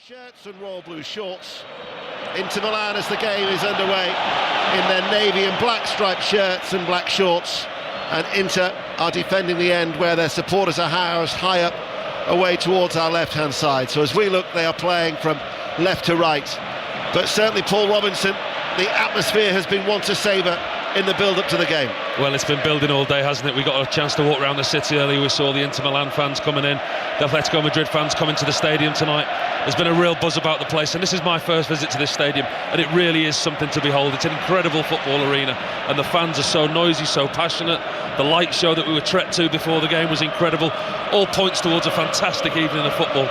shirts and royal blue shorts into Milan as the game is underway in their navy and black striped shirts and black shorts, and Inter are defending the end where their supporters are housed high up away towards our left hand side. So as we look, they are playing from left to right, but certainly Paul Robinson, the atmosphere has been one to savour in the build-up to the game. Well, it's been building all day, hasn't it? We got a chance to walk around the city earlier. We saw the Inter Milan fans coming in, the Atletico Madrid fans coming to the stadium tonight. There's been a real buzz about the place, and this is my first visit to this stadium, and it really is something to behold. It's an incredible football arena, and the fans are so noisy, so passionate. The light show that we were treated to before the game was incredible. All points towards a fantastic evening of football.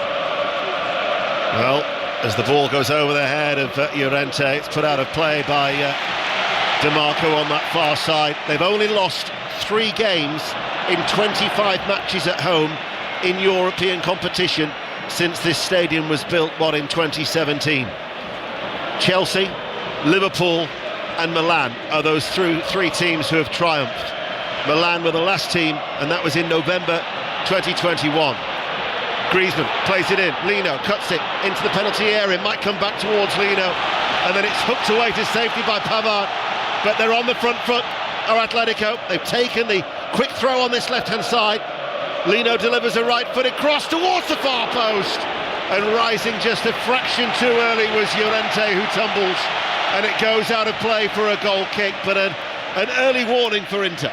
Well, as the ball goes over the head of Llorente, it's put out of play by DeMarco on that far side. They've only lost 3 games in 25 matches at home in European competition since this stadium was built, in 2017. Chelsea, Liverpool and Milan are those 3 teams who have triumphed. Milan were the last team, and that was in November 2021. Griezmann plays it in, Lino cuts it into the penalty area, might come back towards Lino, and then it's hooked away to safety by Pavard. But they're on the front foot, are Atletico. They've taken the quick throw on this left-hand side. Lino delivers a right-footed cross towards the far post, and rising just a fraction too early was Llorente, who tumbles, and it goes out of play for a goal kick, but an early warning for Inter.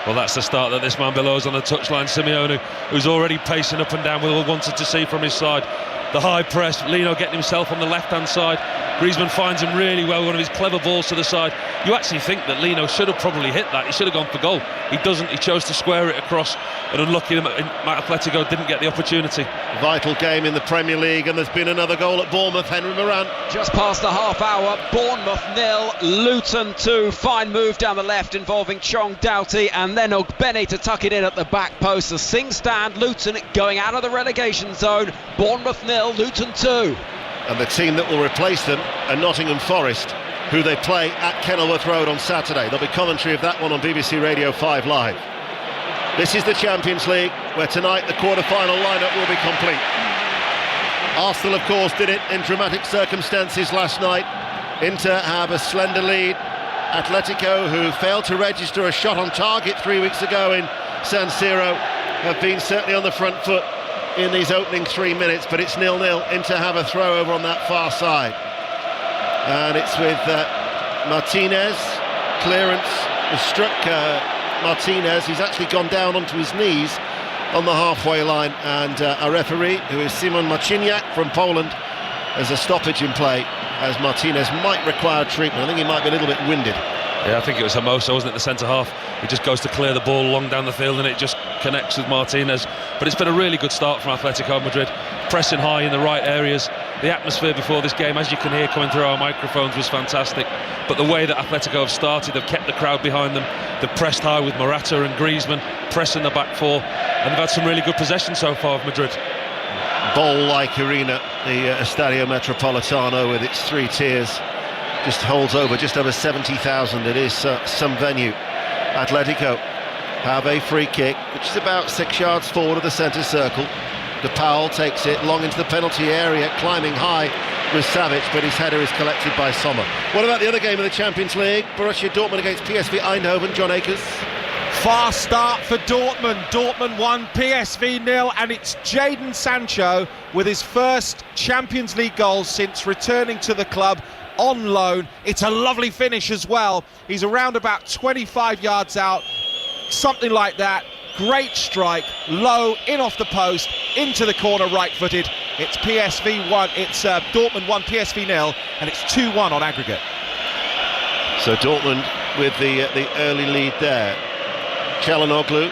Well, that's the start that this man below is on the touchline, Simeone, who's already pacing up and down. We all wanted to see from his side. The high press, Lino getting himself on the left-hand side. Griezmann finds him really well, one of his clever balls to the side. You actually think that Lino should have probably hit that. He should have gone for goal. He doesn't. He chose to square it across, and unlucky Atletico didn't get the opportunity. Vital game in the Premier League, and there's been another goal at Bournemouth. Henry Moran. Just past the half hour, Bournemouth 0, Luton 2. Fine move down the left involving Chong Doughty, and then Ogbene to tuck it in at the back post. As things stand, Luton going out of the relegation zone. Bournemouth 0, Luton 2. And the team that will replace them are Nottingham Forest, who they play at Kenilworth Road on Saturday. There'll be commentary of that one on BBC Radio 5 Live. This is the Champions League, where tonight the quarter-final lineup will be complete. Arsenal, of course, did it in dramatic circumstances last night. Inter have a slender lead. Atletico, who failed to register a shot on target 3 weeks ago in San Siro, have been certainly on the front foot in these opening 3 minutes, but it's 0-0. Inter have a throw over on that far side, and it's with Martinez. Clearance has struck Martinez. He's actually gone down onto his knees on the halfway line, and our referee, who is Simon Marciniak from Poland, has a stoppage in play as Martinez might require treatment. I think he might be a little bit winded. Yeah, I think it was Hermoso, wasn't it, the centre-half? He just goes to clear the ball long down the field, and it just connects with Martinez. But it's been a really good start from Atletico Madrid, pressing high in the right areas. The atmosphere before this game, as you can hear coming through our microphones, was fantastic. But the way that Atletico have started, they've kept the crowd behind them. They've pressed high with Morata and Griezmann, pressing the back four, and they've had some really good possession so far of Madrid. Bowl-like arena, the Estadio Metropolitano, with its 3 tiers, just holds over just over 70,000. It is some venue. Atletico have a free kick, which is about 6 yards forward of the centre circle. De Paul takes it long into the penalty area, climbing high with Savic, but his header is collected by Sommer. What about the other game of the Champions League? Borussia Dortmund against PSV Eindhoven. John Akers. Fast start for Dortmund. Dortmund 1, PSV 0, and it's Jadon Sancho with his first Champions League goal since returning to the club on loan. It's a lovely finish as well. He's around about 25 yards out, something like that. Great strike, low, in off the post, into the corner, right-footed. It's PSV 1, it's Dortmund 1, PSV 0, and it's 2-1 on aggregate. So Dortmund with the early lead there. Çalhanoğlu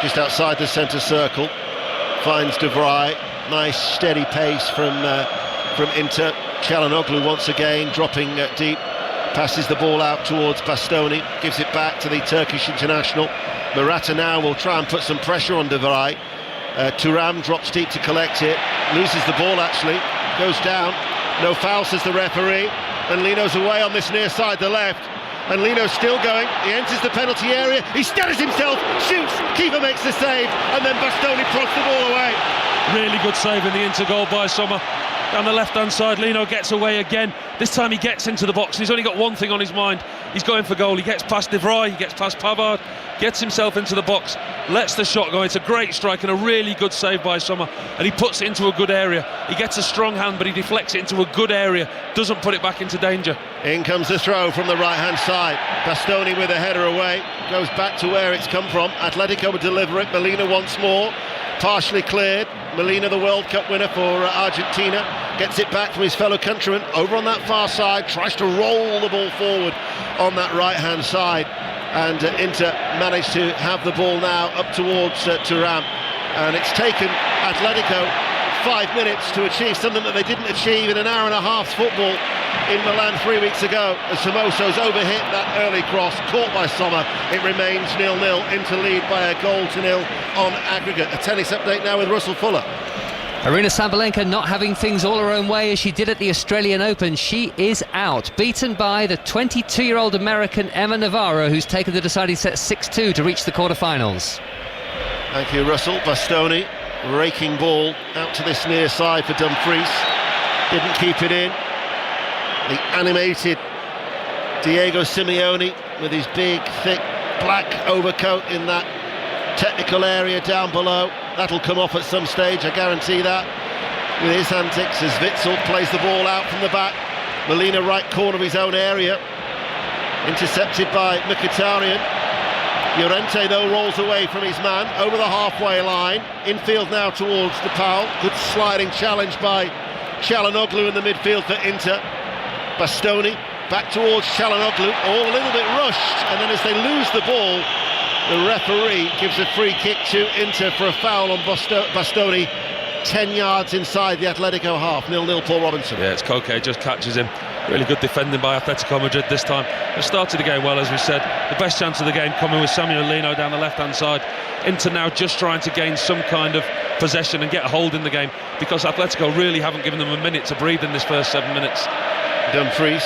just outside the centre circle, finds De Vrij. Nice steady pace from Inter. Çalhanoğlu once again dropping deep, passes the ball out towards Bastoni, gives it back to the Turkish international. Morata now will try and put some pressure on De Vrij. Thuram drops deep to collect it, loses the ball actually, goes down. No foul, says the referee, and Lino's away on this near side, the left. And Lino's still going, he enters the penalty area, he steadies himself, shoots, keeper makes the save, and then Bastoni prods the ball away. Really good save in the Inter goal by Sommer. down the left-hand side. Lino gets away again. This time he gets into the box. He's only got one thing on his mind. He's going for goal. He gets past De Vrij, he gets past Pavard, gets himself into the box, lets the shot go. It's a great strike and a really good save by Sommer, and he puts it into a good area. He gets a strong hand, but he deflects it into a good area, doesn't put it back into danger. In comes the throw from the right-hand side. Bastoni with a header away, goes back to where it's come from. Atletico would deliver it. Molina once more, partially cleared. Molina, the World Cup winner for Argentina, gets it back from his fellow countryman over on that far side, tries to roll the ball forward on that right-hand side, and Inter managed to have the ball now up towards Thuram, and it's taken Atletico 5 minutes to achieve something that they didn't achieve in an hour and a half's football in Milan 3 weeks ago, as Somoso's overhit that early cross, caught by Sommer. It remains 0-0, Inter lead by a 1-0 on aggregate. A tennis update now with Russell Fuller. Arina Sabalenka not having things all her own way as she did at the Australian Open. She is out, beaten by the 22-year-old American Emma Navarro, who's taken the deciding set 6-2 to reach the quarterfinals. Thank you, Russell. Bastoni, raking ball out to this near side for Dumfries. Didn't keep it in. The animated Diego Simeone with his big, thick, black overcoat in that technical area down below. That'll come off at some stage, I guarantee that, with his antics as Witsel plays the ball out from the back. Molina right corner of his own area, intercepted by Mkhitaryan. Llorente though rolls away from his man over the halfway line, infield now towards De Paul. Good sliding challenge by Çalhanoğlu in the midfield for Inter. Bastoni back towards Çalhanoğlu, all a little bit rushed, and then as they lose the ball, the referee gives a free kick to Inter for a foul on Bastoni, 10 yards inside the Atletico half. 0-0, Paul Robinson. Yeah, it's Koke, just catches him. Really good defending by Atletico Madrid this time. They started the game well, as we said. The best chance of the game coming with Samuel Lino down the left-hand side. Inter now just trying to gain some kind of possession and get a hold in the game, because Atletico really haven't given them a minute to breathe in this first 7 minutes. Dumfries,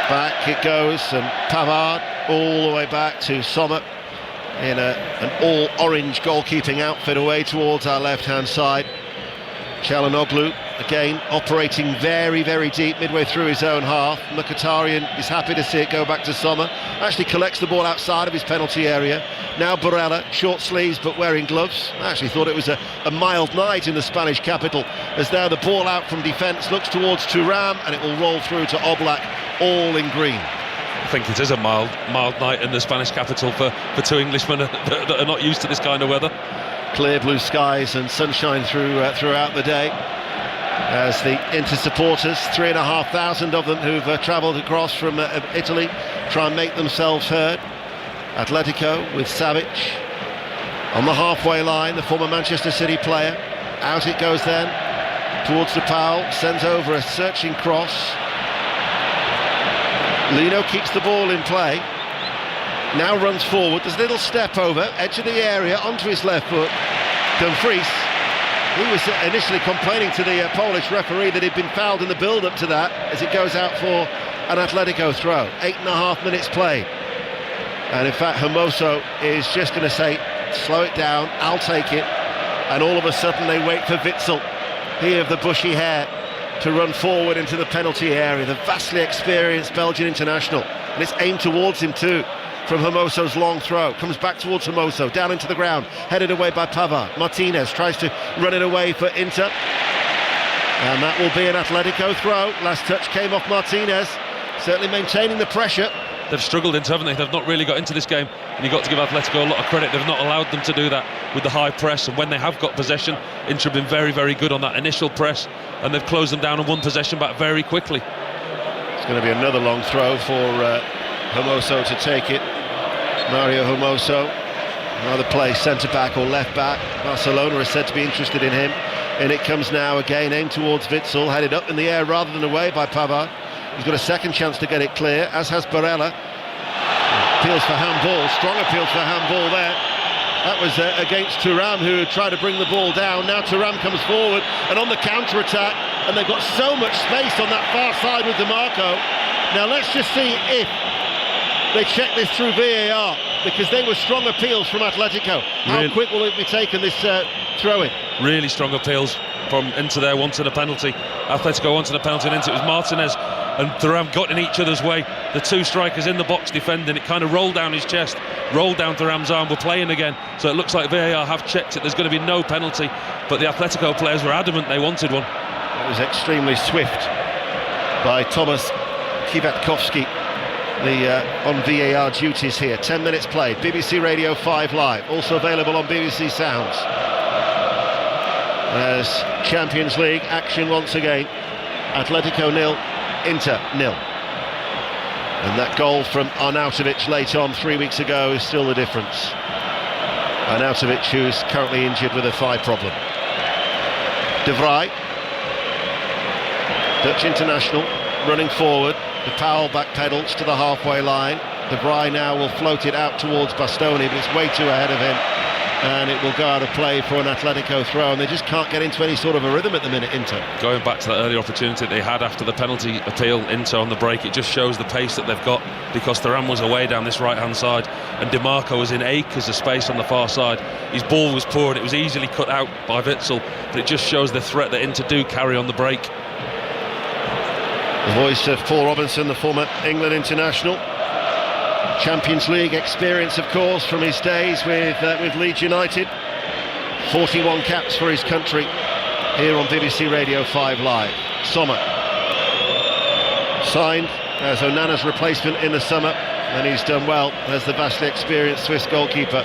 back it goes, and Pavard all the way back to Sommer in an all-orange goalkeeping outfit away towards our left-hand side. Çalhanoğlu again operating very, very deep midway through his own half. Mkhitaryan is happy to see it go back to Sommer. Actually collects the ball outside of his penalty area. Now Barella, short sleeves but wearing gloves. I actually thought it was a mild night in the Spanish capital, as now the ball out from defence looks towards Thuram, and it will roll through to Oblak, all in green. I think it is a mild night in the Spanish capital for two Englishmen that are not used to this kind of weather. Clear blue skies and sunshine throughout the day, as the Inter supporters, 3,500 of them who've travelled across from Italy, try and make themselves heard. Atletico with Savic on the halfway line, the former Manchester City player. Out it goes then towards De Paul, sends over a searching cross. Lino keeps the ball in play, now runs forward, there's a little step over, edge of the area, onto his left foot. Dumfries, he was initially complaining to the Polish referee that he'd been fouled in the build-up to that, as it goes out for an Atletico throw. 8.5 minutes played, and in fact Hermoso is just going to say, slow it down, I'll take it, and all of a sudden they wait for Witsel, he of the bushy hair, to run forward into the penalty area. The vastly experienced Belgian international, and it's aimed towards him too from Hermoso's long throw. Comes back towards Hermoso, down into the ground, headed away by Pavard. Martinez tries to run it away for Inter, and that will be an Atletico throw. Last touch came off Martinez, certainly maintaining the pressure. They've struggled into, haven't they? They've not really got into this game, and you've got to give Atletico a lot of credit. They've not allowed them to do that with the high press, and when they have got possession, Inter have been very, very good on that initial press, and they've closed them down and won possession back very quickly. It's going to be another long throw for Hermoso to take it. Mario Hermoso, either play centre-back or left-back. Barcelona is said to be interested in him, and it comes now again, aimed towards Witsel, headed up in the air rather than away by Pavard. He's got a second chance to get it clear, as has Barella. Appeals for handball, strong appeals for handball there. That was against Thuram, who tried to bring the ball down. Now Thuram comes forward and on the counter-attack, and they've got so much space on that far side with DiMarco. Now let's just see if they check this through VAR, because they were strong appeals from Atletico. How quick will it be taken, this throw-in? Really strong appeals. from into there wanting a penalty. Atletico wanted a penalty, and into it was Martinez and Thuram got in each other's way. The two strikers in the box defending, it kind of rolled down his chest, rolled down Thuram's arm. We're playing again, so it looks like VAR have checked it. There's going to be no penalty, but the Atletico players were adamant they wanted one. It was extremely swift by Thomas Kivatkovsky, on VAR duties here. 10 minutes played. BBC Radio 5 Live, also available on BBC Sounds. As Champions League action once again. Atletico 0, Inter 0. And that goal from Arnautovic late on 3 weeks ago is still the difference. Arnautovic, who's currently injured with a thigh problem. De Vrij, Dutch international, running forward. De Paul backpedals to the halfway line. De Vrij now will float it out towards Bastoni, but it's way too ahead of him, and it will go out of play for an Atletico throw, and they just can't get into any sort of a rhythm at the minute, Inter. Going back to that earlier opportunity they had after the penalty appeal, Inter on the break, it just shows the pace that they've got, because Thuram was away down this right hand side and Dimarco was in acres of space on the far side. His ball was poor and it was easily cut out by Witsel, but it just shows the threat that Inter do carry on the break. The voice of Paul Robinson, the former England international. Champions League experience, of course, from his days with Leeds United. 41 caps for his country here on BBC Radio 5 Live. Sommer signed as Onana's replacement in the summer, and he's done well as the vastly experienced Swiss goalkeeper,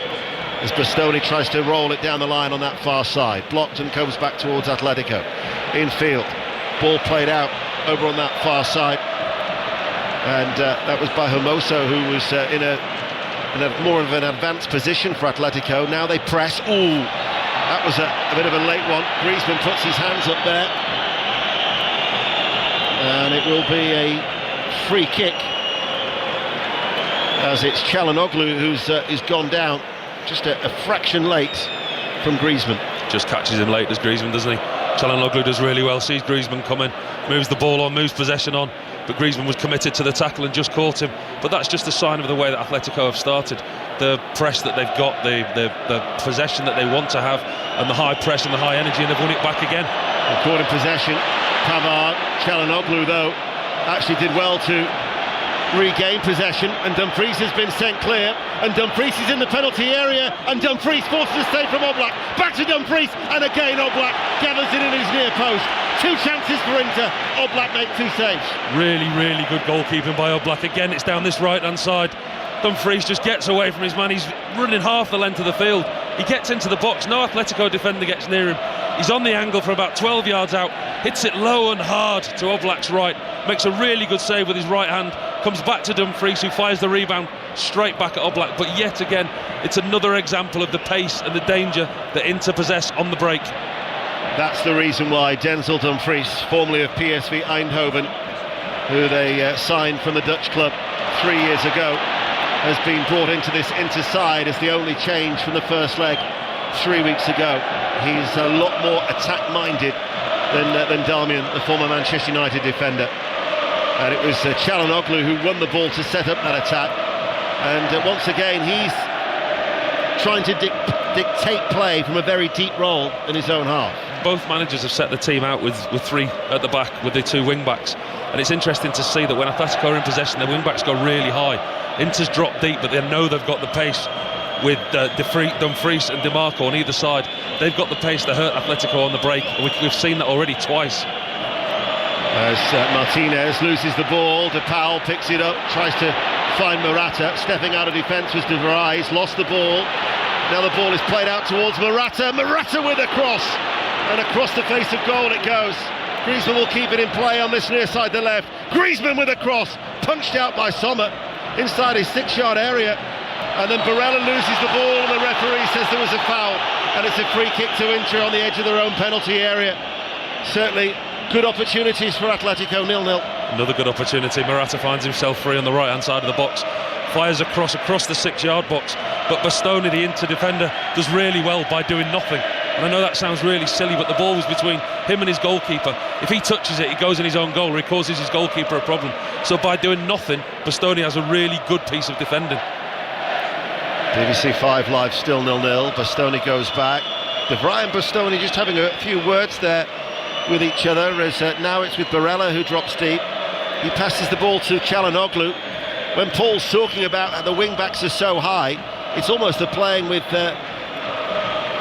as Bastoni tries to roll it down the line on that far side. Blocked and comes back towards Atletico. Infield, ball played out over on that far side, and that was by Hermoso, who was in a more of an advanced position for Atletico. Now they press. Ooh, that was a bit of a late one. Griezmann puts his hands up there, and it will be a free kick, as it's Çalhanoğlu who's gone down just a fraction late from Griezmann. Just catches him late, does Griezmann, doesn't he? Çalhanoğlu does really well, sees Griezmann coming, moves the ball on, moves possession on, but Griezmann was committed to the tackle and just caught him. But that's just a sign of the way that Atletico have started. The press that they've got, the possession that they want to have, and the high press and the high energy, and they've won it back again. Caught in possession, Pavard. Çalhanoğlu, though, actually did well to regain possession, and Dumfries has been sent clear, and Dumfries is in the penalty area, and Dumfries forces a save from Oblak. Back to Dumfries, and again Oblak gathers it in his near post. Two chances for Inter. Oblak makes two saves. Really, really good goalkeeping by Oblak. Again, it's down this right-hand side. Dumfries just gets away from his man. He's running half the length of the field. He gets into the box. No Atletico defender gets near him. He's on the angle for about 12 yards out. Hits it low and hard to Oblak's right. Makes a really good save with his right hand. Comes back to Dumfries, who fires the rebound straight back at Oblak. But yet again, it's another example of the pace and the danger that Inter possess on the break. That's the reason why Denzel Dumfries, formerly of PSV Eindhoven, who they signed from the Dutch club 3 years ago, has been brought into this Inter side as the only change from the first leg 3 weeks ago. He's a lot more attack-minded than Darmian, the former Manchester United defender. And it was Çalhanoğlu who won the ball to set up that attack. And once again, he's trying to dictate play from a very deep role in his own half. Both managers have set the team out with three at the back with the two wing-backs. And it's interesting to see that when Atletico are in possession, their wing-backs go really high. Inter's drop deep, but they know they've got the pace with Dumfries and Dimarco on either side. They've got the pace to hurt Atletico on the break. We've seen that already twice. As Martinez loses the ball, De Paul picks it up, tries to find Morata. Stepping out of defence was De Vrij. He's lost the ball. Now the ball is played out towards Morata. Morata with a cross, and across the face of goal it goes. Griezmann will keep it in play on this near side, the left. Griezmann with a cross, punched out by Sommer inside his 6-yard area, and then Barella loses the ball, and the referee says there was a foul, and it's a free kick to Inter on the edge of their own penalty area. Certainly good opportunities for Atletico, 0-0. Another good opportunity. Morata finds himself free on the right hand side of the box, fires across the 6-yard box, but Bastoni, the Inter defender, does really well by doing nothing. And I know that sounds really silly, but the ball was between him and his goalkeeper. If he touches it, he goes in his own goal, or he causes his goalkeeper a problem. So by doing nothing, Bastoni has a really good piece of defending. BBC 5 Live still 0-0. Bastoni goes back. De Vrij and Bastoni just having a few words there with each other, as now it's with Barella, who drops deep. He passes the ball to Çalhanoğlu. When Paul's talking about how the wing-backs are so high, it's almost they're playing with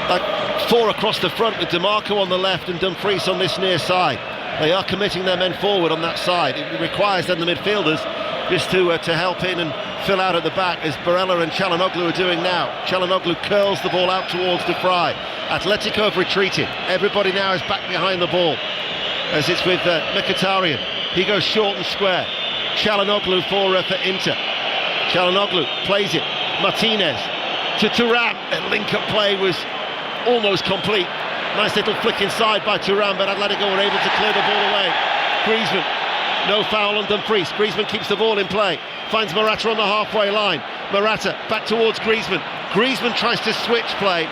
like 4 across the front, with DeMarco on the left and Dumfries on this near side. They are committing their men forward on that side. It requires then the midfielders just to help in and fill out at the back, as Barella and Çalhanoğlu are doing now. Çalhanoğlu curls the ball out towards De Vrij. Atletico have retreated. Everybody now is back behind the ball, as it's with Mkhitaryan. He goes short and square. Çalhanoğlu for Inter. Çalhanoğlu plays it. Martinez to Thuram. The link-up play was almost complete. Nice little flick inside by Thuram, but Atletico were able to clear the ball away. Griezmann, no foul on Dumfries. Griezmann keeps the ball in play. Finds Morata on the halfway line. Morata back towards Griezmann. Griezmann tries to switch play.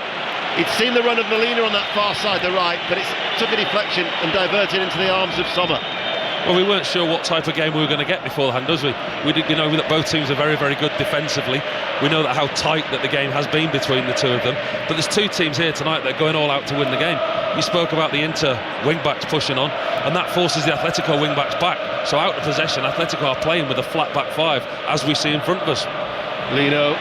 He'd seen the run of Molina on that far side, the right, but it took a deflection and diverted into the arms of Sommer. Well, we weren't sure what type of game we were going to get beforehand, does we? We did, know that both teams are very, very good defensively. We know that how tight that the game has been between the two of them. But there's two teams here tonight that are going all out to win the game. You spoke about the Inter wing-backs pushing on, and that forces the Atletico wing-backs back. So out of possession, Atletico are playing with a flat back 5, as we see in front of us. Lino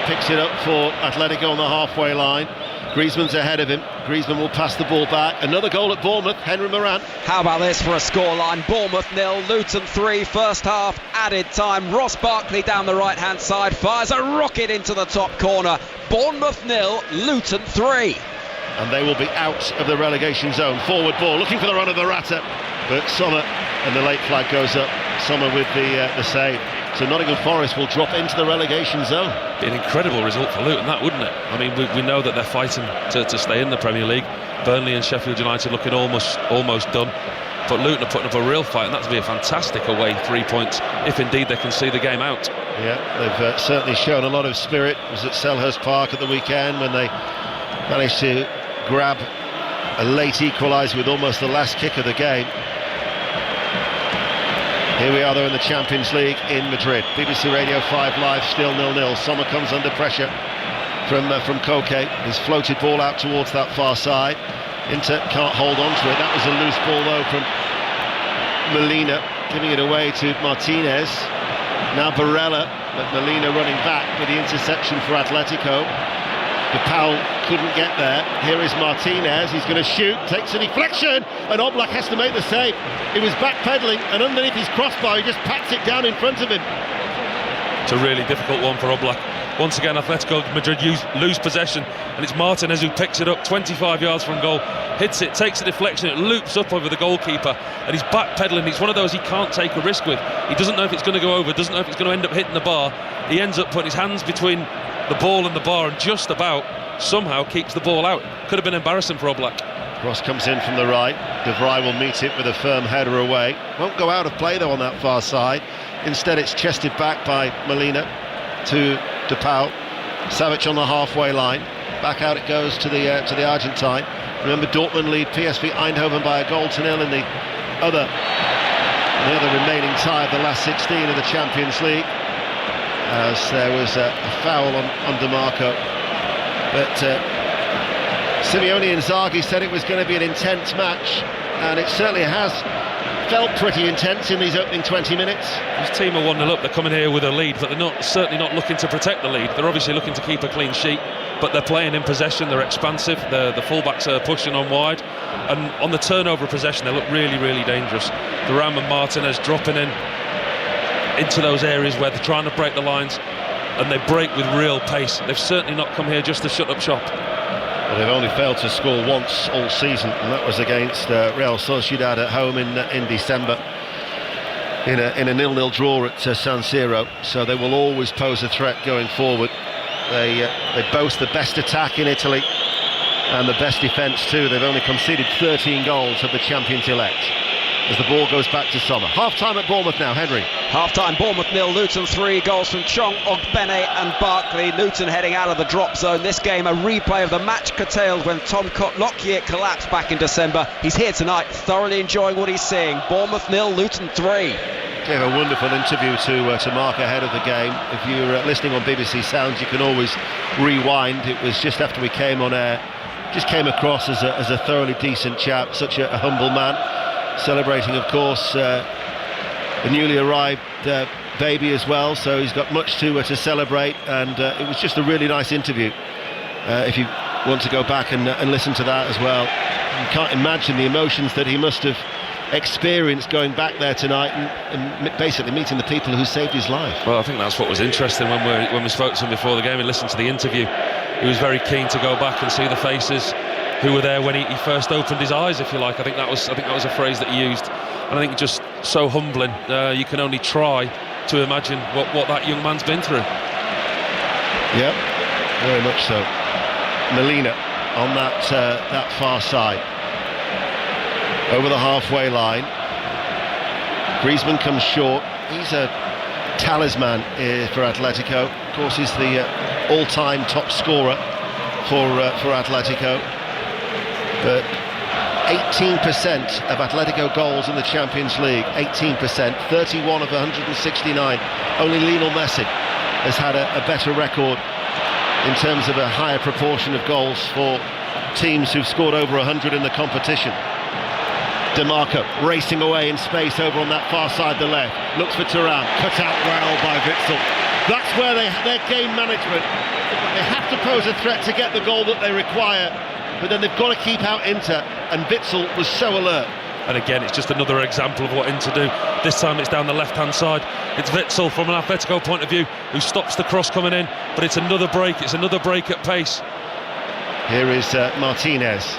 picks it up for Atletico on the halfway line. Griezmann's ahead of him. Griezmann will pass the ball back. Another goal at Bournemouth. Henry Moran. How about this for a scoreline? Bournemouth 0, Luton 3, first half added time. Ross Barkley down the right hand side fires a rocket into the top corner. Bournemouth 0, Luton 3. And they will be out of the relegation zone. Forward ball, looking for the run of Morata, but Sommer, and the late flag goes up. Sommer with the save. So Nottingham Forest will drop into the relegation zone. Be an incredible result for Luton, that, wouldn't it? I mean, we know that they're fighting to stay in the Premier League. Burnley and Sheffield United looking almost done. But Luton are putting up a real fight, and that would be a fantastic away 3 points, if indeed they can see the game out. Yeah, they've certainly shown a lot of spirit. It was at Selhurst Park at the weekend when they managed to grab a late equaliser with almost the last kick of the game. Here we are, though, in the Champions League in Madrid. BBC Radio 5 Live, still 0-0. Sommer comes under pressure from Koke. His floated ball out towards that far side. Inter can't hold on to it. That was a loose ball, though, from Molina, giving it away to Martinez. Now Barella, but Molina running back with the interception for Atletico. De Paul couldn't get there. Here is Martinez. He's going to shoot, takes a deflection, and Oblak has to make the save. He was backpedaling, and underneath his crossbar, he just pats it down in front of him. It's a really difficult one for Oblak. Once again, Atletico Madrid lose possession, and it's Martinez who picks it up 25 yards from goal, hits it, takes a deflection, it loops up over the goalkeeper, and he's backpedaling. It's one of those he can't take a risk with. He doesn't know if it's going to go over, doesn't know if it's going to end up hitting the bar. He ends up putting his hands between the ball and the bar, and just about somehow keeps the ball out. Could have been embarrassing for Oblak. Cross comes in from the right. De Vrij will meet it with a firm header away. Won't go out of play though on that far side. Instead it's chested back by Molina to De Paul. Savic on the halfway line. Back out it goes to the Argentine. Remember, Dortmund lead PSV Eindhoven by 1-0 in the other remaining tie of the last 16 of the Champions League, as there was a foul on DeMarco. But Simeone Inzaghi said it was going to be an intense match, and it certainly has felt pretty intense in these opening 20 minutes. This team are 1-0 up, they're coming here with a lead, but they're certainly not looking to protect the lead. They're obviously looking to keep a clean sheet, but they're playing in possession, they're expansive, the fullbacks are pushing on wide, and on the turnover of possession they look really, really dangerous. Thuram and Martinez dropping into those areas where they're trying to break the lines, and they break with real pace. They've certainly not come here just to shut up shop. Well, they've only failed to score once all season, and that was against Real Sociedad at home in December in a 0-0 draw at San Siro. So they will always pose a threat going forward. They boast the best attack in Italy and the best defence too. They've only conceded 13 goals of the champions-elect. As the ball goes back to Sommer. Half-time at Bournemouth now, Henry. Half-time, Bournemouth 0, Luton 3, goals from Chong, Ogbene and Barkley. Luton heading out of the drop zone. This game a replay of the match curtailed when Tom Lockyer collapsed back in December. He's here tonight, thoroughly enjoying what he's seeing. Bournemouth 0, Luton 3. Gave a wonderful interview to Mark ahead of the game. If you're listening on BBC Sounds, you can always rewind. It was just after we came on air just came across as a thoroughly decent chap, such a humble man, celebrating, of course, the newly arrived baby as well, so he's got much to celebrate, and it was just a really nice interview. If you want to go back and listen to that as well, you can't imagine the emotions that he must have experienced going back there tonight and basically meeting the people who saved his life. Well, I think that's what was interesting when we spoke to him before the game and listened to the interview. He was very keen to go back and see the faces who were there when he first opened his eyes, if you like. I think that was a phrase that he used, and I think just so humbling. You can only try to imagine what that young man's been through. Yep, very much so. Molina on that far side, over the halfway line. Griezmann comes short. He's a talisman for Atletico. Of course, he's the all-time top scorer for Atletico. But 18% of Atletico goals in the Champions League, 18%, 31 of 169. Only Lionel Messi has had a better record in terms of a higher proportion of goals for teams who've scored over 100 in the competition. DeMarco racing away in space over on that far side, the left, looks for Thuram, cut out well by Witsel. That's where their game management, they have to pose a threat to get the goal that they require, but then they've got to keep out Inter, and Witsel was so alert. And again, it's just another example of what Inter do. This time it's down the left-hand side. It's Witsel from an Atletico point of view who stops the cross coming in, but it's another break at pace. Here is Martinez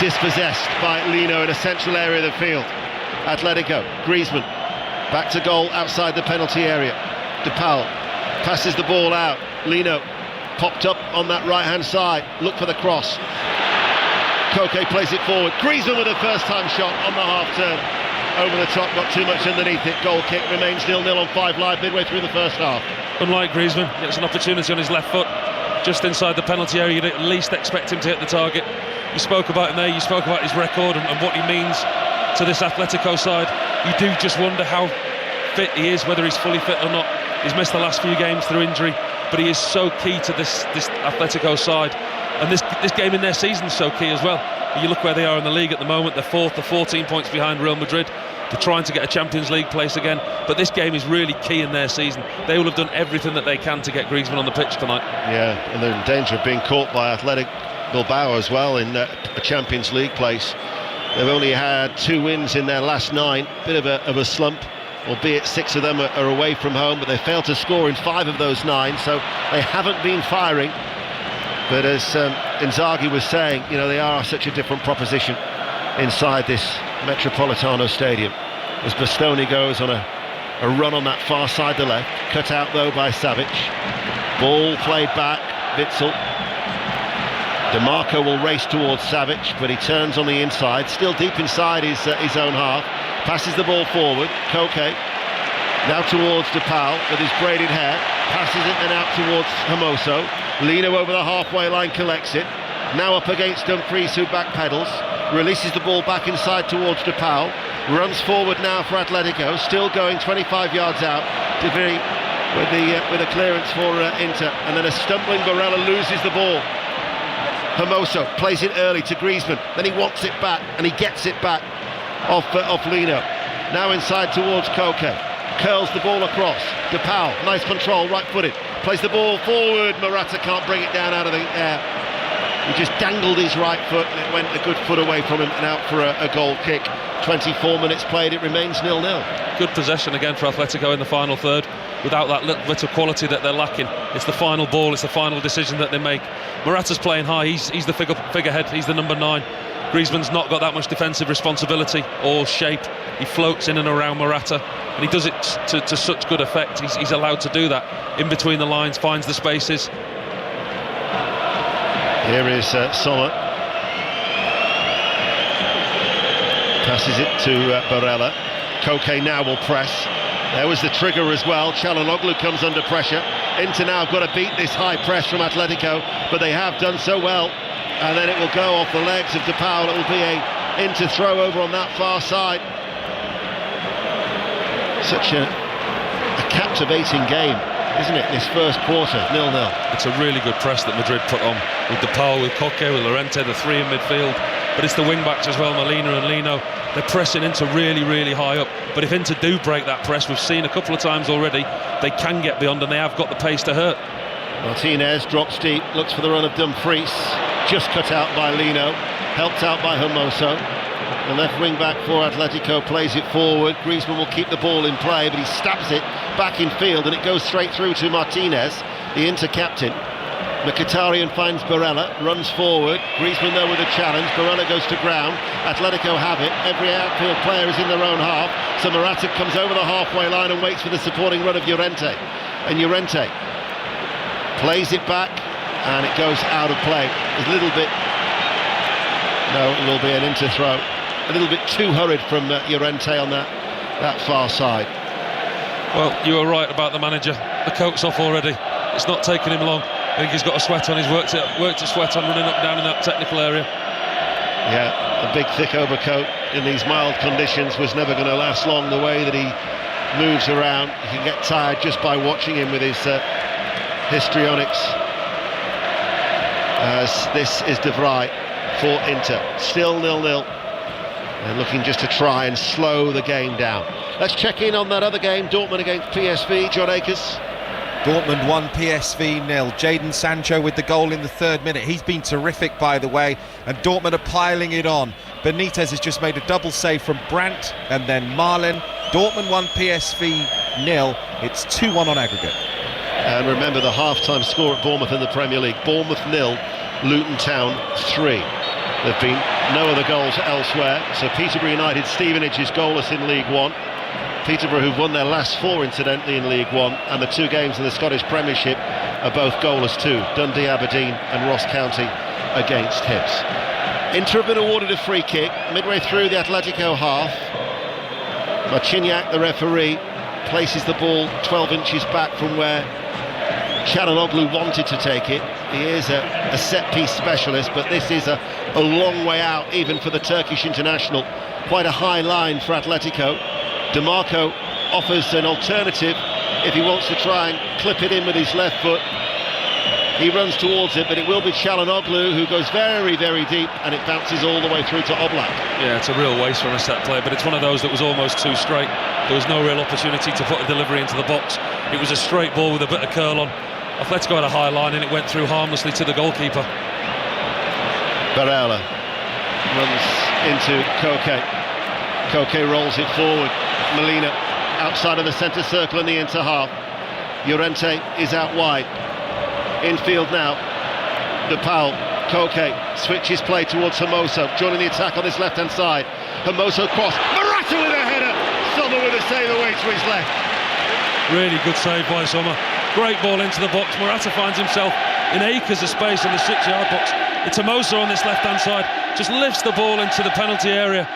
dispossessed by Lino in a central area of the field. Atletico, Griezmann, back to goal outside the penalty area. De Paul passes the ball out. Lino popped up on that right-hand side, look for the cross. Koke plays it forward. Griezmann with a first-time shot on the half-turn. Over the top, got too much underneath it. Goal kick remains 0-0 on 5 Live midway through the first half. Unlike Griezmann, gets an opportunity on his left foot, just inside the penalty area. You'd at least expect him to hit the target. You spoke about him there, you spoke about his record and what he means to this Atletico side. You do just wonder how fit he is, whether he's fully fit or not. He's missed the last few games through injury, but he is so key to this Atletico side. And this game in their season is so key as well. You look where they are in the league at the moment, they're fourth, they're 14 points behind Real Madrid. They're trying to get a Champions League place again, but this game is really key in their season. They will have done everything that they can to get Griezmann on the pitch tonight. Yeah, and they're in danger of being caught by Athletic Bilbao as well in a Champions League place. They've only had 2 wins in their last 9, bit of a slump, albeit 6 of them are away from home, but they failed to score in 5 of those 9, so they haven't been firing. But as Inzaghi was saying, you know, they are such a different proposition inside this Metropolitano Stadium. As Bastoni goes on a run on that far side, the left, cut out though by Savic. Ball played back, Witsel. DeMarco will race towards Savic, but he turns on the inside, still deep inside his own half. Passes the ball forward, Koke. Now towards De Paul with his braided hair. Passes it and out towards Hermoso. Lino over the halfway line collects it. Now up against Dumfries, who backpedals. Releases the ball back inside towards De Paul. Runs forward now for Atletico. Still going 25 yards out. With a clearance for Inter. And then a stumbling Barella loses the ball. Hermoso plays it early to Griezmann. Then he wants it back and he gets it back off Lino. Now inside towards Koke. Curls the ball across. De Paul, nice control, right-footed. Plays the ball forward. Morata can't bring it down out of the air. He just dangled his right foot and it went a good foot away from him and out for a goal kick. 24 minutes played, it remains 0-0. Good possession again for Atletico in the final third, without that little bit of quality that they're lacking. It's the final ball, it's the final decision that they make. Morata's playing high, he's the figurehead, he's the number 9. Griezmann's not got that much defensive responsibility or shape. He floats in and around Morata, and he does it to such good effect. He's allowed to do that in between the lines, finds the spaces. Here is Sommer. Passes it to Barella. Koke now will press. There was the trigger as well. Çalhanoğlu comes under pressure. Inter now have got to beat this high press from Atletico, but they have done so well. And then it will go off the legs of De Paul. It will be a Inter throw over on that far side. Such a captivating game isn't it, this first quarter, 0-0. It's a really good press that Madrid put on with Depal, with Koke, with Llorente, the three in midfield. But it's the wing-backs as well, Molina and Lino. They're pressing Inter really, really high up. But if Inter do break that press, we've seen a couple of times already, they can get beyond and they have got the pace to hurt. Martinez drops deep, looks for the run of Dumfries, just cut out by Lino, helped out by Hermoso. The left wing back for Atletico plays it forward. Griezmann will keep the ball in play, but he stabs it back in field and it goes straight through to Martinez, the Inter captain. Mkhitaryan finds Barella, runs forward. Griezmann there with a challenge. Barella goes to ground. Atletico have it. Every outfield player is in their own half. So Morata comes over the halfway line and waits for the supporting run of Llorente. And Llorente plays it back and it goes out of play. A little bit. No, it will be an Inter throw. A little bit too hurried from Llorente on that far side. Well, you were right about the manager. The coat's off already. It's not taken him long. I think he's got a sweat on. He's worked a sweat on running up and down in that technical area. Yeah, a big thick overcoat in these mild conditions was never going to last long. The way that he moves around, you can get tired just by watching him with his histrionics. As this is De Vrij for Inter, still 0-0. They're looking just to try and slow the game down. Let's check in on that other game, Dortmund against PSV. John Akers. Dortmund 1, PSV 0. Jadon Sancho with the goal in the 3rd minute. He's been terrific, by the way, and Dortmund are piling it on. Benitez has just made a double save from Brandt and then Marlin. Dortmund 1, PSV 0. It's 2-1 on aggregate. And remember the half-time score at Bournemouth in the Premier League. Bournemouth 0, Luton Town 3. There have been no other goals elsewhere. So Peterborough United, Stevenage is goalless in League One. Peterborough, who've won their last 4 incidentally in League One, and the 2 games in the Scottish Premiership are both goalless too. Dundee, Aberdeen and Ross County against Hibs. Inter have been awarded a free kick midway through the Atletico half. Marciniak, the referee, places the ball 12 inches back from where Çalhanoğlu wanted to take it. He is a set-piece specialist, but this is a long way out even for the Turkish international. Quite a high line for Atletico. DeMarco offers an alternative if he wants to try and clip it in with his left foot. He runs towards it, but it will be Çalhanoğlu who goes very, very deep, and it bounces all the way through to Oblak. Yeah, it's a real waste from a set play, but it's one of those that was almost too straight. There was no real opportunity to put a delivery into the box. It was a straight ball with a bit of curl on. Atletico had a high line and it went through harmlessly to the goalkeeper. Barella runs into Koke. Koke rolls it forward. Molina outside of the centre circle in the Inter half. Llorente is out wide. Infield now. Depal, Koke switches play towards Hermoso, joining the attack on this left-hand side. Hermoso cross. Morata with a header. Sommer with a save away to his left. Really good save by Sommer. Great ball into the box. Morata finds himself in acres of space in the 6-yard box. It's Hermoso on this left-hand side. Just lifts the ball into the penalty area.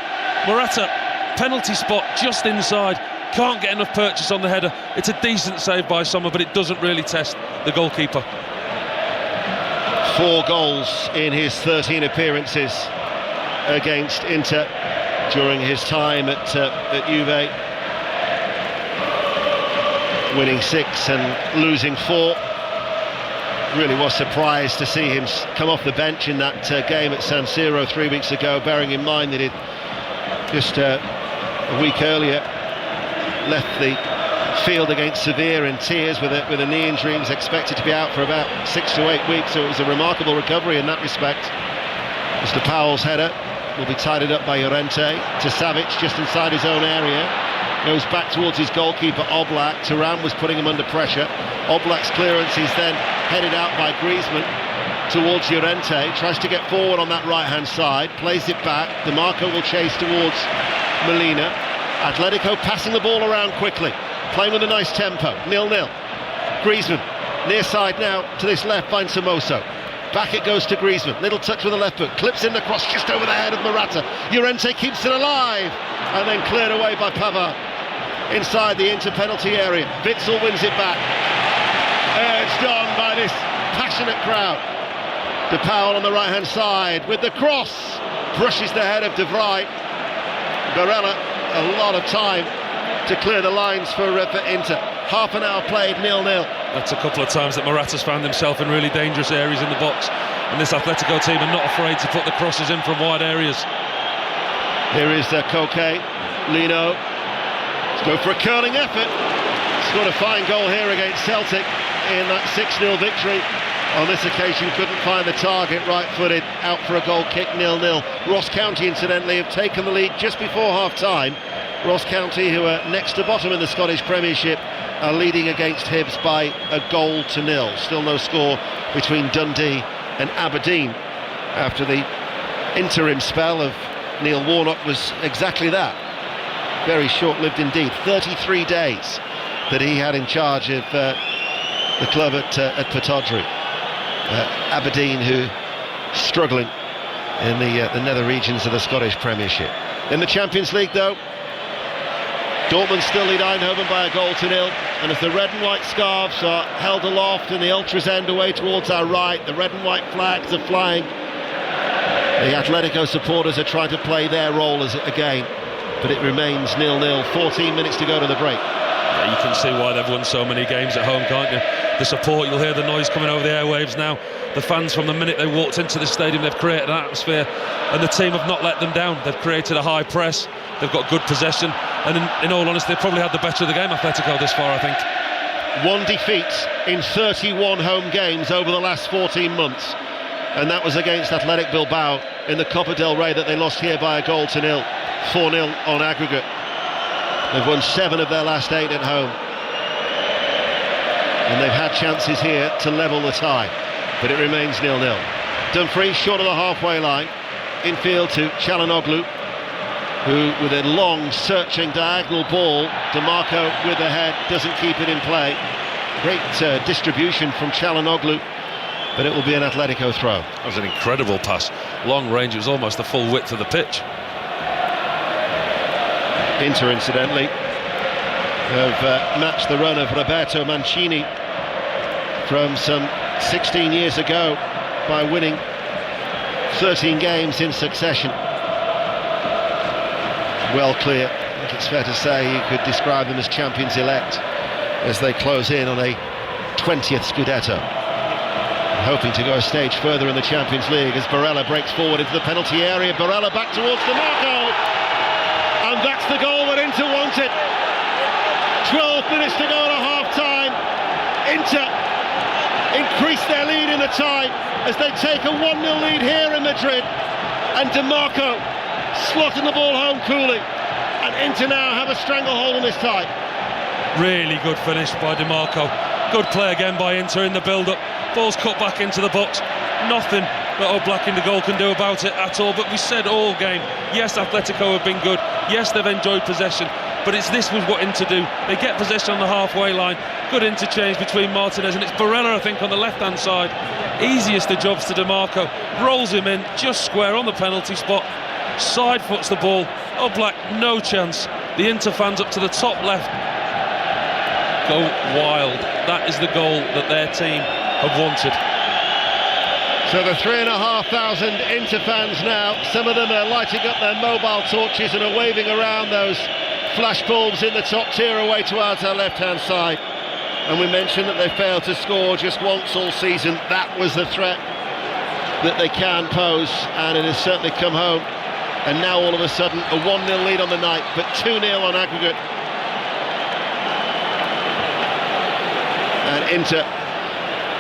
Morata, penalty spot just inside. Can't get enough purchase on the header. It's a decent save by Sommer, but it doesn't really test the goalkeeper. 4 goals in his 13 appearances against Inter during his time at Juve. Winning 6 and losing 4. Really was surprised to see him come off the bench in that game at San Siro 3 weeks ago, bearing in mind that he'd just a week earlier left the field against Sevilla in tears with a knee injury. He was expected to be out for about 6 to 8 weeks, so it was a remarkable recovery in that respect. Mr. Powell's header will be tidied up by Llorente to Savic just inside his own area. Goes back towards his goalkeeper Oblak. Thuram was putting him under pressure. Oblak's clearance is then headed out by Griezmann towards Llorente. Tries to get forward on that right-hand side. Plays it back. DeMarco will chase towards Molina. Atletico passing the ball around quickly. Playing with a nice tempo. 0-0. Griezmann near side now to this left finds Hermoso. Back it goes to Griezmann. Little touch with the left foot. Clips in the cross just over the head of Morata. Llorente keeps it alive and then cleared away by Pavard. Inside the Inter penalty area. Witsel wins it back. Urged on by this passionate crowd. Depal on the right hand side with the cross. Brushes the head of De Vrij. Barella, a lot of time to clear the lines for Inter. Half an hour played, 0-0. That's a couple of times that Morata's found himself in really dangerous areas in the box, and this Atletico team are not afraid to put the crosses in from wide areas. Here is Koke, Lino. Let's go for a curling effort. Scored a fine goal here against Celtic in that 6-0 victory. On this occasion couldn't find the target, right-footed, out for a goal kick, 0-0. Ross County, incidentally, have taken the lead just before half-time. Ross County, who are next to bottom in the Scottish Premiership, are leading against Hibs by 1-0. Still no score between Dundee and Aberdeen after the interim spell of Neil Warnock was exactly that. Very short-lived indeed. 33 days that he had in charge of the club at Pittodrie. Aberdeen, who struggling in the nether regions of the Scottish Premiership. In the Champions League, though, Dortmund still lead Eindhoven by 1-0, and as the red and white scarves are held aloft and the ultras end away towards our right, the red and white flags are flying. The Atletico supporters are trying to play their role again, but it remains 0-0. 14 minutes to go to the break. Yeah, you can see why they've won so many games at home, can't you? The support, you'll hear the noise coming over the airwaves now. The fans, from the minute they walked into the stadium, they've created an atmosphere, and the team have not let them down. They've created a high press, they've got good possession, and in all honesty, they've probably had the better of the game, Atletico, this far, I think. One defeat in 31 home games over the last 14 months, and that was against Athletic Bilbao in the Copa del Rey that they lost here by 1-0, 4-0 on aggregate. They've won 7 of their last 8 at home, and they've had chances here to level the tie, but it remains 0-0. Dumfries short of the halfway line, infield to Çalhanoğlu, who with a long searching diagonal ball, DeMarco with the head doesn't keep it in play. Great distribution from Çalhanoğlu, but it will be an Atletico throw. That was an incredible pass, long range, it was almost the full width of the pitch. Inter, incidentally, have matched the run of Roberto Mancini from some 16 years ago by winning 13 games in succession. Well clear, I think it's fair to say you could describe them as champions-elect as they close in on a 20th Scudetto. Hoping to go a stage further in the Champions League as Barella breaks forward into the penalty area. Barella back towards DeMarco, and that's the goal that Inter wanted. 12 minutes to go at half-time. Inter increase their lead in the tie as they take a 1-0 lead here in Madrid, and DeMarco slotting the ball home coolly, and Inter now have a stranglehold on this tie. Really good finish by DeMarco. Good play again by Inter in the build-up. Ball's cut back into the box. Nothing that Oblak in the goal can do about it at all. But we said all game, yes, Atletico have been good. Yes, they've enjoyed possession. But this was what Inter do. They get possession on the halfway line. Good interchange between Martinez, and it's Barella, I think, on the left-hand side. Easiest of jobs to DeMarco. Rolls him in, just square on the penalty spot. Side foots the ball. Oblak, no chance. The Inter fans up to the top left go wild. That is the goal that their team have wanted. So the 3,500 Inter fans now, some of them are lighting up their mobile torches and are waving around those flash bulbs in the top tier away towards our left-hand side. And we mentioned that they failed to score just once all season. That was the threat that they can pose, and it has certainly come home. And now all of a sudden a 1-0 lead on the night, but 2-0 on aggregate. And Inter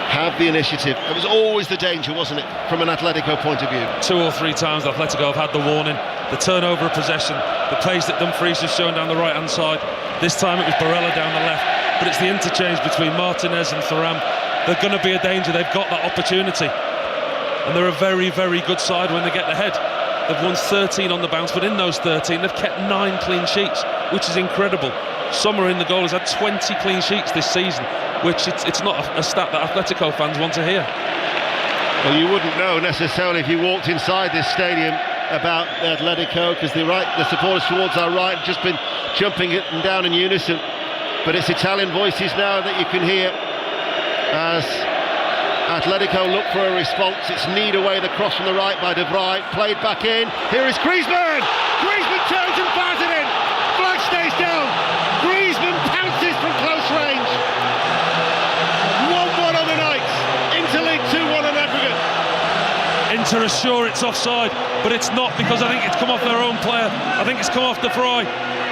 have the initiative. It was always the danger, wasn't it, from an Atletico point of view? 2 or 3 times Atletico have had the warning, the turnover of possession, the pace that Dumfries has shown down the right-hand side. This time it was Barella down the left, but it's the interchange between Martinez and Thuram. They're going to be a danger. They've got that opportunity, and they're a very, very good side when they get the head. They've won 13 on the bounce, but in those 13 they've kept 9 clean sheets, which is incredible. Sommer in the goal has had 20 clean sheets this season, which it's not a stat that Atletico fans want to hear. Well, you wouldn't know necessarily if you walked inside this stadium about Atletico, because the supporters towards our right have just been jumping it and down in unison. But it's Italian voices now that you can hear as Atletico look for a response. It's kneed away the cross from the right by De Vrij, played back in. Here is Griezmann! Griezmann turns and fires it in! Flag stays down! Griezmann pounces from close range! Inter are sure it's offside, but it's not, because I think it's come off their own player. I think it's come off De Vrij.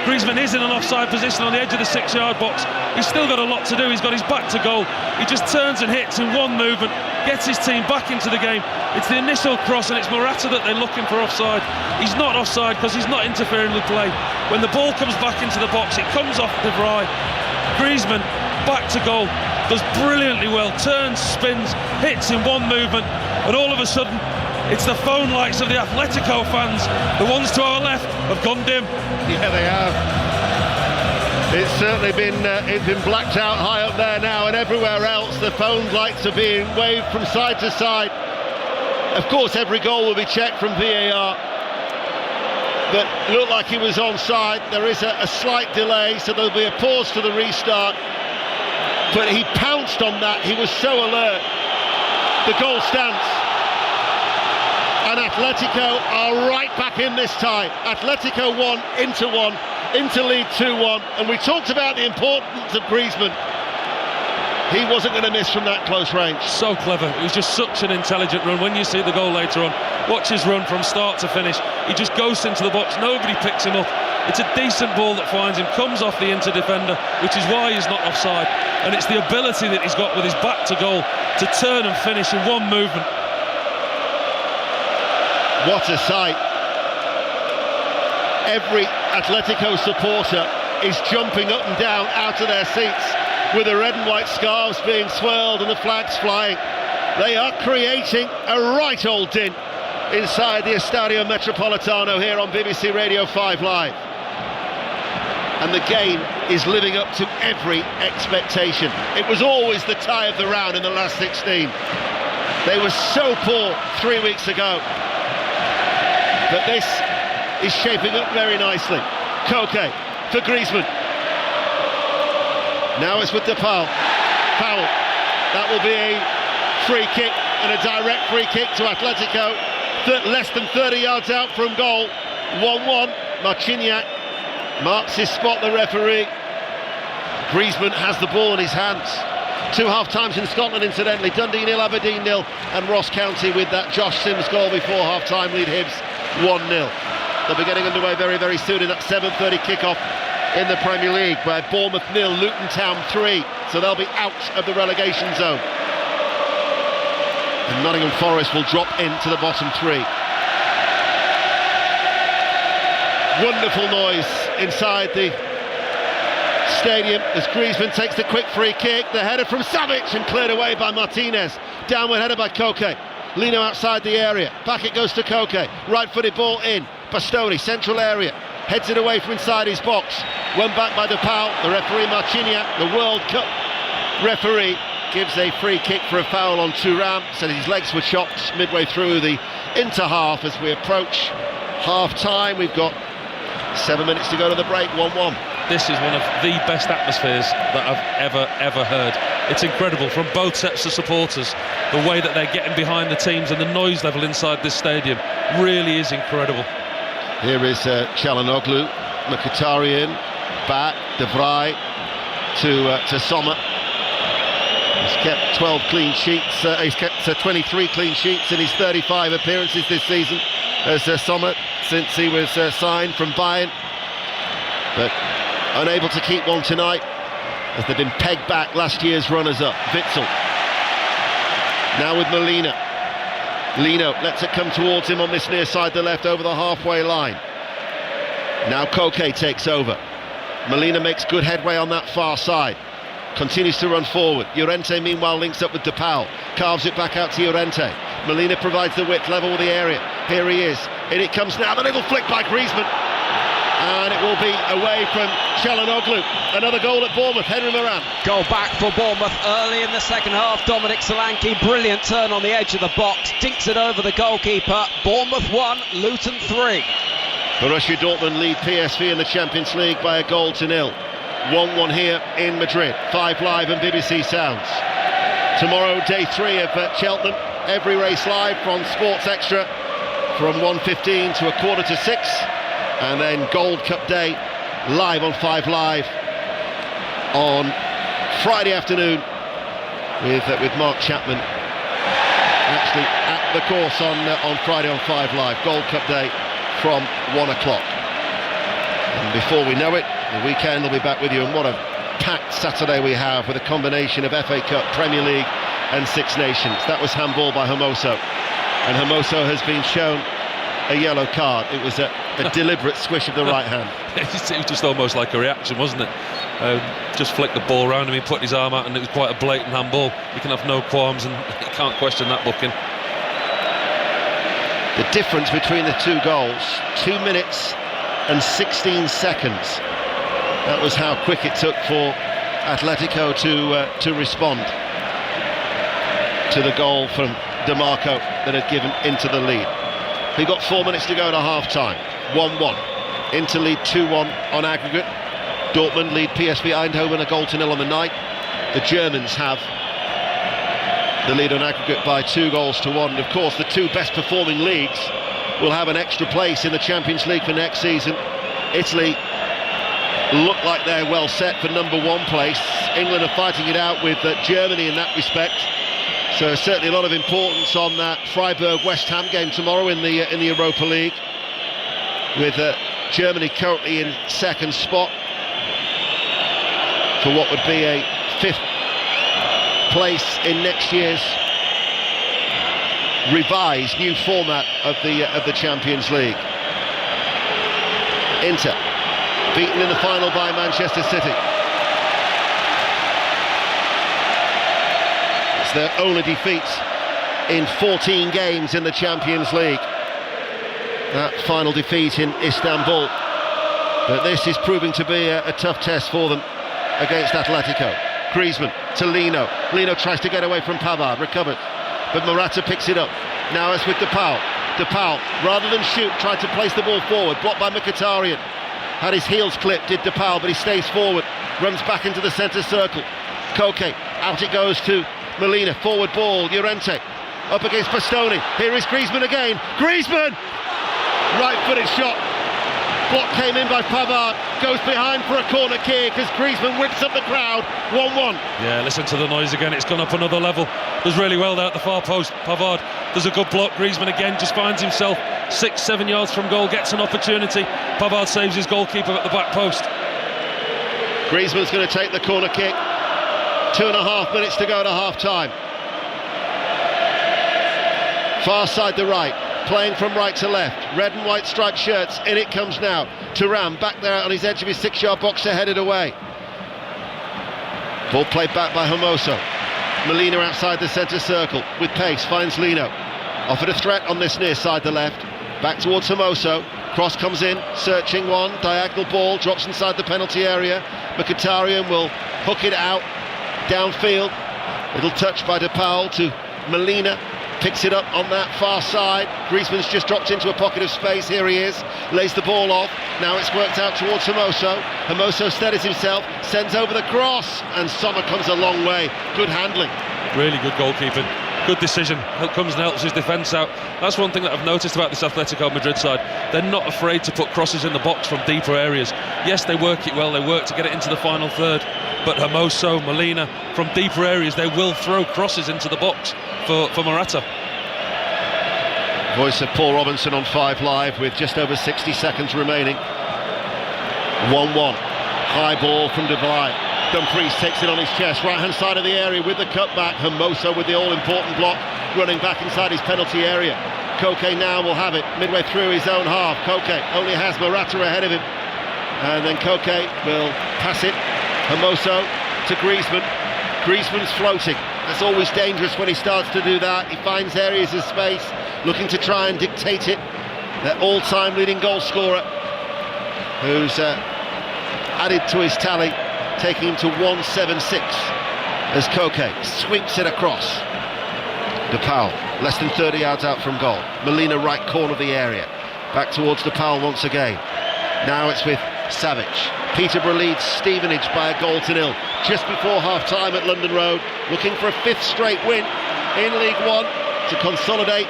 Griezmann is in an offside position on the edge of the 6-yard box. He's still got a lot to do. He's got his back to goal. He just turns and hits in one movement, gets his team back into the game. It's the initial cross, and it's Morata that they're looking for offside. He's not offside because he's not interfering with play. When the ball comes back into the box, it comes off De Vrij. Griezmann, back to goal, does brilliantly well, turns, spins, hits in one movement, and all of a sudden it's the phone lights of the Atletico fans, the ones to our left, have gone dim. Yeah, they have. It's certainly been blacked out high up there now, and everywhere else the phone lights are being waved from side to side. Of course, every goal will be checked from VAR. But looked like he was onside. There is a slight delay, so there'll be a pause to the restart. But he pounced on that. He was so alert. The goal stands. And Atletico are right back in this tie. Atletico 1, Inter 1, Inter lead 2-1. And we talked about the importance of Griezmann. He wasn't going to miss from that close range. So clever. It was just such an intelligent run. When you see the goal later on, watch his run from start to finish. He just goes into the box. Nobody picks him up. It's a decent ball that finds him, comes off the Inter defender, which is why he's not offside. And it's the ability that he's got with his back to goal to turn and finish in one movement. What a sight. Every Atletico supporter is jumping up and down out of their seats, with the red and white scarves being swirled and the flags flying. They are creating a right old din inside the Estadio Metropolitano here on BBC Radio 5 Live. And the game is living up to every expectation. It was always the tie of the round in the last 16. They were so poor 3 weeks ago. But this is shaping up very nicely. Koke for Griezmann. Now it's with DePaul. Foul. That will be a free kick, and a direct free kick to Atletico. Less than 30 yards out from goal. 1-1. Marciniak marks his spot, the referee. Griezmann has the ball in his hands. 2 half-times in Scotland, incidentally. Dundee 0, Aberdeen 0, and Ross County with that Josh Sims goal before half-time lead Hibs 1-0. They'll be getting underway very, very soon in that 7:30 kickoff in the Premier League, where Bournemouth 0, Luton Town 3, so they'll be out of the relegation zone. And Nottingham Forest will drop into the bottom 3. Wonderful noise inside the stadium as Griezmann takes the quick free kick. The header from Savic and cleared away by Martinez. Downward header by Koke. Lino outside the area. Back it goes to Koke. Right-footed ball in. Bastoni, central area. Heads it away from inside his box. Won back by DePaul. The referee Marciniak, the World Cup referee, gives a free kick for a foul on Thuram. Said his legs were chopped midway through the Inter half. As we approach half-time, we've got 7 minutes to go to the break. 1-1. This is one of the best atmospheres that I've ever heard. It's incredible from both sets of supporters. The way that they're getting behind the teams and the noise level inside this stadium really is incredible. Here is Çalhanoğlu, Mkhitaryan, back, De Vrij to Sommer. He's kept 12 clean sheets, he's kept 23 clean sheets in his 35 appearances this season as Sommer, since he was signed from Bayern. But unable to keep one tonight, as they've been pegged back last year's runners-up. Witsel. Now with Molina. Lino lets it come towards him on this near side, the left, over the halfway line. Now Koke takes over. Molina makes good headway on that far side. Continues to run forward. Llorente meanwhile links up with DePaul. Carves it back out to Llorente. Molina provides the width, level with the area. Here he is. In it comes now. The little flick by Griezmann. And it will be away from Çalhanoğlu. Another goal at Bournemouth. Henry Moran. Goal back for Bournemouth early in the second half. Dominic Solanke, brilliant turn on the edge of the box, dinks it over the goalkeeper. Bournemouth 1, Luton 3. Borussia Dortmund lead PSV in the Champions League by 1-0. 1-1 here in Madrid. 5 Live and BBC Sounds. Tomorrow, day 3 of Cheltenham. Every race live from Sports Extra from 1:15 to 5:45. And then Gold Cup Day live on 5 Live on Friday afternoon with Mark Chapman actually at the course on Friday on 5 Live, Gold Cup Day from 1 o'clock. And before we know it, the weekend will be back with you, and what a packed Saturday we have with a combination of FA Cup, Premier League and Six Nations. That was handball by Hermoso, and Hermoso has been shown a yellow card. It was a deliberate swish of the right hand. It was just almost like a reaction, wasn't it? Just flicked the ball around him, he put his arm out, and it was quite a blatant handball. You can have no qualms, and you can't question that booking. The difference between the two goals, 2 minutes and 16 seconds. That was how quick it took for Atletico to respond to the goal from DiMarco that had given Inter the lead. We've got 4 minutes to go to half-time. 1-1. Inter lead 2-1 on aggregate. Dortmund lead PSV Eindhoven 1-0 on the night. The Germans have the lead on aggregate by 2-1. And of course, the two best performing leagues will have an extra place in the Champions League for next season. Italy look like they're well set for number 1 place. England are fighting it out with Germany in that respect. So certainly a lot of importance on that Freiburg-West Ham game tomorrow in the Europa League, with Germany currently in second spot for what would be a 5th place in next year's revised new format of the Champions League. Inter beaten in the final by Manchester City. It's their only defeat in 14 games in the Champions League. That final defeat in Istanbul. But this is proving to be a tough test for them against Atletico. Griezmann to Lino. Lino tries to get away from Pavard, recovers, but Morata picks it up. Now it's with DePaul. DePaul, rather than shoot, tried to place the ball forward, blocked by Mkhitaryan. Had his heels clipped, did DePaul, but he stays forward, runs back into the centre circle. Koke, out it goes to Molina, forward ball, Llorente, up against Bastoni. Here is Griezmann again. Griezmann! Right-footed shot. Block came in by Pavard, goes behind for a corner kick as Griezmann whips up the crowd. 1-1. Yeah, listen to the noise again, it's gone up another level. Does really well there at the far post. Pavard does a good block. Griezmann again just finds himself 6-7 yards from goal, gets an opportunity. Pavard saves his goalkeeper at the back post. Griezmann's going to take the corner kick. 2.5 minutes to go to half-time. Far side the right, playing from right to left, red and white striped shirts, in it comes now. Thuram back there on his edge of his 6-yard boxer, headed away. Ball played back by Hermoso. Molina outside the centre circle with pace, finds Lino. Offered a threat on this near side, the left. Back towards Hermoso. Cross comes in, searching one, diagonal ball, drops inside the penalty area. Mkhitaryan will hook it out, downfield. Little touch by DePaul to Molina. Picks it up on that far side. Griezmann's just dropped into a pocket of space. Here he is, lays the ball off. Now it's worked out towards Hermoso. Hermoso steadies himself, sends over the cross, and Sommer comes a long way. Good handling. Really good goalkeeping. Good decision. Comes and helps his defence out. That's one thing that I've noticed about this Atletico Madrid side. They're not afraid to put crosses in the box from deeper areas. Yes, they work it well. They work to get it into the final third. But Hermoso, Molina, from deeper areas, they will throw crosses into the box for Morata. Voice of Paul Robinson on 5 Live with just over 60 seconds remaining. 1-1. High ball from De Vrij. Dumfries takes it on his chest, right-hand side of the area with the cutback. Hermoso with the all-important block, running back inside his penalty area. Koke now will have it midway through his own half. Koke only has Morata ahead of him, and then Koke will pass it. Hermoso to Griezmann. Griezmann's floating. That's always dangerous when he starts to do that. He finds areas of space, looking to try and dictate it. Their all-time leading goal scorer, who's added to his tally, taking him to 176 as Koke sweeps it across. DePaul, less than 30 yards out from goal. Molina, right corner of the area. Back towards DePaul once again. Now it's with Savic. Peterborough leads Stevenage by 1-0 just before half-time at London Road, looking for a 5th straight win in League One to consolidate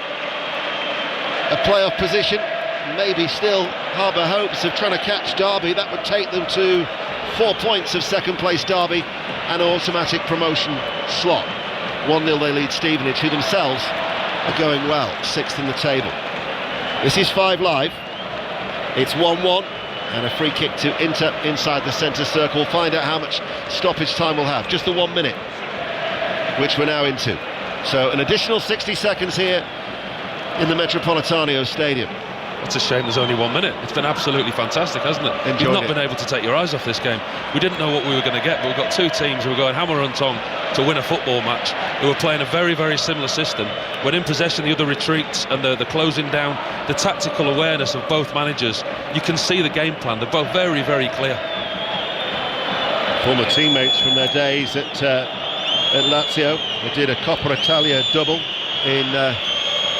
a playoff position. Maybe still harbour hopes of trying to catch Derby. That would take them to 4 points of second place Derby and an automatic promotion slot. 1-0 they lead Stevenage, who themselves are going well, 6th in the table. This is 5 Live. It's 1-1 and a free kick to Inter inside the centre circle. We'll find out how much stoppage time we'll have. Just the 1 minute, which we're now into. So an additional 60 seconds here in the Metropolitano Stadium. It's a shame there's only 1 minute. It's been absolutely fantastic, hasn't it? You've not been able to take your eyes off this game. We didn't know what we were going to get, but we've got two teams who are going hammer and tong to win a football match, who are playing a very, very similar system. When in possession, the other retreats, and the closing down, the tactical awareness of both managers, you can see the game plan. They're both very, very clear. Former teammates from their days at Lazio. They did a Coppa Italia double in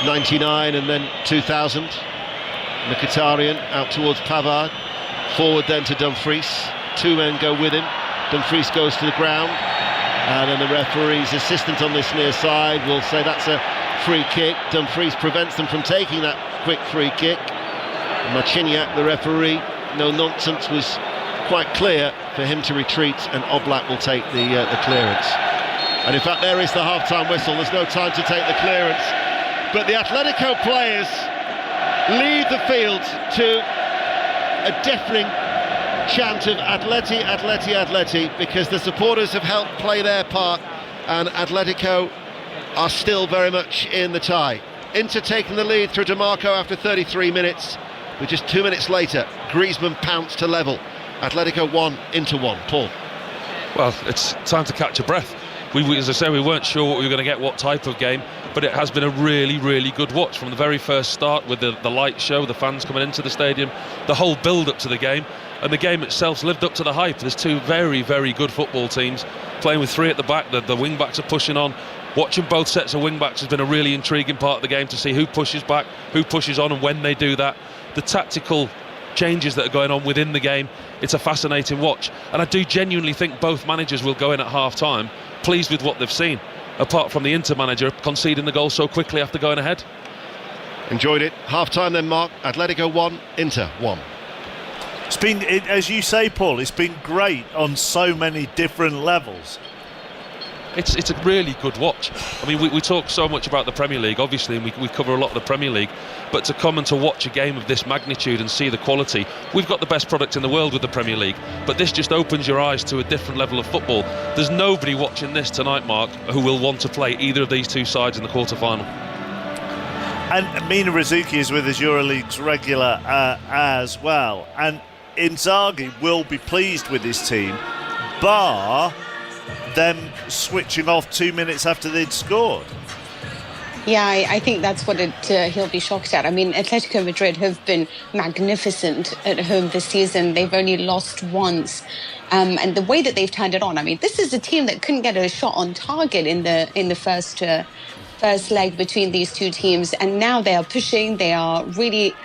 99 and then 2000. Mkhitaryan out towards Pavard, forward then to Dumfries. 2 men go with him. Dumfries goes to the ground, and then the referee's assistant on this near side will say that's a free kick. Dumfries prevents them from taking that quick free kick. Marciniak, the referee, no nonsense, was quite clear for him to retreat, and Oblak will take the clearance. And in fact, there is the half-time whistle. There's no time to take the clearance, but the Atletico players leave the field to a deafening chant of Atleti, Atleti, Atleti, because the supporters have helped play their part, and Atletico are still very much in the tie. Inter taking the lead through DiMarco after 33 minutes, but just 2 minutes later, Griezmann pounced to level. Atletico 1, Inter 1. Paul. Well, it's time to catch a breath. As I say, we weren't sure what we were going to get, what type of game, but it has been a really, really good watch from the very first start, with the light show, the fans coming into the stadium, the whole build-up to the game, and the game itself's lived up to the hype. There's two very, very good football teams playing with 3 at the back. The wing-backs are pushing on. Watching both sets of wing-backs has been a really intriguing part of the game, to see who pushes back, who pushes on, and when they do that. The tactical changes that are going on within the game, it's a fascinating watch, and I do genuinely think both managers will go in at half-time pleased with what they've seen, apart from the Inter manager conceding the goal so quickly after going ahead. Enjoyed it. Half-time then, Mark. Atletico 1, Inter 1. It's been, as you say, Paul, it's been great on so many different levels. It's a really good watch. I mean, we talk so much about the Premier League, obviously, and we cover a lot of the Premier League, but to come and to watch a game of this magnitude and see the quality, we've got the best product in the world with the Premier League, but this just opens your eyes to a different level of football. There's nobody watching this tonight, Mark, who will want to play either of these two sides in the quarter-final. And Mina Rzouki is with us, EuroLeague's regular as well, and Inzaghi will be pleased with his team, bar them switching off 2 minutes after they'd scored. Yeah, I think that's what he'll be shocked at. I mean, Atletico Madrid have been magnificent at home this season. They've only lost once. And the way that they've turned it on, I mean, this is a team that couldn't get a shot on target in the first leg between these two teams. And now they are pushing, they are really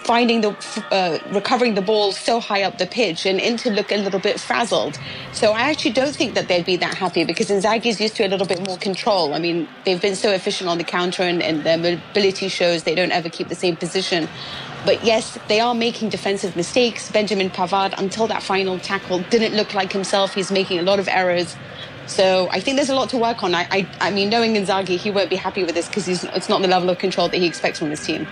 recovering the ball so high up the pitch, and Inter look a little bit frazzled. So I actually don't think that they'd be that happy, because Inzaghi's used to a little bit more control. I mean, they've been so efficient on the counter, and their mobility shows they don't ever keep the same position. But yes, they are making defensive mistakes. Benjamin Pavard, until that final tackle, didn't look like himself. He's making a lot of errors. So I think there's a lot to work on. I mean, knowing Inzaghi, he won't be happy with this, because it's not the level of control that he expects from his team.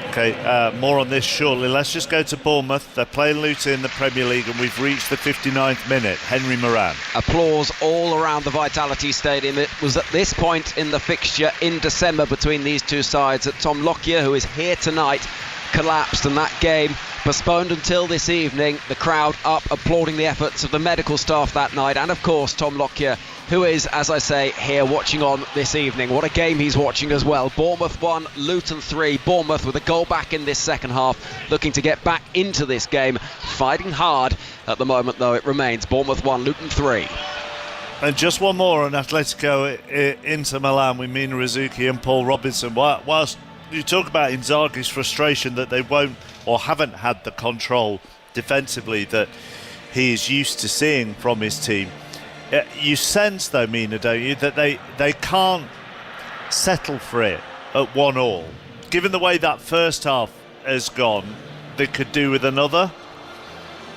Okay, more on this shortly. Let's just go to Bournemouth. They're playing Luton in the Premier League, and we've reached the 59th minute. Henry Moran. Applause all around the Vitality Stadium. It was at this point in the fixture in December between these two sides that Tom Lockyer, who is here tonight, collapsed, and that game postponed until this evening. The crowd up applauding the efforts of the medical staff that night, and of course Tom Lockyer, who is, as I say, here watching on this evening. What a game he's watching as well. Bournemouth 1, Luton 3. Bournemouth with a goal back in this second half, looking to get back into this game, fighting hard at the moment, though it remains Bournemouth 1, Luton 3. And just one more on Atletico Inter Milan with Mina Rzouki and Paul Robinson. Whilst you talk about Inzaghi's frustration that they won't or haven't had the control defensively that he is used to seeing from his team, you sense, though, Mina, don't you, that they can't settle for it at 1-1. Given the way that first half has gone, they could do with another.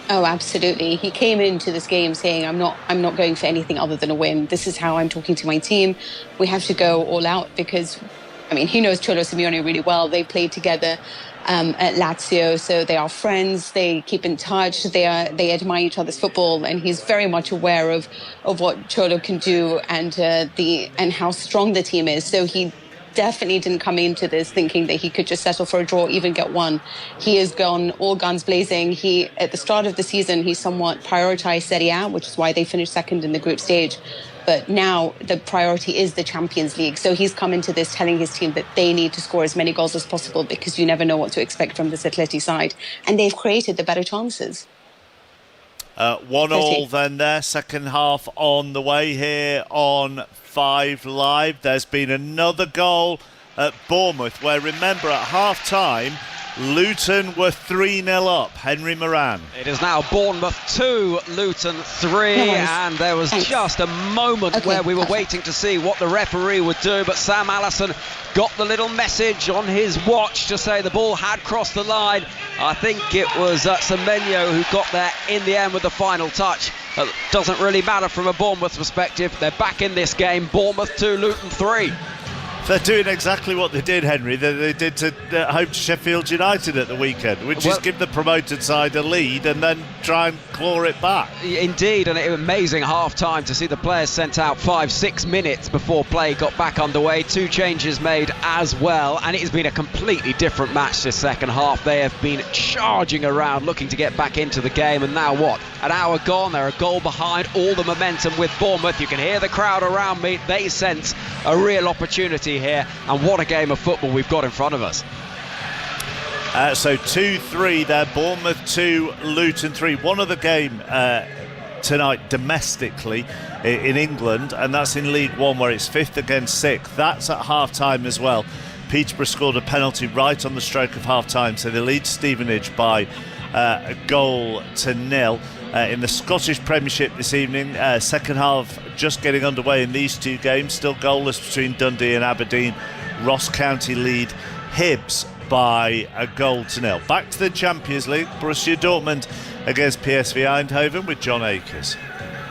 Oh, absolutely. He came into this game saying, I'm not going for anything other than a win. This is how I'm talking to my team. We have to go all out because, he knows Cholo Simeone really well. They played together at Lazio, so they are friends. They keep in touch. They admire each other's football, and he's very much aware of what Cholo can do and how strong the team is. So he definitely didn't come into this thinking that he could just settle for a draw, even get one. He has gone all guns blazing. At the start of the season, he somewhat prioritized Serie A, which is why they finished second in the group stage. But now the priority is the Champions League. So he's come into this telling his team that they need to score as many goals as possible because you never know what to expect from this Atleti side. And they've created the better chances. 1-1 then there, second half on the way here on 5 Live. There's been another goal at Bournemouth where, remember, at half-time, Luton were 3-0 up. Henry Moran. It is now Bournemouth 2, Luton 3, and there was just a moment where we were waiting to see what the referee would do, but Sam Allison got the little message on his watch to say the ball had crossed the line. I think it was Semenyo who got there in the end with the final touch. Doesn't really matter from a Bournemouth perspective. They're back in this game. Bournemouth 2, Luton 3. They're doing exactly what they did, Henry, that they did to home to Sheffield United at the weekend, which is give the promoted side a lead and then try and claw it back. Indeed, and it was amazing half-time to see the players sent out 5-6 minutes before play got back underway. 2 changes made as well, and it has been a completely different match this second half. They have been charging around, looking to get back into the game, and now what? An hour gone, they're a goal behind, all the momentum with Bournemouth. You can hear the crowd around me. They sense a real opportunity here, and what a game of football we've got in front of us. So 2-3 there, Bournemouth 2, Luton 3. One other game tonight domestically in England, and that's in League One where it's 5th against 6th. That's at half-time as well. Peterborough scored a penalty right on the stroke of half-time, so they lead Stevenage by a goal to nil. In the Scottish Premiership this evening, second half just getting underway in these 2 games, still goalless between Dundee and Aberdeen. Ross County lead Hibs by a goal to nil. Back to the Champions League, Borussia Dortmund against PSV Eindhoven with John Akers.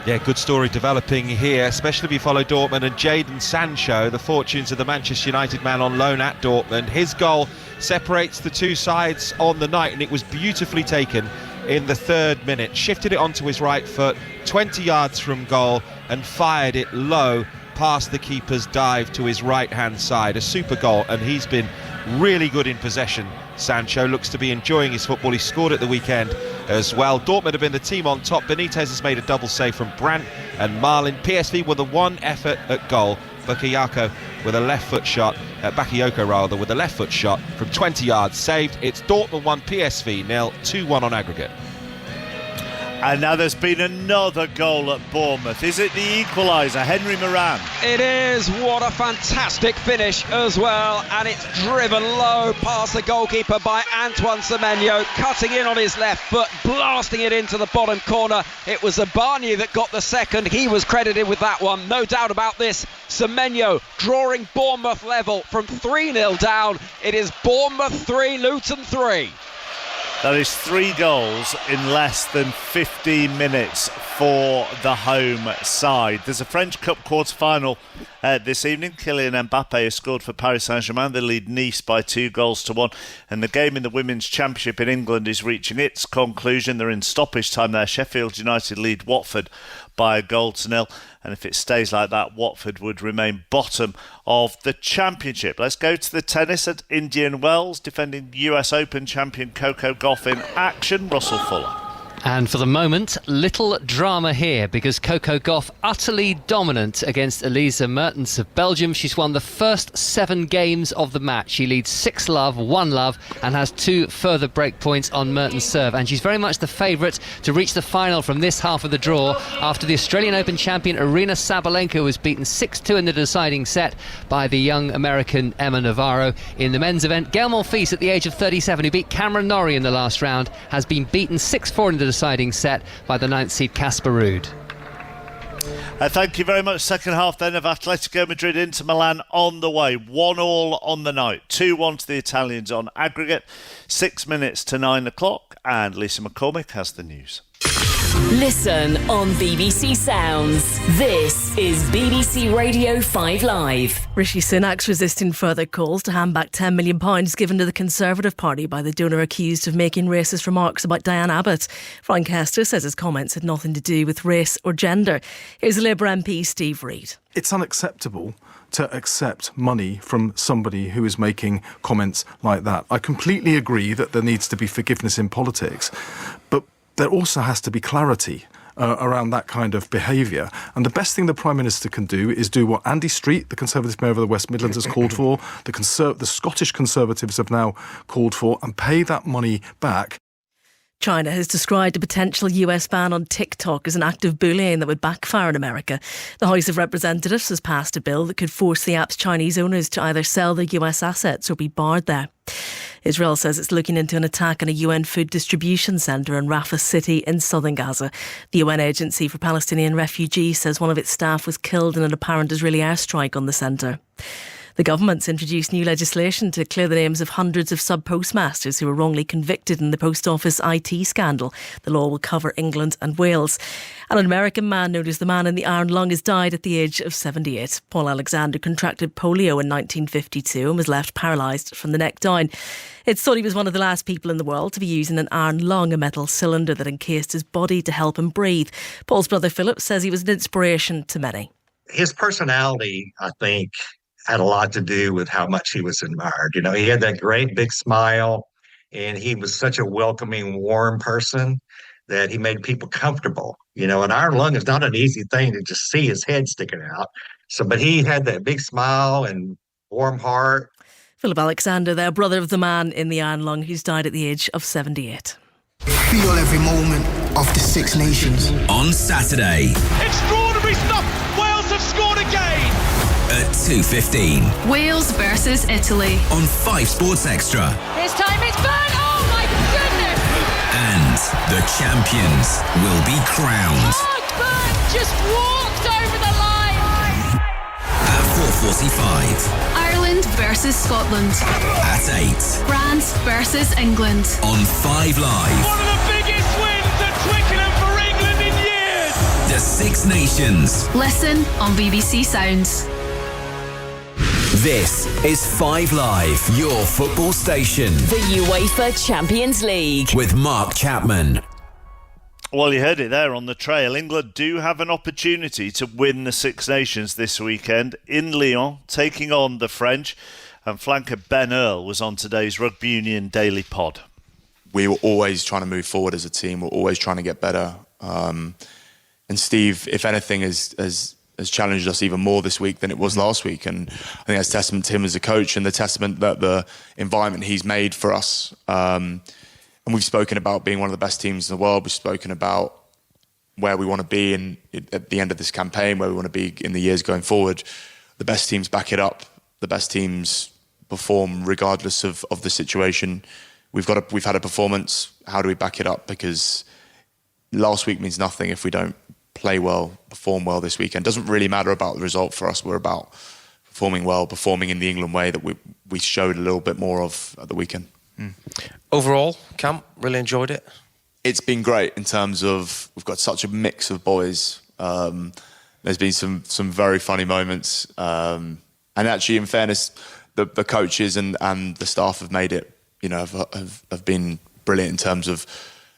Yeah, good story developing here, especially if you follow Dortmund and Jadon Sancho, the fortunes of the Manchester United man on loan at Dortmund. His goal separates the 2 sides on the night, and it was beautifully taken in the 3rd minute. Shifted it onto his right foot, 20 yards from goal, and fired it low past the keeper's dive to his right-hand side. A super goal, and he's been really good in possession. Sancho looks to be enjoying his football. He scored at the weekend as well. Dortmund have been the team on top. Benitez has made a double save from Brandt and Marlin. PSV with the one effort at goal. Bakayoko with a left foot shot, Bakayoko with a left foot shot from 20 yards saved. It's Dortmund 1, PSV 0, 2-1 on aggregate. And now there's been another goal at Bournemouth. Is it the equaliser, Henry Moran? It is. What a fantastic finish as well. And it's driven low past the goalkeeper by Antoine Semenyo, cutting in on his left foot, blasting it into the bottom corner. It was Abani that got the second. He was credited with that one. No doubt about this. Semenyo drawing Bournemouth level from 3-0 down. It is Bournemouth 3, Luton 3. That is 3 goals in less than 15 minutes for the home side. There's a French Cup quarter-final this evening. Kylian Mbappe has scored for Paris Saint-Germain. They lead Nice by 2-1. And the game in the Women's Championship in England is reaching its conclusion. They're in stoppage time there. Sheffield United lead Watford by 1-0. And if it stays like that, Watford would remain bottom of the Championship. Let's go to the tennis at Indian Wells. Defending US Open champion Coco Gauff in action. Russell Fuller. And for the moment, little drama here because Coco Gauff utterly dominant against Elise Mertens of Belgium. She's won the first 7 games of the match. She leads 6-love, 1-love and has 2 further break points on Mertens' serve. And she's very much the favourite to reach the final from this half of the draw after the Australian Open champion Aryna Sabalenka was beaten 6-2 in the deciding set by the young American Emma Navarro. In the men's event, Gael Monfils at the age of 37, who beat Cameron Norrie in the last round, has been beaten 6-4 in the deciding set by the 9th seed Casper Ruud. Thank you very much. Second half then of Atletico Madrid into Milan on the way. 1-1 on the night. 2-1 to the Italians on aggregate. 6 minutes to 9 o'clock. And Lisa McCormick has the news. Listen on BBC Sounds. This is BBC Radio 5 Live. Rishi Sunak's resisting further calls to hand back £10 million given to the Conservative Party by the donor accused of making racist remarks about Diane Abbott. Frank Hester says his comments had nothing to do with race or gender. Here's Labour MP Steve Reid. It's unacceptable to accept money from somebody who is making comments like that. I completely agree that there needs to be forgiveness in politics, but there also has to be clarity around that kind of behaviour. And the best thing the Prime Minister can do is do what Andy Street, the Conservative Mayor of the West Midlands, has called for, the Scottish Conservatives have now called for, and pay that money back. China has described a potential US ban on TikTok as an act of bullying that would backfire in America. The House of Representatives has passed a bill that could force the app's Chinese owners to either sell their US assets or be barred there. Israel says it's looking into an attack on a UN food distribution centre in Rafah City in southern Gaza. The UN Agency for Palestinian Refugees says one of its staff was killed in an apparent Israeli airstrike on the centre. The government's introduced new legislation to clear the names of hundreds of sub-postmasters who were wrongly convicted in the Post Office IT scandal. The law will cover England and Wales. And an American man known as the man in the iron lung has died at the age of 78. Paul Alexander contracted polio in 1952 and was left paralysed from the neck down. It's thought he was one of the last people in the world to be using an iron lung, a metal cylinder that encased his body to help him breathe. Paul's brother Philip says he was an inspiration to many. His personality, I think, had a lot to do with how much he was admired. You know, he had that great big smile, and he was such a welcoming, warm person that he made people comfortable. You know, an iron lung is not an easy thing to just see his head sticking out. So, but he had that big smile and warm heart. Philip Alexander, there, brother of the man in the iron lung who's died at the age of 78. Feel every moment of the Six Nations. On Saturday. Extraordinary stuff! Wales have scored again! At 2:15. Wales versus Italy. On 5 Sports Extra. This time it's Burn! Oh my goodness! And the champions will be crowned. Oh, Burn just walked over the line! At 4:45. Ireland versus Scotland. At 8. France versus England. On 5 Live. One of the biggest wins at Twickenham for England in years! The Six Nations. Listen on BBC Sounds. This is 5 Live, your football station. The UEFA Champions League. With Mark Chapman. Well, you heard it there on the trail. England do have an opportunity to win the Six Nations this weekend in Lyon, taking on the French. And flanker Ben Earl was on today's Rugby Union Daily Pod. We were always trying to move forward as a team. We're always trying to get better. And Steve, if anything, has challenged us even more this week than it was last week. And I think that's testament to him as a coach and the testament that the environment he's made for us. And we've spoken about being one of the best teams in the world. We've spoken about where we want to be at the end of this campaign, where we want to be in the years going forward. The best teams back it up. The best teams perform regardless of the situation. We've had a performance. How do we back it up? Because last week means nothing if we don't play well, perform well this weekend. It doesn't really matter about the result for us. We're about performing well, performing in the England way that we showed a little bit more of at the weekend. Overall, camp, really enjoyed it? It's been great in terms of we've got such a mix of boys. There's been some very funny moments. And actually, in fairness, the coaches and the staff have made it, have been brilliant in terms of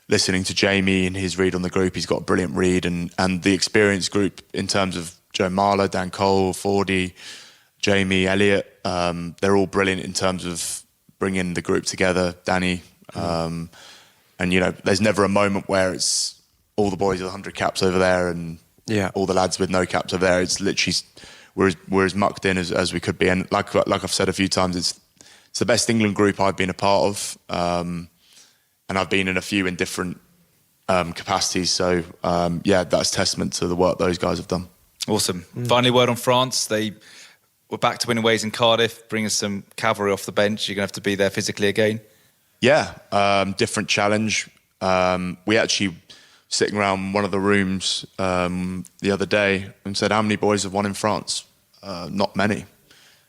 listening to Jamie and his read on the group. He's got a brilliant read. And the experienced group in terms of Joe Marler, Dan Cole, Fordy, Jamie, Elliott, they're all brilliant in terms of bringing the group together, Danny. And, there's never a moment where it's all the boys with 100 caps over there and all the lads with no caps over there. It's literally, we're as mucked in as we could be. And like I've said a few times, it's the best England group I've been a part of. And I've been in a few in different capacities. So, that's testament to the work those guys have done. Awesome. Finally, word on France. They were back to winning ways in Cardiff, bringing some cavalry off the bench. You're going to have to be there physically again. Yeah, different challenge. We actually sitting around one of the rooms the other day and said, how many boys have won in France? Not many.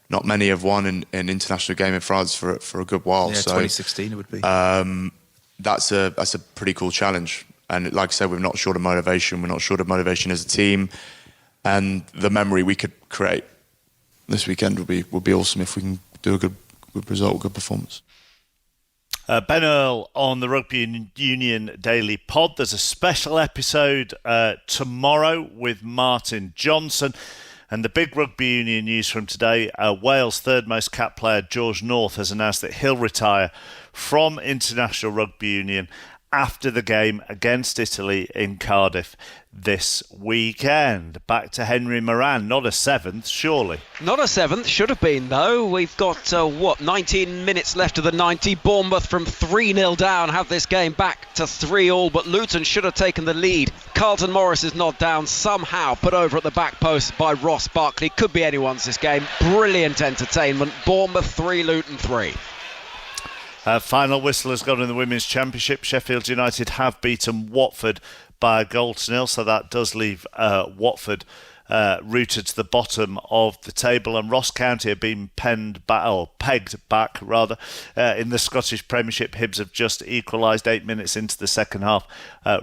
Not many have won an international game in France for a good while. Yeah, so 2016 it would be. That's a pretty cool challenge. And like I said, we're not short of motivation. We're not short of motivation as a team. And the memory we could create this weekend would be awesome if we can do a good result, good performance. Ben Earl on the Rugby Union Daily Pod. There's a special episode tomorrow with Martin Johnson. And the big Rugby Union news from today, Wales' third most capped player, George North, has announced that he'll retire from International Rugby Union after the game against Italy in Cardiff this weekend. Back to Henry Moran, not a seventh, surely. Not a seventh, should have been though. We've got, 19 minutes left of the 90. Bournemouth from 3-0 down have this game back to 3-3, but Luton should have taken the lead. Carlton Morris is not down, somehow put over at the back post by Ross Barkley. Could be anyone's this game. Brilliant entertainment. Bournemouth 3, Luton 3. Final whistle has gone in the Women's Championship. Sheffield United have beaten Watford by 1-0, so that does leave Watford rooted to the bottom of the table, and Ross County have been pegged back in the Scottish Premiership. Hibs have just equalised 8 minutes into the second half.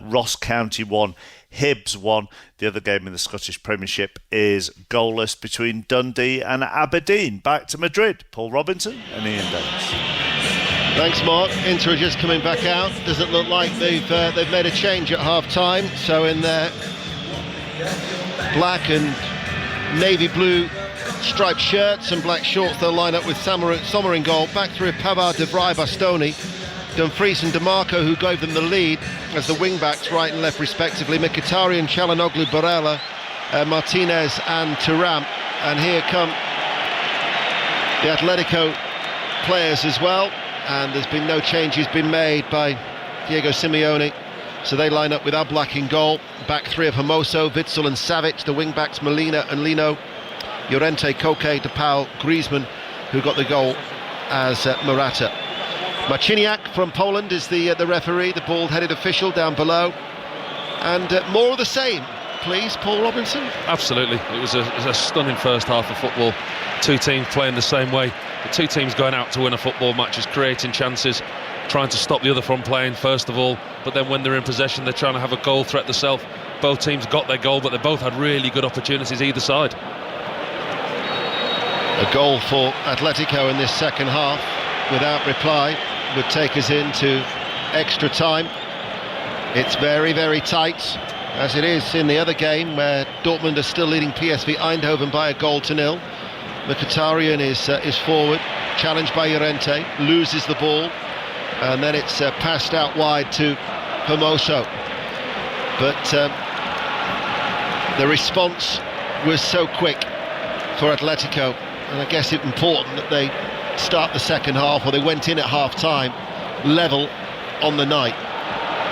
Ross County won, Hibs won. The other game in the Scottish Premiership is goalless between Dundee and Aberdeen. Back to Madrid, Paul Robinson and Ian Dennis. Thanks, Mark. Inter are just coming back out. Doesn't look like they've made a change at half-time. So in their black and navy blue striped shirts and black shorts, they'll line up with Sommer in goal. Back through Pavard, De Vrij, Bastoni, Dumfries and DeMarco, who gave them the lead as the wing-backs, right and left respectively. Mkhitaryan, Çalhanoğlu, Barella, Martinez and Thuram. And here come the Atletico players as well. And there's been no changes been made by Diego Simeone, so they line up with Oblak in goal. Back three of Hermoso, Witsel and Savic. The wing-backs Molina and Lino, Llorente, Koke, DePaul, Griezmann, who got the goal as Morata. Marciniak from Poland is the referee, the bald-headed official down below. And more of the same, please, Paul Robinson. Absolutely. It was a stunning first half of football. Two teams playing the same way. The two teams going out to win a football match is creating chances, trying to stop the other from playing first of all, but then when they're in possession they're trying to have a goal threat themselves. Both teams got their goal, but they both had really good opportunities either side. A goal for Atletico in this second half without reply would take us into extra time. It's very, very tight, as it is in the other game where Dortmund are still leading PSV Eindhoven by 1-0. Mkhitaryan is forward, challenged by Llorente, loses the ball, and then it's passed out wide to Hermoso. But the response was so quick for Atletico, and I guess it's important that they start the second half, or they went in at half-time, level on the night.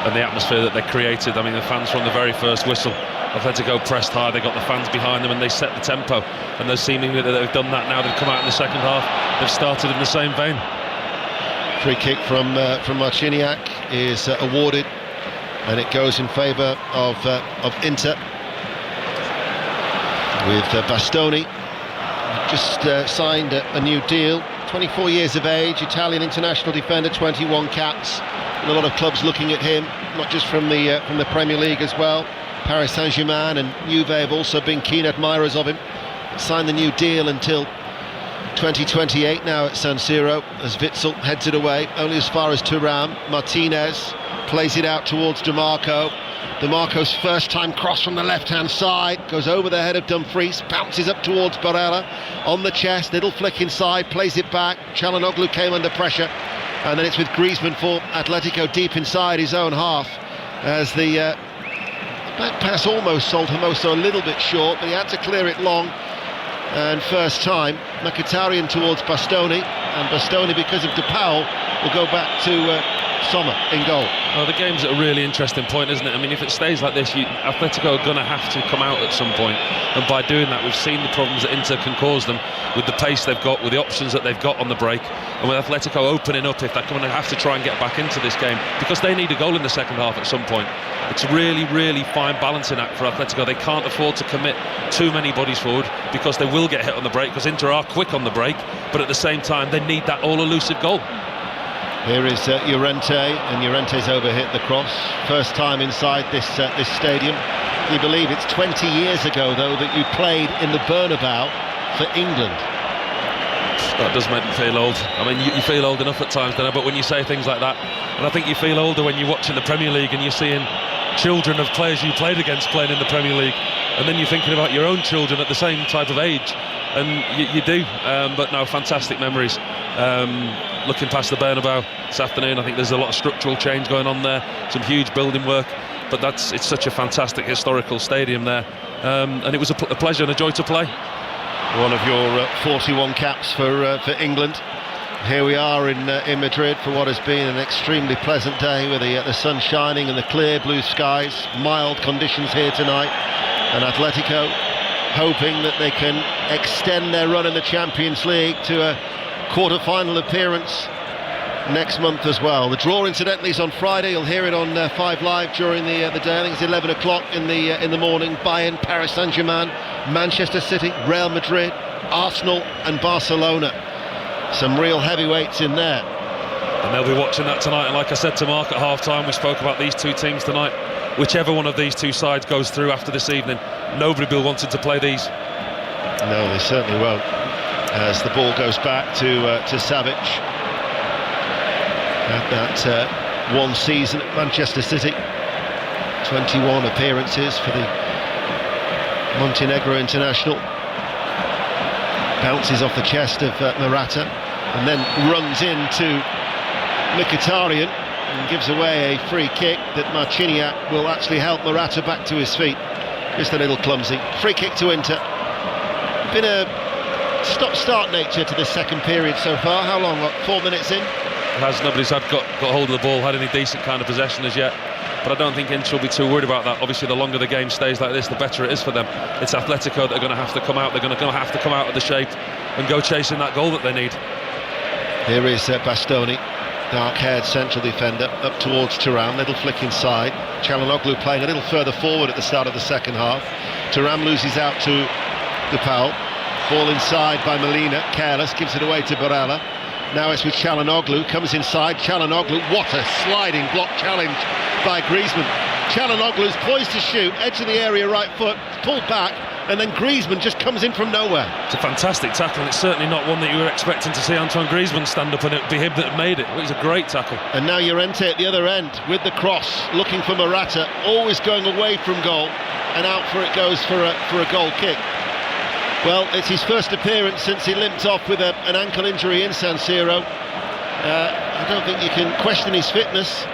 And the atmosphere that they created, I mean, the fans from the very first whistle, Atletico pressed high, they got the fans behind them and they set the tempo, and they're seeming that they've done that now. They've come out in the second half, they've started in the same vein. Free kick from Marciniak is awarded, and it goes in favour of Inter, with Bastoni just signed a new deal. 24 years of age, Italian international defender, 21 caps, and a lot of clubs looking at him, not just from the Premier League as well. Paris Saint-Germain and Juve have also been keen admirers of him. Signed the new deal until 2028 now at San Siro, as Witsel heads it away, only as far as Thuram. Martinez plays it out towards DeMarco. DeMarco's first time cross from the left-hand side, goes over the head of Dumfries, bounces up towards Barella, on the chest, little flick inside, plays it back. Çalhanoğlu came under pressure, and then it's with Griezmann for Atletico deep inside his own half, as the back pass almost sold Hermoso a little bit short, but he had to clear it long. And first time, Mkhitaryan towards Bastoni, and Bastoni, because of DePaul, will go back to Sommer in goal. Oh, the game's at a really interesting point, isn't it? I mean, if it stays like this, Atletico are going to have to come out at some point, and by doing that, we've seen the problems that Inter can cause them with the pace they've got, with the options that they've got on the break, and with Atletico opening up, if they're going to have to try and get back into this game, because they need a goal in the second half at some point. It's a really, really fine balancing act for Atletico. They can't afford to commit too many bodies forward, because they will get hit on the break, because Inter are quick on the break, but at the same time they need that all-elusive goal. Here is Llorente, and Llorente's overhit the cross. First time inside this stadium. Can you believe it's 20 years ago, though, that you played in the Bernabeu for England? That does make me feel old. I mean, you feel old enough at times, don't you? But when you say things like that, and I think you feel older when you're watching the Premier League and you're seeing children of players you played against playing in the Premier League, and then you're thinking about your own children at the same type of age, and you do. But no, fantastic memories. Looking past the Bernabeu this afternoon, I think there's a lot of structural change going on there, some huge building work, but it's such a fantastic historical stadium there, and it was a pleasure and a joy to play. One of your 41 caps for England. Here we are in Madrid for what has been an extremely pleasant day, with the sun shining and the clear blue skies, mild conditions here tonight, and Atletico hoping that they can extend their run in the Champions League to a quarter-final appearance next month as well. The draw, incidentally, is on Friday. You'll hear it on 5 Live during the day. I think it's 11 o'clock in the morning. Bayern, Paris Saint-Germain, Manchester City, Real Madrid, Arsenal and Barcelona. Some real heavyweights in there. And they'll be watching that tonight. And like I said to Mark at half-time, we spoke about these two teams tonight. Whichever one of these two sides goes through after this evening, nobody will be wanting to play these. No, they certainly won't. As the ball goes back to Savic. Had that one season at Manchester City. 21 appearances for the Montenegro international. Bounces off the chest of Morata, and then runs into Mkhitaryan and gives away a free kick that Marciniak will actually help Morata back to his feet. Just a little clumsy. Free kick to Inter. Been a stop-start nature to this second period so far. How long? 4 minutes in? Nobody's got hold of the ball, had any decent kind of possession as yet. But I don't think Inter will be too worried about that. Obviously, the longer the game stays like this, the better it is for them. It's Atletico that are going to have to come out. They're going to have to come out of the shape and go chasing that goal that they need. Here is Bastoni, dark-haired central defender, up towards Thuram. Little flick inside. Çalhanoğlu playing a little further forward at the start of the second half. Thuram loses out to DePaul. Ball inside by Molina, careless, gives it away to Barella. Now it's with Çalhanoğlu, comes inside. Çalhanoğlu, what a sliding block challenge by Griezmann. Çalhanoğlu's poised to shoot, edge of the area, right foot, pulled back, and then Griezmann just comes in from nowhere. It's a fantastic tackle, and it's certainly not one that you were expecting to see Antoine Griezmann stand up and it be him that made it. It was a great tackle. And now Llorente at the other end with the cross, looking for Morata, always going away from goal, and out for it goes for a goal kick. Well, it's his first appearance since he limped off with an ankle injury in San Siro. I don't think you can question his fitness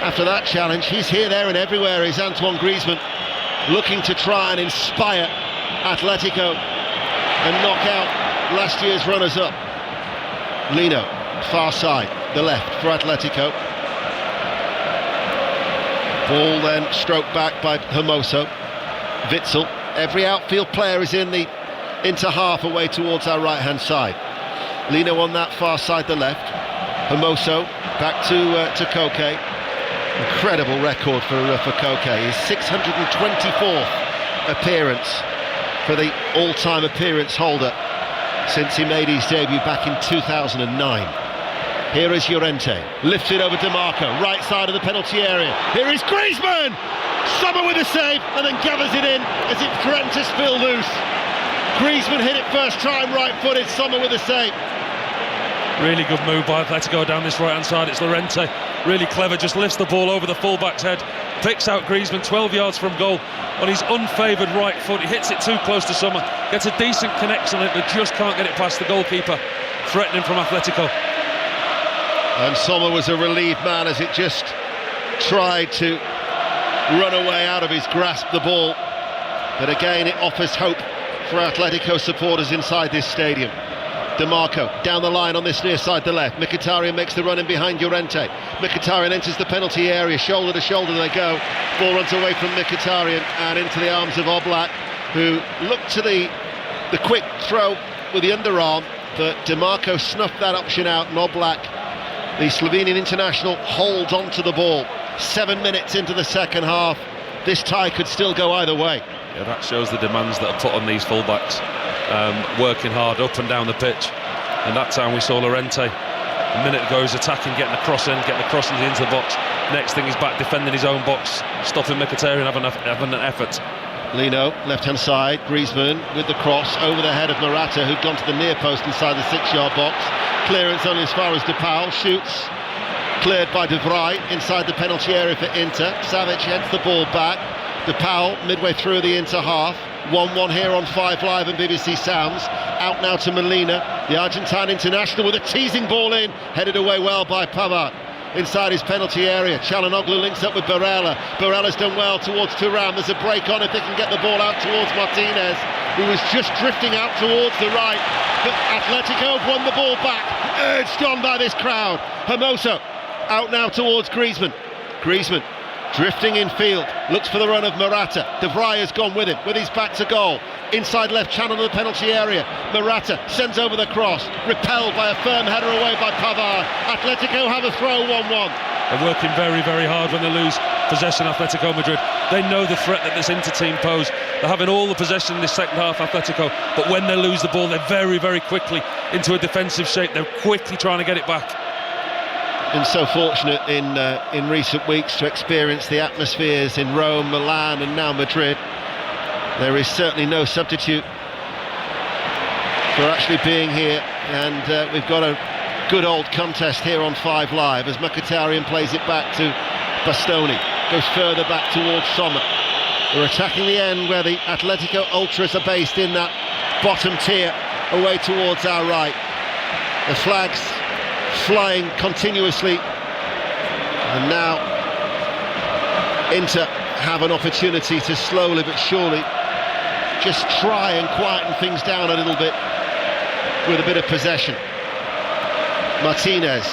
after that challenge. He's here, there and everywhere is Antoine Griezmann, looking to try and inspire Atletico and knock out last year's runners-up. Lino, far side, the left for Atletico. Ball then stroked back by Hermoso. Witsel, every outfield player is into half away towards our right-hand side. Lino on that far side, the left. Hermoso back to Koke. Incredible record for Koke. His 624th appearance for the all-time appearance holder since he made his debut back in 2009. Here is Llorente, lifts it over to Marco, right side of the penalty area. Here is Griezmann! Sommer with a save, and then gathers it in as it threatened to spill loose. Griezmann hit it first time, right-footed. Sommer with a save. Really good move by Atletico down this right-hand side. It's Llorente, really clever, just lifts the ball over the full-back's head, picks out Griezmann 12 yards from goal on his unfavoured right foot. He hits it too close to Sommer, gets a decent connection on it, but just can't get it past the goalkeeper, threatening from Atletico. And Sommer was a relieved man as it just tried to run away out of his grasp, the ball. But again, it offers hope for Atletico supporters inside this stadium. DiMarco down the line on this near side, the left. Mkhitaryan makes the run in behind Llorente. Mkhitaryan enters the penalty area, shoulder to shoulder they go. Ball runs away from Mkhitaryan and into the arms of Oblak, who looked to the quick throw with the underarm, but DiMarco snuffed that option out, and Oblak, the Slovenian international, holds onto the ball. 7 minutes into the second half. This tie could still go either way. Yeah, that shows the demands that are put on these fullbacks, working hard up and down the pitch. And that time we saw Llorente, a minute ago, he's attacking, getting the cross into the box. Next thing, he's back defending his own box, stopping Mkhitaryan having an effort. Lino, left-hand side, Griezmann with the cross over the head of Morata, who'd gone to the near post inside the 6-yard box. Clearance only as far as De Paul, shoots, cleared by De Vrij inside the penalty area for Inter. Savic heads the ball back. De Paul midway through the Inter half. 1-1 here on 5 Live and BBC Sounds. Out now to Molina, the Argentine international, with a teasing ball in, headed away well by Pavard. Inside his penalty area, Çalhanoğlu links up with Barella. Barella's done well towards Thuram. There's a break on if they can get the ball out towards Martinez, who was just drifting out towards the right. But Atletico have won the ball back, urged on by this crowd. Hermoso out now towards Griezmann. Griezmann drifting in field, looks for the run of Morata. De Vrij has gone with him, with his back to goal. Inside left channel of the penalty area. Morata sends over the cross, repelled by a firm header away by Pavard. Atletico have a throw, 1-1. They're working very, very hard when they lose possession, Atletico Madrid. They know the threat that this Inter team pose. They're having all the possession in this second half, Atletico, but when they lose the ball, they're very, very quickly into a defensive shape. They're quickly trying to get it back. Been so fortunate in recent weeks to experience the atmospheres in Rome, Milan and now Madrid. There is certainly no substitute for actually being here, and we've got a good old contest here on 5 Live as Mkhitaryan plays it back to Bastoni, goes further back towards Sommer. We're attacking the end where the Atletico Ultras are based, in that bottom tier away towards our right. The flags flying continuously, and now Inter have an opportunity to slowly but surely just try and quieten things down a little bit with a bit of possession. Martinez,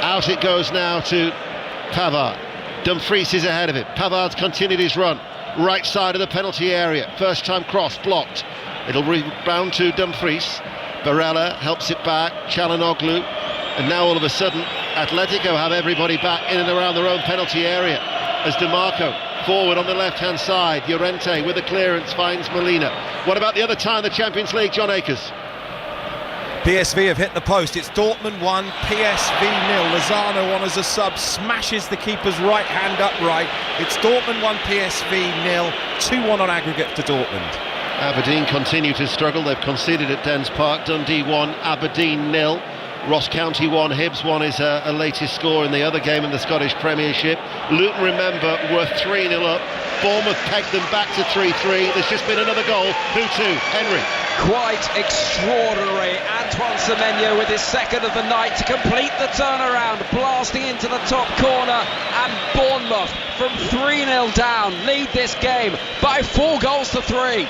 out it goes now to Pavard. Dumfries is ahead of it. Pavard's continued his run, right side of the penalty area, first time cross blocked. It'll rebound to Dumfries. Barella helps it back, Çalhanoğlu, and now all of a sudden Atletico have everybody back in and around their own penalty area as DiMarco forward on the left-hand side. Llorente with a clearance finds Molina. What about the other tie in the Champions League, John Akers? PSV have hit the post. It's Dortmund 1, PSV 0. Lozano on as a sub smashes the keeper's right hand upright. It's Dortmund 1, PSV 0. 2-1 on aggregate to Dortmund. Aberdeen continue to struggle. They've conceded at Dens Park. Dundee 1, Aberdeen 0. Ross County 1, Hibs 1 is a latest score in the other game in the Scottish Premiership. Luton, remember, were 3-0 up. Bournemouth pegged them back to 3-3. There's just been another goal. Who to? Henry. Quite extraordinary. Antoine Semenyo with his second of the night to complete the turnaround, blasting into the top corner, and Bournemouth from 3-0 down lead this game by 4 goals to 3.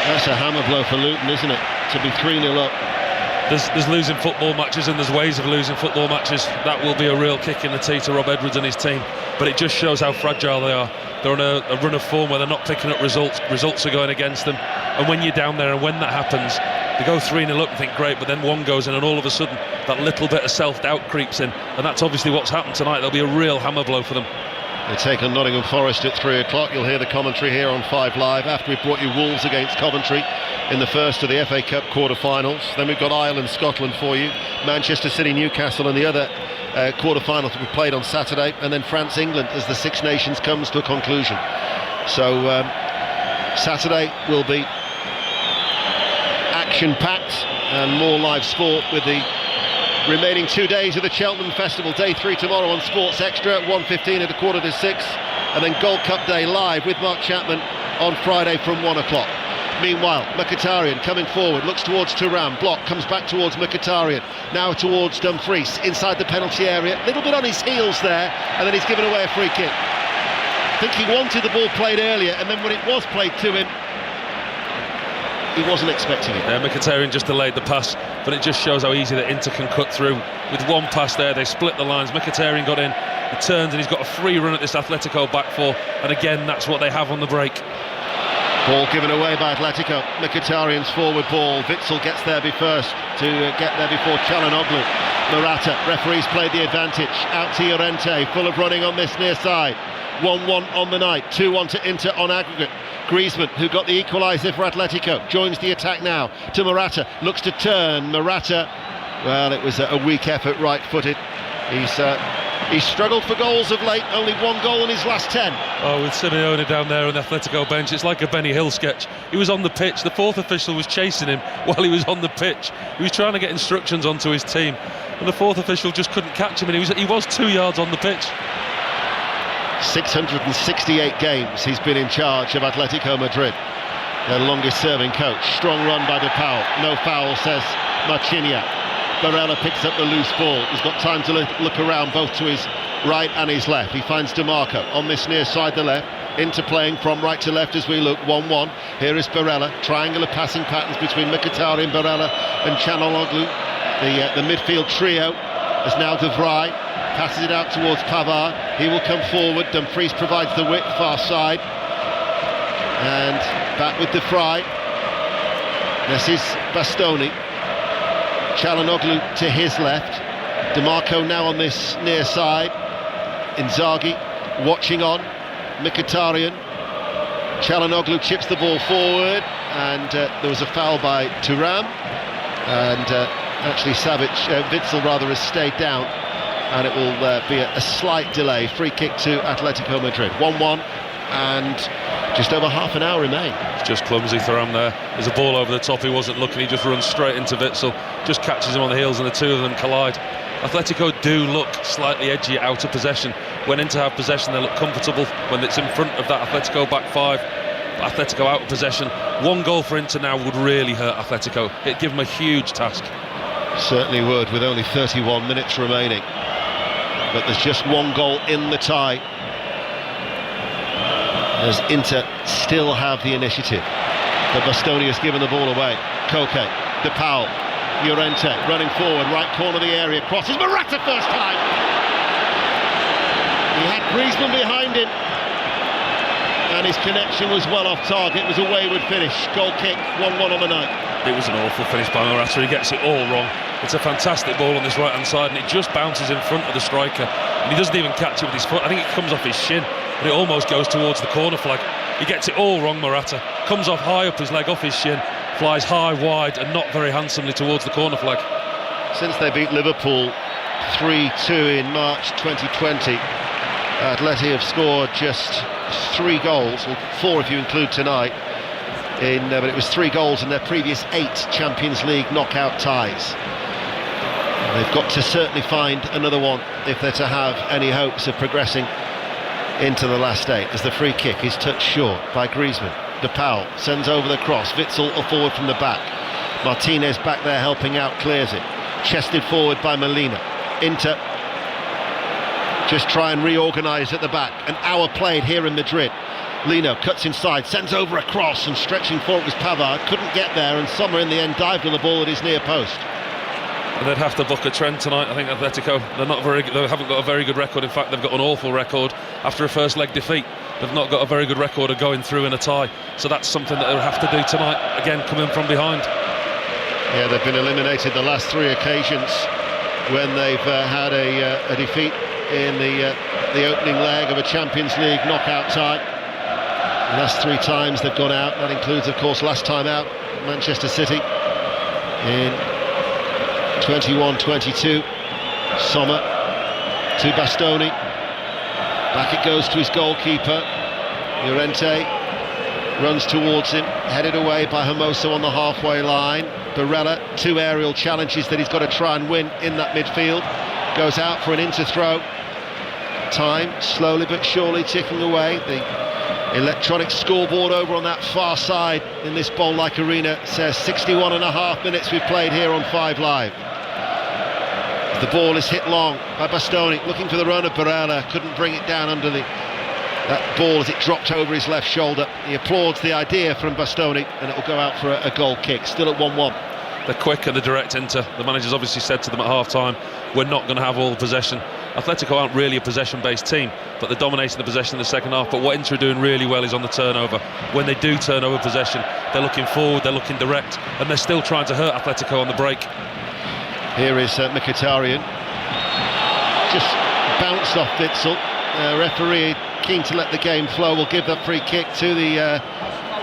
That's a hammer blow for Luton, isn't it? To be 3-0 up. There's losing football matches and there's ways of losing football matches. That will be a real kick in the teeth to Rob Edwards and his team. But it just shows how fragile they are. They're on a run of form where they're not picking up results. Results are going against them. And when you're down there and when that happens, they go 3-0 up and think great, but then one goes in and all of a sudden that little bit of self-doubt creeps in. And that's obviously what's happened tonight. There'll be a real hammer blow for them. They take on Nottingham Forest at 3 o'clock. You'll hear the commentary here on 5 Live after we've brought you Wolves against Coventry in the first of the FA Cup quarter-finals. Then we've got Ireland-Scotland for you, Manchester City-Newcastle and the other quarter-finals that we played on Saturday, and then France-England as the Six Nations comes to a conclusion. So Saturday will be action-packed and more live sport with the remaining 2 days of the Cheltenham Festival. Day 3 tomorrow on Sports Extra at 1:15 at 6:15, and then Gold Cup Day live with Mark Chapman on Friday from 1 o'clock. Meanwhile, Mkhitaryan coming forward, looks towards Thuram, block, comes back towards Mkhitaryan, now towards Dumfries, inside the penalty area, a little bit on his heels there, and then he's given away a free kick. I think he wanted the ball played earlier, and then when it was played to him, he wasn't expecting it. Yeah, Mkhitaryan just delayed the pass, but it just shows how easy that Inter can cut through. With one pass there, they split the lines. Mkhitaryan got in, he turns, and he's got a free run at this Atletico back four, and again, that's what they have on the break. Ball given away by Atletico. Mkhitaryan's forward ball. Witsel gets there first to get there before Çalhanoğlu. Morata, referees played the advantage. Out to Llorente, full of running on this near side. 1-1 on the night, 2-1 to Inter on aggregate. Griezmann, who got the equaliser for Atletico, joins the attack now to Morata, looks to turn. Morata, well, it was a weak effort, right-footed. He's struggled for goals of late, only one goal in his last 10. Oh, with Simeone down there on the Atletico bench, it's like a Benny Hill sketch. He was on the pitch, the fourth official was chasing him while he was on the pitch. He was trying to get instructions onto his team, and the fourth official just couldn't catch him, and he was 2 yards on the pitch. 668 games he's been in charge of Atletico Madrid, their longest serving coach. Strong run by De Paul, no foul, says Marchinha. Barella picks up the loose ball. He's got time to look around both to his right and his left. He finds DiMarco on this near side, the left, interplaying from right to left as we look. 1-1. Here is Barella. Triangular passing patterns between Mkhitaryan, Barella and Çalhanoğlu. The midfield trio is now De Vrij. Passes it out towards Pavard. He will come forward. Dumfries provides the width, far side. And back with De Vrij. This is Bastoni. Çalhanoğlu to his left. DiMarco now on this near side. Inzaghi watching on. Mkhitaryan. Çalhanoğlu chips the ball forward, and there was a foul by Thuram. And actually Witsel has stayed down, and it will be a slight delay. Free kick to Atletico Madrid. 1-1 and just over half an hour remain. It's just clumsy Thuram there. There's a ball over the top, he wasn't looking, he just runs straight into Witsel, just catches him on the heels, and the two of them collide. Atletico do look slightly edgy out of possession. When Inter have possession, they look comfortable when it's in front of that Atletico back five. But Atletico out of possession. One goal for Inter now would really hurt Atletico. It'd give them a huge task. Certainly would, with only 31 minutes remaining. But there's just one goal in the tie, as Inter still have the initiative. But Bastoni has given the ball away. Koke, De Paul, Llorente running forward, right corner of the area, crosses Morata first time. He had Griezmann behind him, and his connection was well off target. It was a wayward finish. Goal kick, 1-1 on the night. It was an awful finish by Morata. He gets it all wrong. It's a fantastic ball on this right hand side, and it just bounces in front of the striker, and he doesn't even catch it with his foot. I think it comes off his shin, but it almost goes towards the corner flag. He gets it all wrong, Morata. Comes off high up his leg, off his shin, flies high, wide, and not very handsomely towards the corner flag. Since they beat Liverpool 3-2 in March 2020, Atleti have scored just 3 goals, or 4 if you include tonight, but it was 3 goals in their previous 8 Champions League knockout ties. They've got to certainly find another one if they're to have any hopes of progressing into the last 8, as the free kick is touched short by Griezmann. De Paul sends over the cross. Witsel forward from the back. Martinez back there helping out, clears it. Chested forward by Molina. Inter just try and reorganise at the back. An hour played here in Madrid. Lino cuts inside, sends over a cross, and stretching forward was Pavard. Couldn't get there, and Sommer in the end dived on the ball at his near post. And they'd have to book a trend tonight. I think Atletico, they haven't got a very good record. In fact, they've got an awful record after a first leg defeat. They've not got a very good record of going through in a tie. So that's something that they'll have to do tonight, again coming from behind. Yeah, they've been eliminated the last 3 occasions when they've had a defeat in the opening leg of a Champions League knockout tie. The last 3 times they've gone out. That includes, of course, last time out, Manchester City in 21-22. Sommer to Bastoni. Back it goes to his goalkeeper. Llorente runs towards him, headed away by Hermoso on the halfway line. Barella, 2 aerial challenges that he's got to try and win in that midfield. Goes out for an Inter throw. Time slowly but surely ticking away. The electronic scoreboard over on that far side in this bowl-like arena says 61.5 minutes we've played here on 5 Live. The ball is hit long by Bastoni, looking for the run of Barella, couldn't bring it down under the that ball as it dropped over his left shoulder. He applauds the idea from Bastoni, and it'll go out for a goal kick. Still at 1-1. They're quick and the direct enter. The manager's obviously said to them at half-time, we're not going to have all the possession. Atletico aren't really a possession-based team, but they're dominating the possession in the second half. But what Inter are doing really well is on the turnover. When they do turn over possession, they're looking forward, they're looking direct, and they're still trying to hurt Atletico on the break. Here is Mkhitaryan. Just bounced off Witsel. Referee keen to let the game flow, will give that free kick to the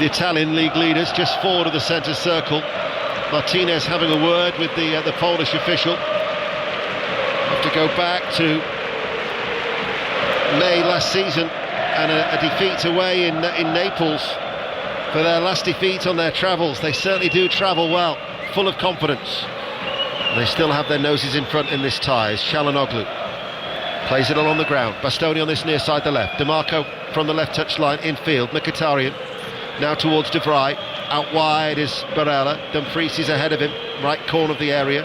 Italian league leaders just forward of the centre circle. Martinez having a word with the Polish official. Have to go back to May last season and a defeat away in Naples for their last defeat on their travels. They certainly do travel well, full of confidence. They still have their noses in front in this tie. As Çalhanoğlu plays it along the ground. Bastoni on this near side, the left. DeMarco from the left touchline infield. Mkhitaryan now towards De Vrij. Out wide is Barella. Dumfries is ahead of him, right corner of the area.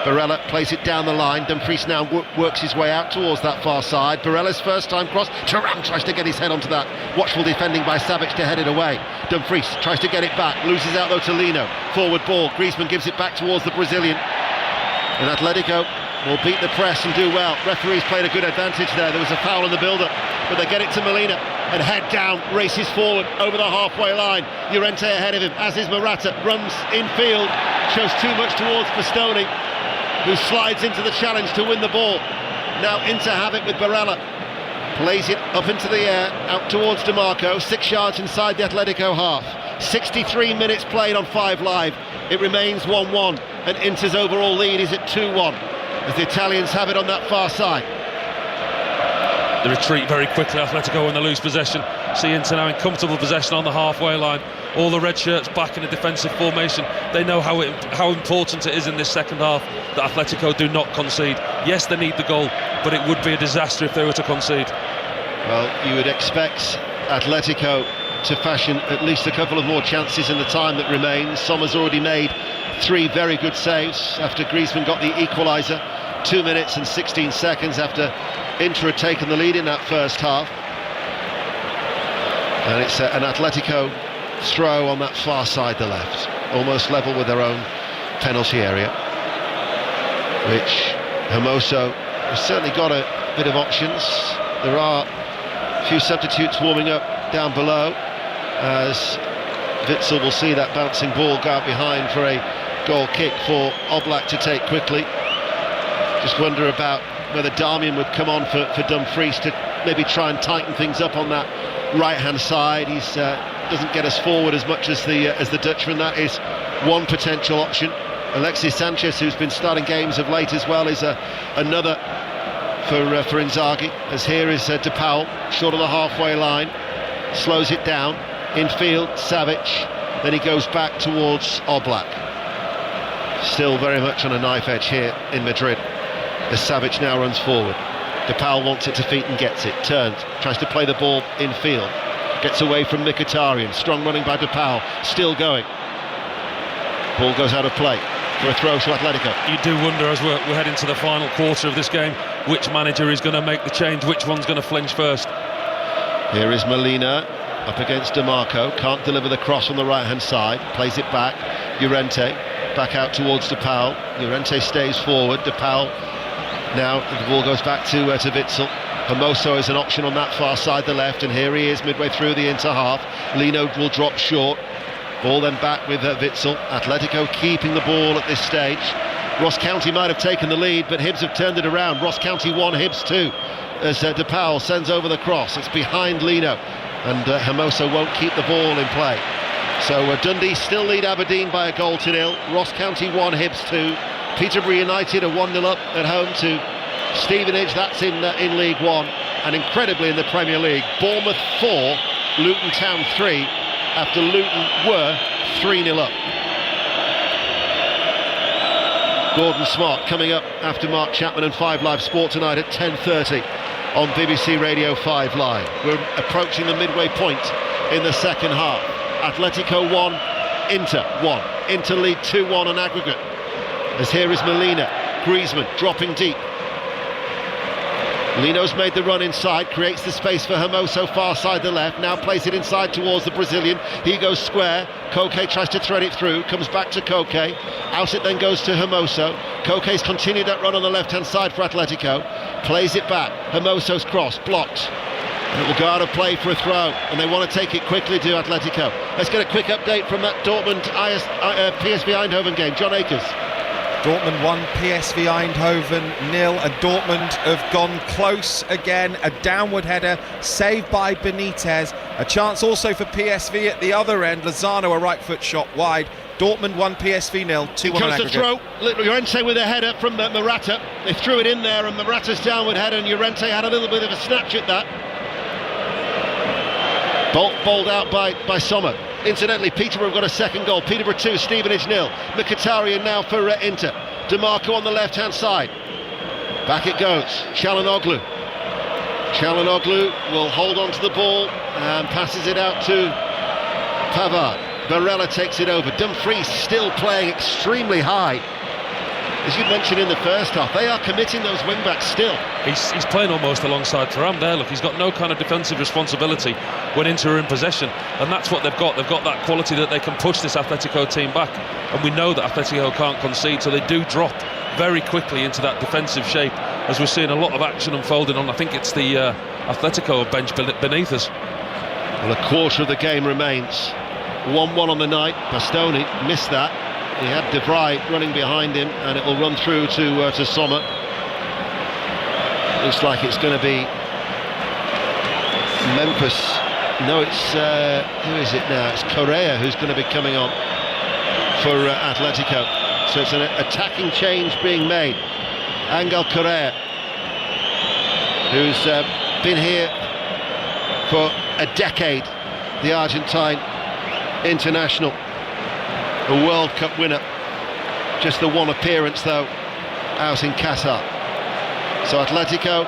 Barella plays it down the line. Dumfries now works his way out towards that far side. Barella's first time cross. Thuram tries to get his head onto that. Watchful defending by Savic to head it away. Dumfries tries to get it back. Loses out though to Lino. Forward ball. Griezmann gives it back towards the Brazilian. And Atletico will beat the press and do well. Referees played a good advantage there. There was a foul in the build-up, but they get it to Molina and head down, races forward over the halfway line. Llorente ahead of him, as is Morata. Runs infield, shows too much towards Bastoni, who slides into the challenge to win the ball. Now Inter have it with Barella. Plays it up into the air, out towards DeMarco, 6 yards inside the Atletico half. 63 minutes played on 5 Live. It remains 1-1, and Inter's overall lead is at 2-1, as the Italians have it on that far side. They retreat very quickly, Atletico, when they lose possession. See Inter now in comfortable possession on the halfway line. All the red shirts back in a defensive formation. They know how important it is in this second half that Atletico do not concede. Yes, they need the goal, but it would be a disaster if they were to concede. Well, you would expect Atletico to fashion at least a couple of more chances in the time that remains. Sommer's already made 3 very good saves after Griezmann got the equaliser 2 minutes and 16 seconds after Inter had taken the lead in that first half. And it's an Atletico throw on that far side, the left, almost level with their own penalty area, which Hermoso has certainly got a bit of options. There are a few substitutes warming up down below, as Witsel will see that bouncing ball go out behind for a goal kick for Oblak to take quickly. Just wonder about whether Darmian would come on for Dumfries to maybe try and tighten things up on that right-hand side. He doesn't get us forward as much as the Dutchman. That is one potential option. Alexis Sanchez, who's been starting games of late as well, is another for Inzaghi. As here is De Paul, short of the halfway line, slows it down. Infield, Savic, then he goes back towards Oblak. Still very much on a knife edge here in Madrid, as Savic now runs forward. De Paul wants it to feet and gets it, turns, tries to play the ball infield, gets away from Mkhitaryan, strong running by De Paul, still going. Ball goes out of play for a throw to Atletico. You do wonder, as we're heading to the final quarter of this game, which manager is going to make the change, which one's going to flinch first. Here is Molina up against DeMarco, can't deliver the cross on the right-hand side, plays it back. Llorente back out towards De Paul. Llorente stays forward. De Paul now, the ball goes back to Witsel. Hermoso is an option on that far side, the left, and here he is midway through the Inter half. Lino will drop short. Ball then back with Witsel. Atletico keeping the ball at this stage. Ross County might have taken the lead, but Hibs have turned it around. Ross County 1, Hibs 2, as De Paul sends over the cross. It's behind Lino, and Hermoso won't keep the ball in play. So Dundee still lead Aberdeen by a goal to 0. Ross County 1, Hibs 2. Peterborough United are 1-0 up at home to Stevenage. That's in League One, and incredibly in the Premier League, Bournemouth 4, Luton Town 3, after Luton were 3-0 up. Gordon Smart coming up after Mark Chapman and 5 Live Sport tonight at 10:30 on BBC Radio 5 Live. We're approaching the midway point in the second half. Atletico 1, Inter 1. Inter lead 2-1 on aggregate. As here is Molina, Griezmann dropping deep. Lino's made the run inside, creates the space for Hermoso, far side the left, now plays it inside towards the Brazilian. He goes square, Koke tries to thread it through, comes back to Koke, out it then goes to Hermoso. Koke's continued that run on the left hand side for Atletico, plays it back, Hermoso's cross, blocked. And it will go out of play for a throw, and they want to take it quickly to Atletico. Let's get a quick update from that Dortmund PSV Eindhoven game. John Akers. Dortmund 1, PSV Eindhoven 0, and Dortmund have gone close again. A downward header saved by Benitez. A chance also for PSV at the other end. Lozano, a right foot shot wide. Dortmund 1, PSV 0, 2-1 on aggregate. Throw. Llorente with a header from Morata. They threw it in there, and Morata's downward header, and Llorente had a little bit of a snatch at that. Bowled out by Sommer. Incidentally, Peterborough have got a second goal. Peterborough 2, Stevenage 0. Mkhitaryan now for Inter. DeMarco on the left-hand side. Back it goes. Çalhanoğlu will hold on to the ball and passes it out to Pavard. Barella takes it over. Dumfries still playing extremely high. As you mentioned in the first half, they are committing those wing-backs still. He's playing almost alongside Thuram there. Look, he's got no kind of defensive responsibility when Inter are in possession, and that's what they've got. They've got that quality that they can push this Atletico team back, and we know that Atletico can't concede, so they do drop very quickly into that defensive shape, as we're seeing a lot of action unfolding on, I think it's the Atletico bench beneath us. Well, a quarter of the game remains. 1-1 on the night. Bastoni missed that. He had De Vrij running behind him, and it will run through to Sommer. Looks like it's going to be Memphis. No, it's who is it now? It's Correa who's going to be coming on for Atletico. So it's an attacking change being made. Angel Correa, who's been here for a decade, the Argentine international. A World Cup winner, just the one appearance though out in Qatar. So Atletico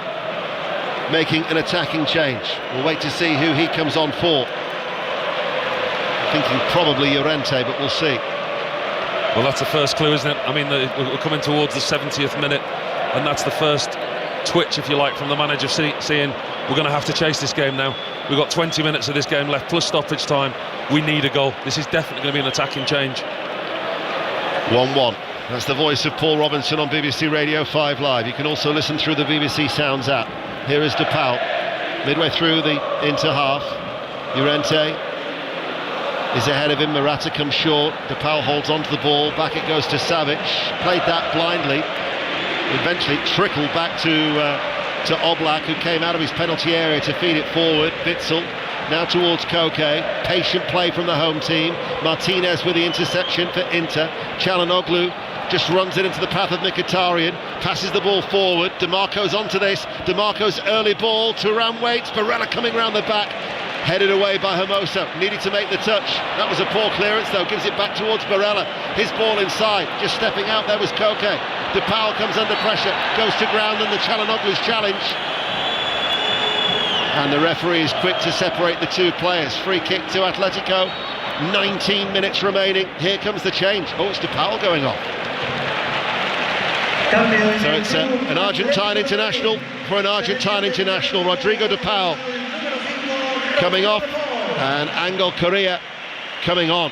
making an attacking change. We'll wait to see who he comes on for. Thinking probably Llorente, but we'll see. Well, that's the first clue, isn't it? I mean, we're coming towards the 70th minute, and that's the first twitch, if you like, from the manager seeing we're going to have to chase this game now. We've got 20 minutes of this game left, plus stoppage time. We need a goal. This is definitely going to be an attacking change. 1-1. That's the voice of Paul Robinson on BBC Radio 5 Live. You can also listen through the BBC Sounds app. Here is De Paul, midway through the Inter half. Llorente is ahead of him. Morata comes short. De Paul holds onto the ball. Back it goes to Savic. Played that blindly. Eventually trickled back to Oblak, who came out of his penalty area to feed it forward. Witsel now towards Koke. Patient play from the home team. Martinez with the interception for Inter. Çalhanoğlu just runs it into the path of Mkhitaryan, passes the ball forward. DeMarco's onto this. DeMarco's early ball. Thuram waits. Barella coming round the back. Headed away by Hermoso. Needed to make the touch. That was a poor clearance though. Gives it back towards Barella. His ball inside. Just stepping out there was Koke. De Paul comes under pressure. Goes to ground and the Çalhanoğlu's challenge. And the referee is quick to separate the two players. Free kick to Atletico. 19 minutes remaining. Here comes the change. Oh, it's De Paul going off. So it's an Argentine international for an Argentine international. Rodrigo De Paul coming off, and Angel Correa coming on.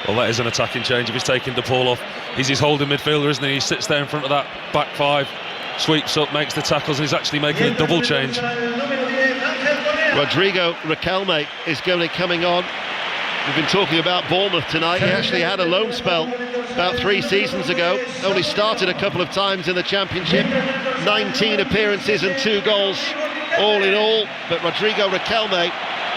Well, that is an attacking change if he's taking De Paul off. He's his holding midfielder, isn't he? He sits there in front of that back five, sweeps up, makes the tackles, and he's actually making a double change. Rodrigo Riquelme is going to be coming on. We've been talking about Bournemouth tonight. He actually had a loan spell about 3 seasons ago. Only started a couple of times in the Championship. 19 appearances and 2 goals all in all. But Rodrigo Riquelme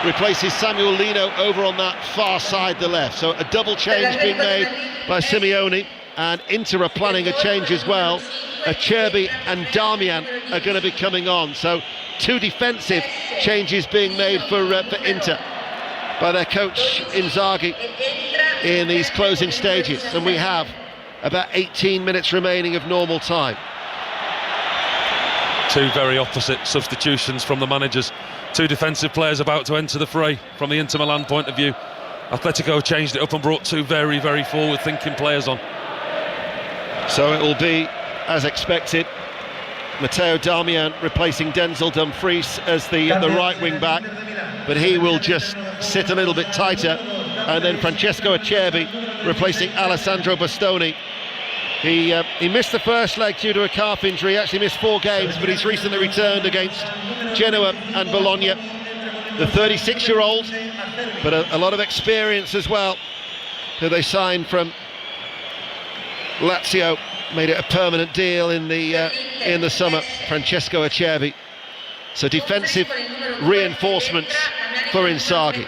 replaces Samuel Lino over on that far side, the left. So a double change being made by Simeone, and Inter are planning a change as well. Acerbi and Darmian are going to be coming on. So 2 defensive changes being made for Inter by their coach Inzaghi in these closing stages, and we have about 18 minutes remaining of normal time. 2 very opposite substitutions from the managers. 2 defensive players about to enter the fray from the Inter Milan point of view. Atletico changed it up and brought 2 very, very forward-thinking players on. So it will be, as expected, Matteo Darmian replacing Denzel Dumfries as the right wing back, but he will just sit a little bit tighter. And then Francesco Acerbi replacing Alessandro Bastoni. He missed the first leg due to a calf injury. He actually missed 4 games, but he's recently returned against Genoa and Bologna. The 36-year-old, but a lot of experience as well, who they signed from Lazio, made it a permanent deal in the summer. Francesco Acerbi. So defensive reinforcements for Inzaghi.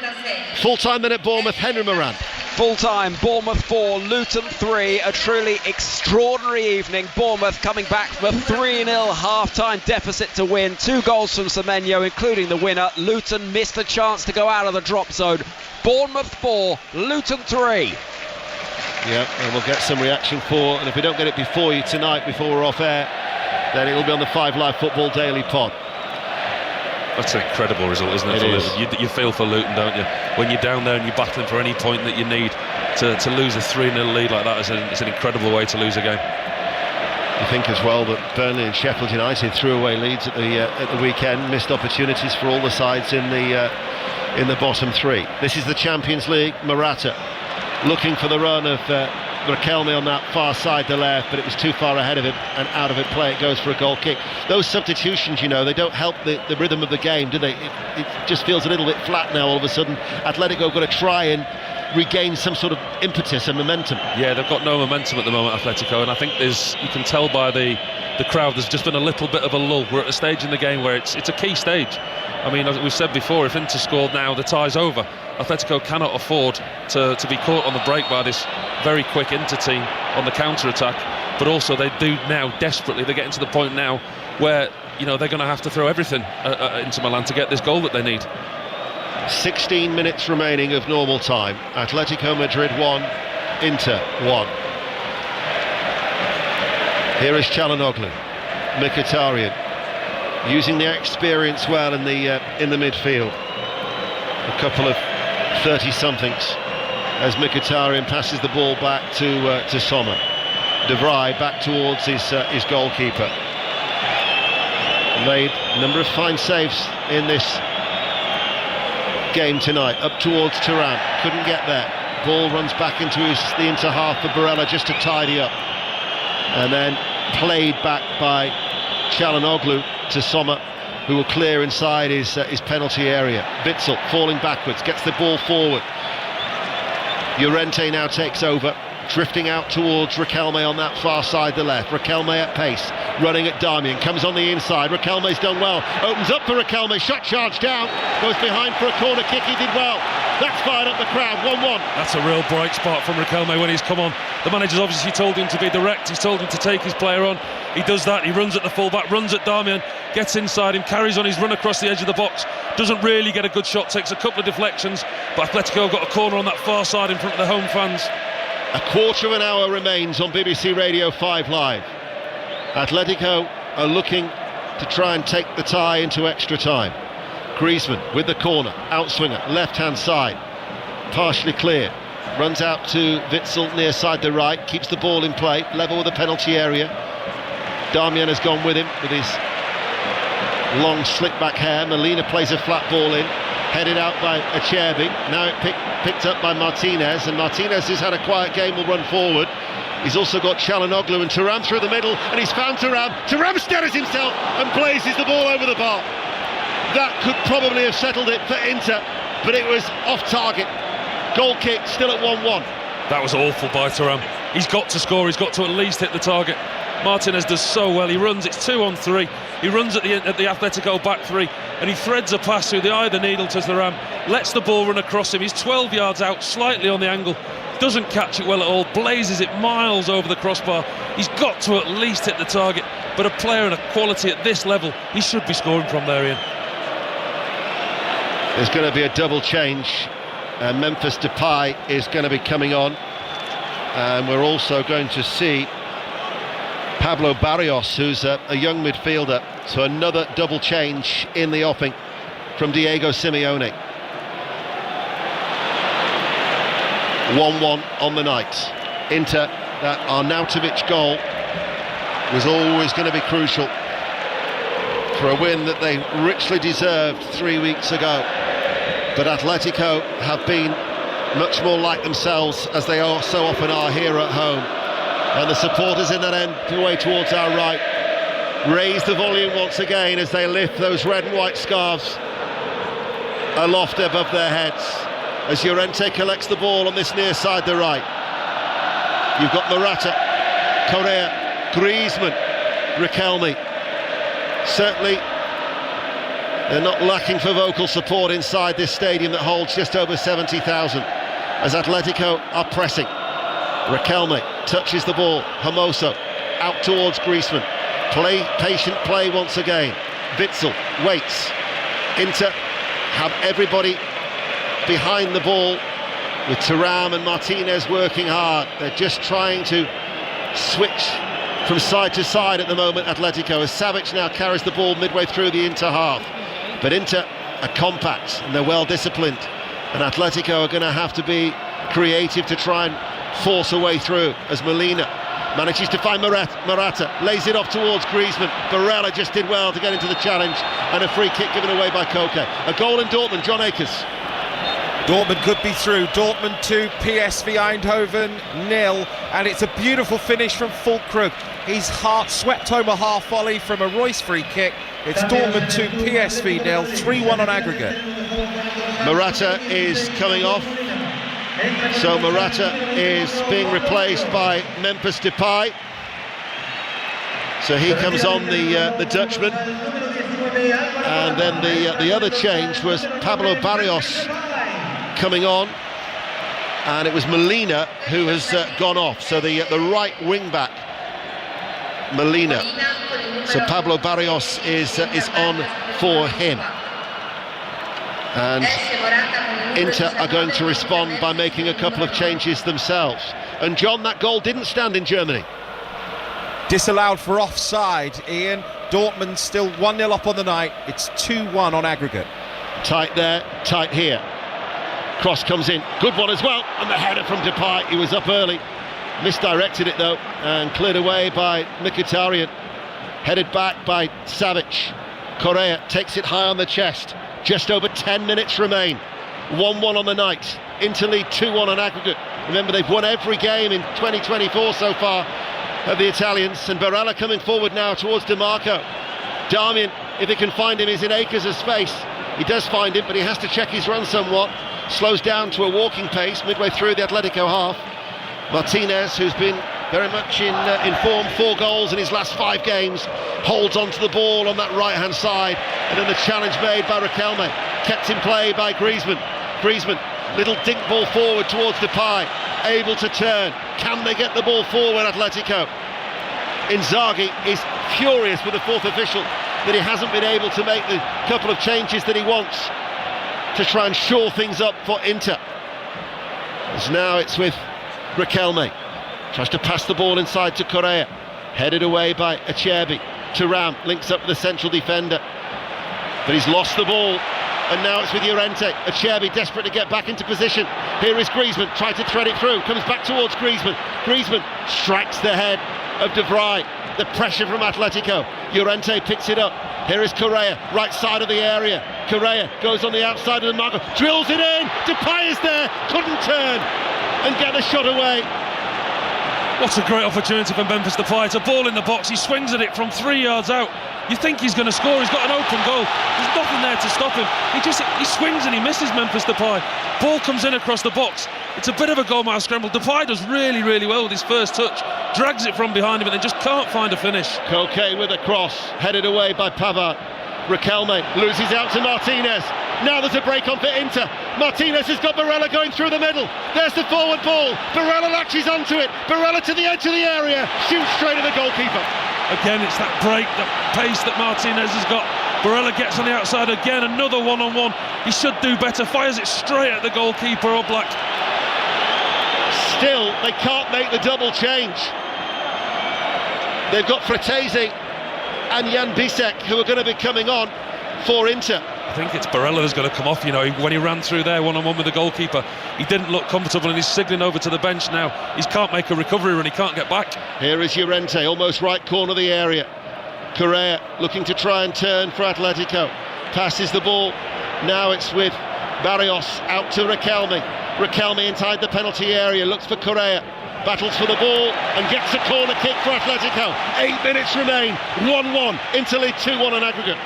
Full-time then at Bournemouth, Henry Moran. Full-time, Bournemouth 4, Luton 3, a truly extraordinary evening. Bournemouth coming back from a 3-0 half-time deficit to win. 2 goals from Semenyo, including the winner. Luton missed the chance to go out of the drop zone. Bournemouth 4, Luton 3. Yeah, and we'll get some reaction and if we don't get it before you tonight, before we're off air, then it'll be on the 5 Live Football Daily pod. That's an incredible result, isn't it? You feel for Luton, don't you? When you're down there and you're battling for any point that you need to lose a 3-0 lead like that, it's an incredible way to lose a game. You think as well that Burnley and Sheffield United threw away leads at the weekend, missed opportunities for all the sides in the bottom 3. This is the Champions League. Morata looking for the run of Riquelme on that far side, the left, but it was too far ahead of him, and out of it play it goes for a goal kick. Those substitutions, they don't help the rhythm of the game, do they? It just feels a little bit flat now all of a sudden. Atletico have got to try and regain some sort of impetus and momentum. Yeah, they've got no momentum at the moment, Atletico, and I think you can tell by the crowd there's just been a little bit of a lull. We're at a stage in the game where it's a key stage. I mean, as we've said before, if Inter scored now, the tie's over. Atletico cannot afford to be caught on the break by this very quick Inter team on the counter-attack, but also they do now desperately. They're getting to the point now where they're going to have to throw everything at Inter Milan to get this goal that they need. 16 minutes remaining of normal time. Atletico Madrid 1, Inter 1. Here is Çalhanoğlu, Mkhitaryan, using the experience well in the midfield. A couple of 30-somethings as Mkhitaryan passes the ball back to Sommer. De Vrij back towards his goalkeeper. Made a number of fine saves in this game tonight. Up towards Thuram, couldn't get there. Ball runs back into the Inter half for Barella just to tidy up, and then played back by Çalhanoğlu to Sommer, who will clear inside his penalty area. Witsel falling backwards, gets the ball forward. Llorente now takes over, drifting out towards Riquelme on that far side, the left. Riquelme at pace, running at Darmian, comes on the inside. Riquelme's done well, opens up for Riquelme, shot charge down, goes behind for a corner kick. He did well. That's fired up the crowd. 1-1. That's a real bright spot from Riquelme when he's come on. The manager's obviously told him to be direct. He's told him to take his player on. He does that. He runs at the fullback, runs at Darmian, gets inside him, carries on his run across the edge of the box. Doesn't really get a good shot, takes a couple of deflections, but Atletico have got a corner on that far side in front of the home fans. A quarter of an hour remains on BBC Radio 5 Live. Atletico are looking to try and take the tie into extra time. Griezmann with the corner, outswinger, left-hand side, partially cleared. Runs out to Witsel near side the right, keeps the ball in play, level with the penalty area. Darmian has gone with him with his long slick back hair. Molina plays a flat ball in, headed out by Acerbi. Now it picked up by Martinez, and Martinez has had a quiet game, will run forward. He's also got Çalhanoğlu and Thuram through the middle, and he's found Thuram. Thuram steadies himself and blazes the ball over the bar. That could probably have settled it for Inter, but it was off target. Goal kick, still at 1-1. That was awful by Thuram. He's got to score, he's got to at least hit the target. Martinez does so well, he runs, it's 2-on-3. He runs at the Atletico back 3, and he threads a pass through the eye of the needle to Thuram, lets the ball run across him. He's 12 yards out, slightly on the angle, doesn't catch it well at all, blazes it miles over the crossbar. He's got to at least hit the target, but a player in a quality at this level, he should be scoring from there, Ian. There's going to be a double change. Memphis Depay is going to be coming on, and we're also going to see Pablo Barrios, who's a young midfielder. So another double change in the offing from Diego Simeone. 1-1 on the night. Inter, that Arnautovic goal was always going to be crucial. for a win that they richly deserved 3 weeks ago. But Atletico have been much more like themselves, as they are so often are here at home. And the supporters in that end away towards our right raise the volume once again as they lift those red and white scarves aloft above their heads as Llorente collects the ball on this near side, the right. You've got Morata, Correa, Griezmann, Riquelme. Certainly they're not lacking for vocal support inside this stadium that holds just over 70,000 as Atletico are pressing. Riquelme touches the ball, Hermoso out towards Griezmann. Patient play once again. Witsel waits. Inter have everybody behind the ball, with Thuram and Martinez working hard. They're just trying to switch from side to side at the moment, Atletico, as Savic now carries the ball midway through the Inter half. But Inter are compact and they're well disciplined, and Atletico are going to have to be creative to try and force a way through as Molina manages to find Morata, lays it off towards Griezmann. Barella just did well to get into the challenge, and a free kick given away by Koke. A goal in Dortmund, John Akers. Dortmund could be through. Dortmund 2, PSV Eindhoven 0, and it's a beautiful finish from Fulkrug. His heart swept home a half volley from a Royce free kick. It's Dortmund 2, PSV 0, 3-1 on aggregate. Morata is coming off, so Morata is being replaced by Memphis Depay. So he comes on, the Dutchman, and then the other change was Pablo Barrios coming on, and it was Molina who has gone off. So the right wing back, Molina. So Pablo Barrios is on for him. And Inter are going to respond by making a couple of changes themselves. And John, that goal didn't stand in Germany. Disallowed for offside, Ian. Dortmund still 1-0 up on the night. It's 2-1 on aggregate. Tight there, tight here. Cross comes in, good one as well, and the header from Depay. He was up early, misdirected it though, and cleared away by Mkhitaryan. Headed back by Savic. Correa takes it high on the chest. Just over 10 minutes remain. 1-1 on the night. Inter lead 2-1 on aggregate. Remember, they've won every game in 2024 so far of the Italians. And Barella coming forward now towards DiMarco. Darmian, if he can find him, is in Akers' space. He does find him, but he has to check his run somewhat. Slows down to a walking pace midway through the Atletico half. Martinez, who's been very much in form, 4 goals in his last 5 games, holds onto the ball on that right-hand side, and then the challenge made by Riquelme, kept in play by Griezmann. Griezmann, little dink ball forward towards Depay, able to turn. Can they get the ball forward, Atletico? Inzaghi is furious with the 4th official that he hasn't been able to make the couple of changes that he wants to try and shore things up for Inter. As now it's with Riquelme. Tries to pass the ball inside to Correa. Headed away by Acerbi. Thuram links up with the central defender. But he's lost the ball. And now it's with Llorente. Acerbi desperate to get back into position. Here is Griezmann, trying to thread it through. Comes back towards Griezmann. Griezmann strikes the head of De Vrij. The pressure from Atletico. Llorente picks it up. Here is Correa, right side of the area. Correa goes on the outside of the marker. Drills it in. Depay is there. Couldn't turn and get the shot away. What a great opportunity for Memphis Depay. It's a ball in the box. He swings at it from 3 yards out. You think he's going to score. He's got an open goal. There's nothing there to stop him. He swings and he misses Memphis Depay. Ball comes in across the box. It's a bit of a goal-mouth scramble. Depay does really, really well with his first touch. Drags it from behind him and then just can't find a finish. Koke with a cross. Headed away by Pavard. Riquelme loses out to Martinez. Now there's a break on for Inter. Martinez has got Barella going through the middle. There's the forward ball. Barella latches onto it. Barella to the edge of the area. Shoots straight at the goalkeeper. Again, it's that break, the pace that Martinez has got. Barella gets on the outside again. Another one-on-one. He should do better. Fires it straight at the goalkeeper, Oblak. Still, they can't make the double change. They've got Fratese and Jan Bisek who are going to be coming on for Inter. I think it's Barella that's going to come off. You know, when he ran through there one-on-one with the goalkeeper, he didn't look comfortable and he's signalling over to the bench now. He can't make a recovery run, he can't get back. Here is Llorente, almost right corner of the area. Correa looking to try and turn for Atletico. Passes the ball. Now it's with Barrios out to Riquelme. Riquelme inside the penalty area, looks for Correa. Battles for the ball and gets a corner kick for Atletico. 8 minutes remain. 1-1. Inter lead 2-1 on aggregate.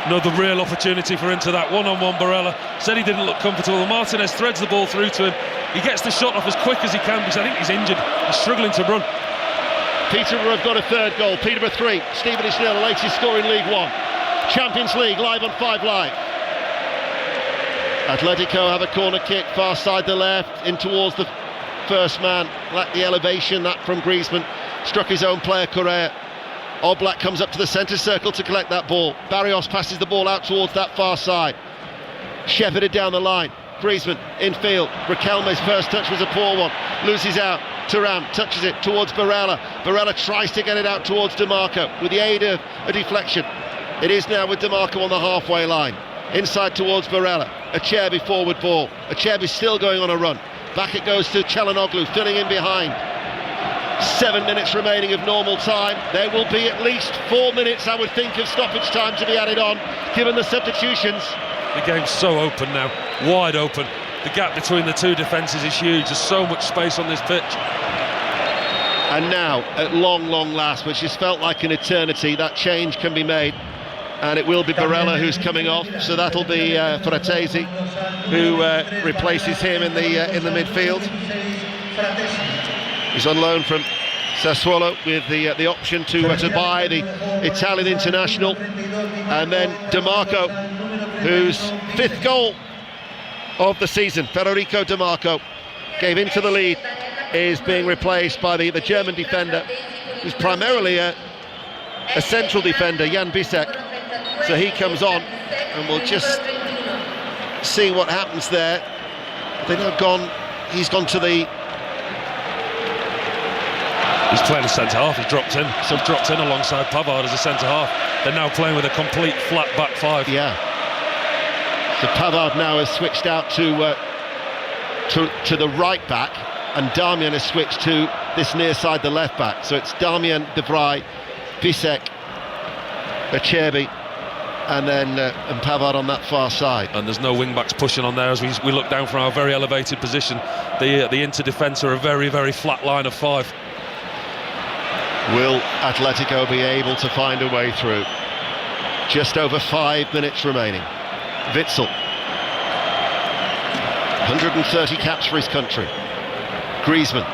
Another real opportunity for Inter, that one-on-one. Barella said he didn't look comfortable. Martinez threads the ball through to him. He gets the shot off as quick as he can because I think he's injured. He's struggling to run. Peterborough have got a third goal. Peterborough 3, Stevenage 0, latest score in League One. Champions League live on 5 Live. Atletico have a corner kick, far side the left, in towards the first man. Lacked the elevation, that from Griezmann. Struck his own player, Correa. Oblak comes up to the centre circle to collect that ball. Barrios passes the ball out towards that far side. Shepherded down the line. Griezmann infield. Riquelme's first touch was a poor one. Loses out. Thuram touches it towards Barella. Barella tries to get it out towards DiMarco with the aid of a deflection. It is now with DiMarco on the halfway line. Inside towards Barella. Acerbi forward ball. Acerbi still going on a run. Back it goes to Çalhanoğlu, filling in behind. 7 minutes remaining of normal time. There will be at least 4 minutes, I would think, of stoppage time to be added on, given the substitutions. The game's so open now, wide open. The gap between the two defences is huge. There's so much space on this pitch. And now, at long last, which has felt like an eternity, that change can be made. And it will be Barella who's coming off, so that'll be Fratesi who replaces him in the midfield. He's on loan from Sassuolo with the option to buy the Italian international. And then DiMarco, whose 5th goal of the season, Federico DiMarco, gave into the lead, is being replaced by the German defender, who's primarily a central defender, Jan Bisek. So he comes on, and we'll just see what happens there. He's gone to the... He's playing a centre-half, he's dropped in. So dropped in alongside Pavard as a centre-half. They're now playing with a complete flat back 5. Yeah. So Pavard now has switched out to the right back, and Darmian has switched to this near side, the left back. So it's Darmian, De Vrij, Bisek, Acerbi, and then and Pavard on that far side. And there's no wing-backs pushing on there as we look down from our very elevated position. The Inter defence are a very, very flat line of 5. Will Atletico be able to find a way through? Just over 5 minutes remaining. Witsel, 130 caps for his country. Griezmann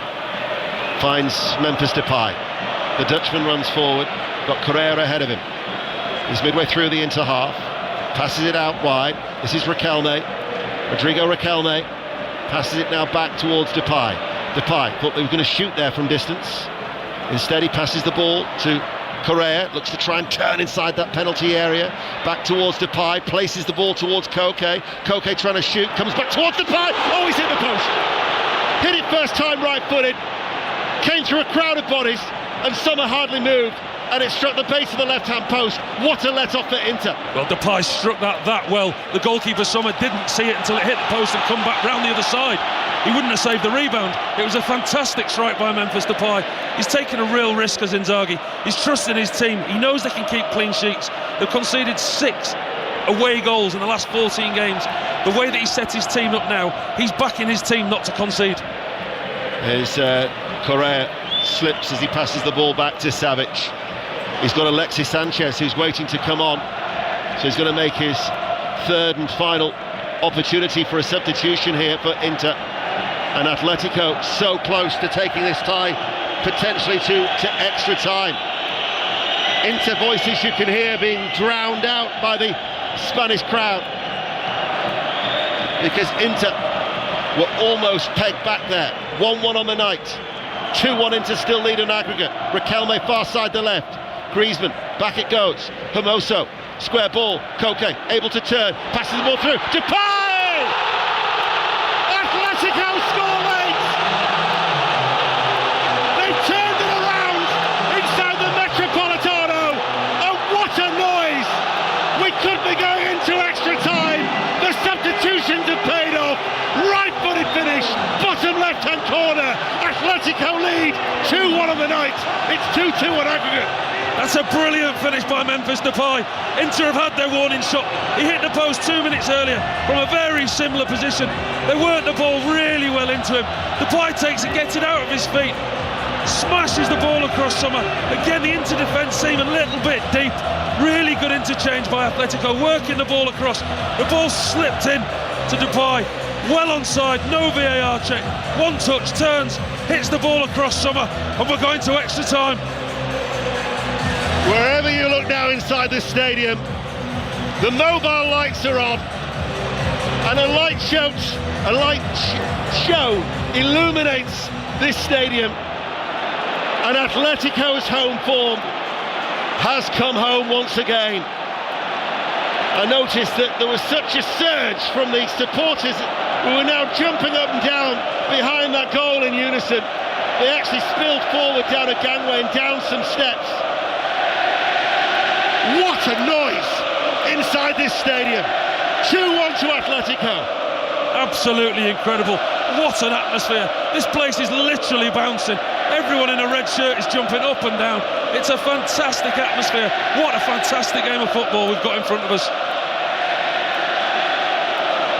finds Memphis Depay. The Dutchman runs forward, got Correa ahead of him. He's midway through the Inter half, passes it out wide. This is Riquelme, Rodrigo Riquelme, passes it now back towards Depay. Depay thought they were going to shoot there from distance. Instead he passes the ball to Correa, looks to try and turn inside that penalty area. Back towards Depay, places the ball towards Koke. Koke trying to shoot, comes back towards Depay. Oh, he's hit the post. Hit it first time right-footed. Came through a crowd of bodies, and Sommer hardly moved, and it struck the base of the left-hand post. What a let-off for Inter. Well, Depay struck that well. The goalkeeper, Sommer, didn't see it until it hit the post and come back round the other side. He wouldn't have saved the rebound. It was a fantastic strike by Memphis Depay. He's taken a real risk as Inzaghi. He's trusting his team. He knows they can keep clean sheets. They've conceded 6 away goals in the last 14 games. The way that he set his team up now, he's backing his team not to concede. As Correa slips as he passes the ball back to Savic. He's got Alexis Sanchez who's waiting to come on. So he's going to make his 3rd and final opportunity for a substitution here for Inter. And Atletico so close to taking this tie potentially to extra time. Inter voices you can hear being drowned out by the Spanish crowd, because Inter were almost pegged back there. 1-1 on the night, 2-1 Inter still lead on aggregate. Riquelme far side the left, Griezmann back it goes, Hermoso, square ball, Koke able to turn, passes the ball through, Depay! Atletico score late! They turned it around inside the Metropolitano, and what a noise! We could be going into extra time. The substitutions have paid off. Right-footed finish, bottom left-hand corner. Atletico lead 2-1 on the night. It's 2-2 on aggregate. That's a brilliant finish by Memphis Depay. Inter have had their warning shot. He hit the post 2 minutes earlier from a very similar position. They worked the ball really well into him. Depay takes it, gets it out of his feet, smashes the ball across Summer. Again, the Inter defence seem a little bit deep. Really good interchange by Atletico, working the ball across. The ball slipped in to Depay. Well onside, no VAR check. One touch, turns, hits the ball across Summer, and we're going to extra time. Wherever you look now inside this stadium, the mobile lights are on, and a light show illuminates this stadium, and Atletico's home form has come home once again. I noticed that there was such a surge from the supporters who were now jumping up and down behind that goal in unison. They actually spilled forward down a gangway and down some steps. What a noise inside this stadium. 2-1 to Atletico. Absolutely incredible. What an atmosphere. This place is literally bouncing. Everyone in a red shirt is jumping up and down. It's a fantastic atmosphere. What a fantastic game of football we've got in front of us.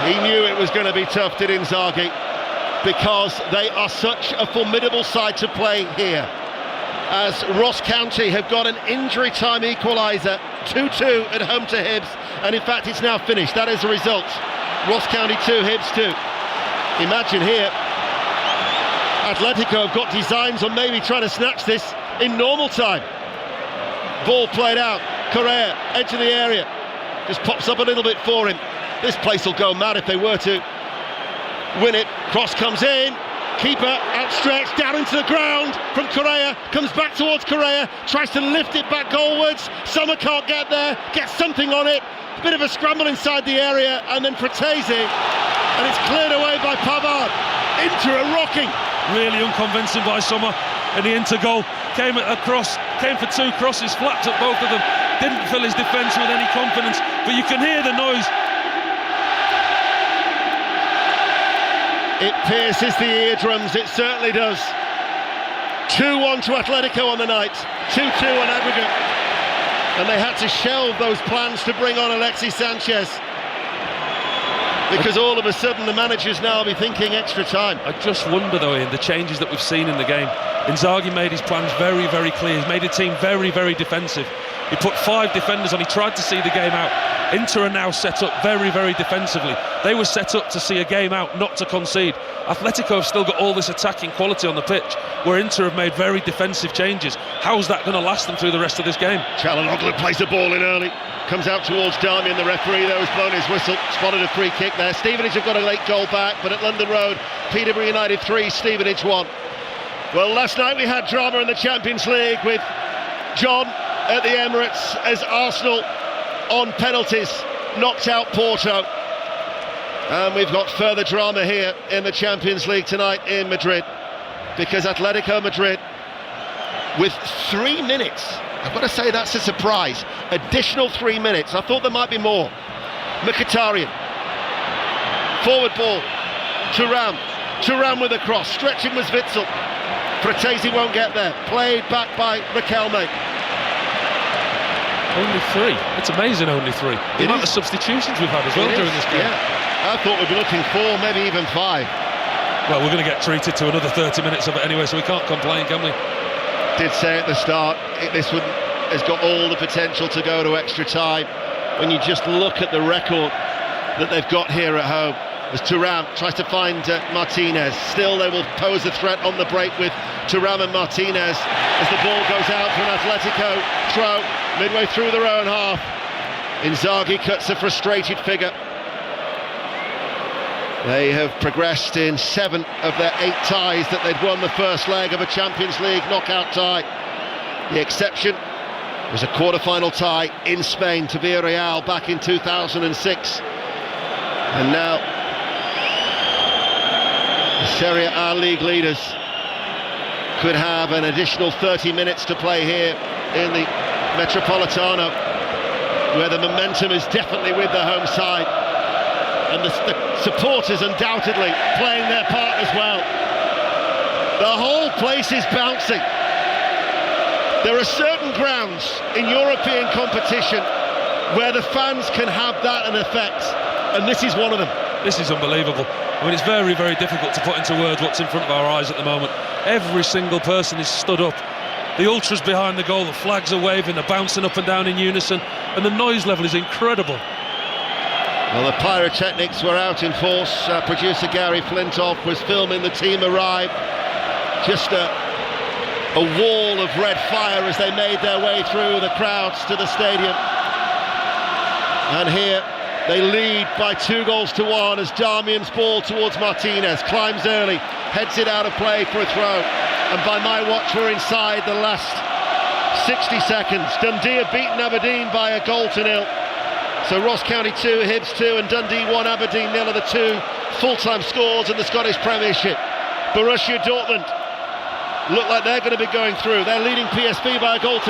He knew it was going to be tough, did Inzaghi, because they are such a formidable side to play here. As Ross County have got an injury time equaliser, 2-2 at home to Hibs, and in fact it's now finished. That is the result. Ross County 2, Hibs 2. Imagine here, Atletico have got designs on maybe trying to snatch this in normal time. Ball played out, Correa, edge of the area, just pops up a little bit for him. This place will go mad if they were to win it. Cross comes in, keeper outstretched, down into the ground from Correa, comes back towards Correa, tries to lift it back goalwards. Summer can't get there, gets something on it. Bit of a scramble inside the area, and then Fratesi, and it's cleared away by Pavard. Inter are rocking. Really unconvincing by Summer, and the Inter goal came for two crosses, flapped at both of them, didn't fill his defence with any confidence, but you can hear the noise. It pierces the eardrums, it certainly does. 2-1 to Atletico on the night, 2-2 on aggregate. And they had to shelve those plans to bring on Alexis Sanchez, because all of a sudden the manager's now be thinking extra time. I just wonder though, Ian, the changes that we've seen in the game. Inzaghi made his plans very, very clear. He's made the team very, very defensive. He put 5 defenders on, he tried to see the game out. Inter are now set up very, very defensively. They were set up to see a game out, not to concede. Atletico have still got all this attacking quality on the pitch, where Inter have made very defensive changes. How's that going to last them through the rest of this game? Çalhanoğlu plays the ball in early, comes out towards Darmian. The referee there has blown his whistle, spotted a free kick there. Stevenage have got a late goal back, but at London Road, Peterborough United 3, Stevenage 1. Well, last night we had drama in the Champions League with John at the Emirates as Arsenal on penalties knocked out Porto, and we've got further drama here in the Champions League tonight in Madrid, because Atletico Madrid with 3 minutes, I've got to say that's a surprise, additional 3 minutes. I thought there might be more. Mkhitaryan, forward ball, Thuram with a cross, stretching was Witsel. Fratesi won't get there, played back by Riquelme. Only 3. It's amazing, only 3. The amount of substitutions we've had as well during this game. Yeah. I thought we'd be looking 4, maybe even 5. Well, we're going to get treated to another 30 minutes of it anyway, so we can't complain, can we? Did say at the start, this one has got all the potential to go to extra time. When you just look at the record that they've got here at home, as Thuram tries to find Martinez. Still, they will pose a threat on the break with Thuram and Martinez as the ball goes out for an Atletico throw midway through their own half. Inzaghi cuts a frustrated figure. They have progressed in 7 of their 8 ties that they'd won the first leg of a Champions League knockout tie. The exception was a quarter-final tie in Spain to Villarreal back in 2006. And now the Serie A league leaders could have an additional 30 minutes to play here in the Metropolitano, where the momentum is definitely with the home side, and the supporters undoubtedly playing their part as well. The whole place is bouncing. There are certain grounds in European competition where the fans can have that an effect, and this is one of them. This is unbelievable. I mean, it's very, very difficult to put into words what's in front of our eyes at the moment. Every single person is stood up. The ultras behind the goal, the flags are waving, they're bouncing up and down in unison, and the noise level is incredible. Well, the pyrotechnics were out in force. Producer Gary Flintoff was filming the team arrive. Just a wall of red fire as they made their way through the crowds to the stadium. And here they lead by 2-1 as Darmian's ball towards Martinez, climbs early, heads it out of play for a throw. And by my watch, we're inside the last 60 seconds. Dundee have beaten Aberdeen by 1-0. So Ross County 2, Hibs 2 and Dundee 1, Aberdeen 0 are the two full-time scores in the Scottish Premiership. Borussia Dortmund look like they're going to be going through. They're leading PSV by 1-0.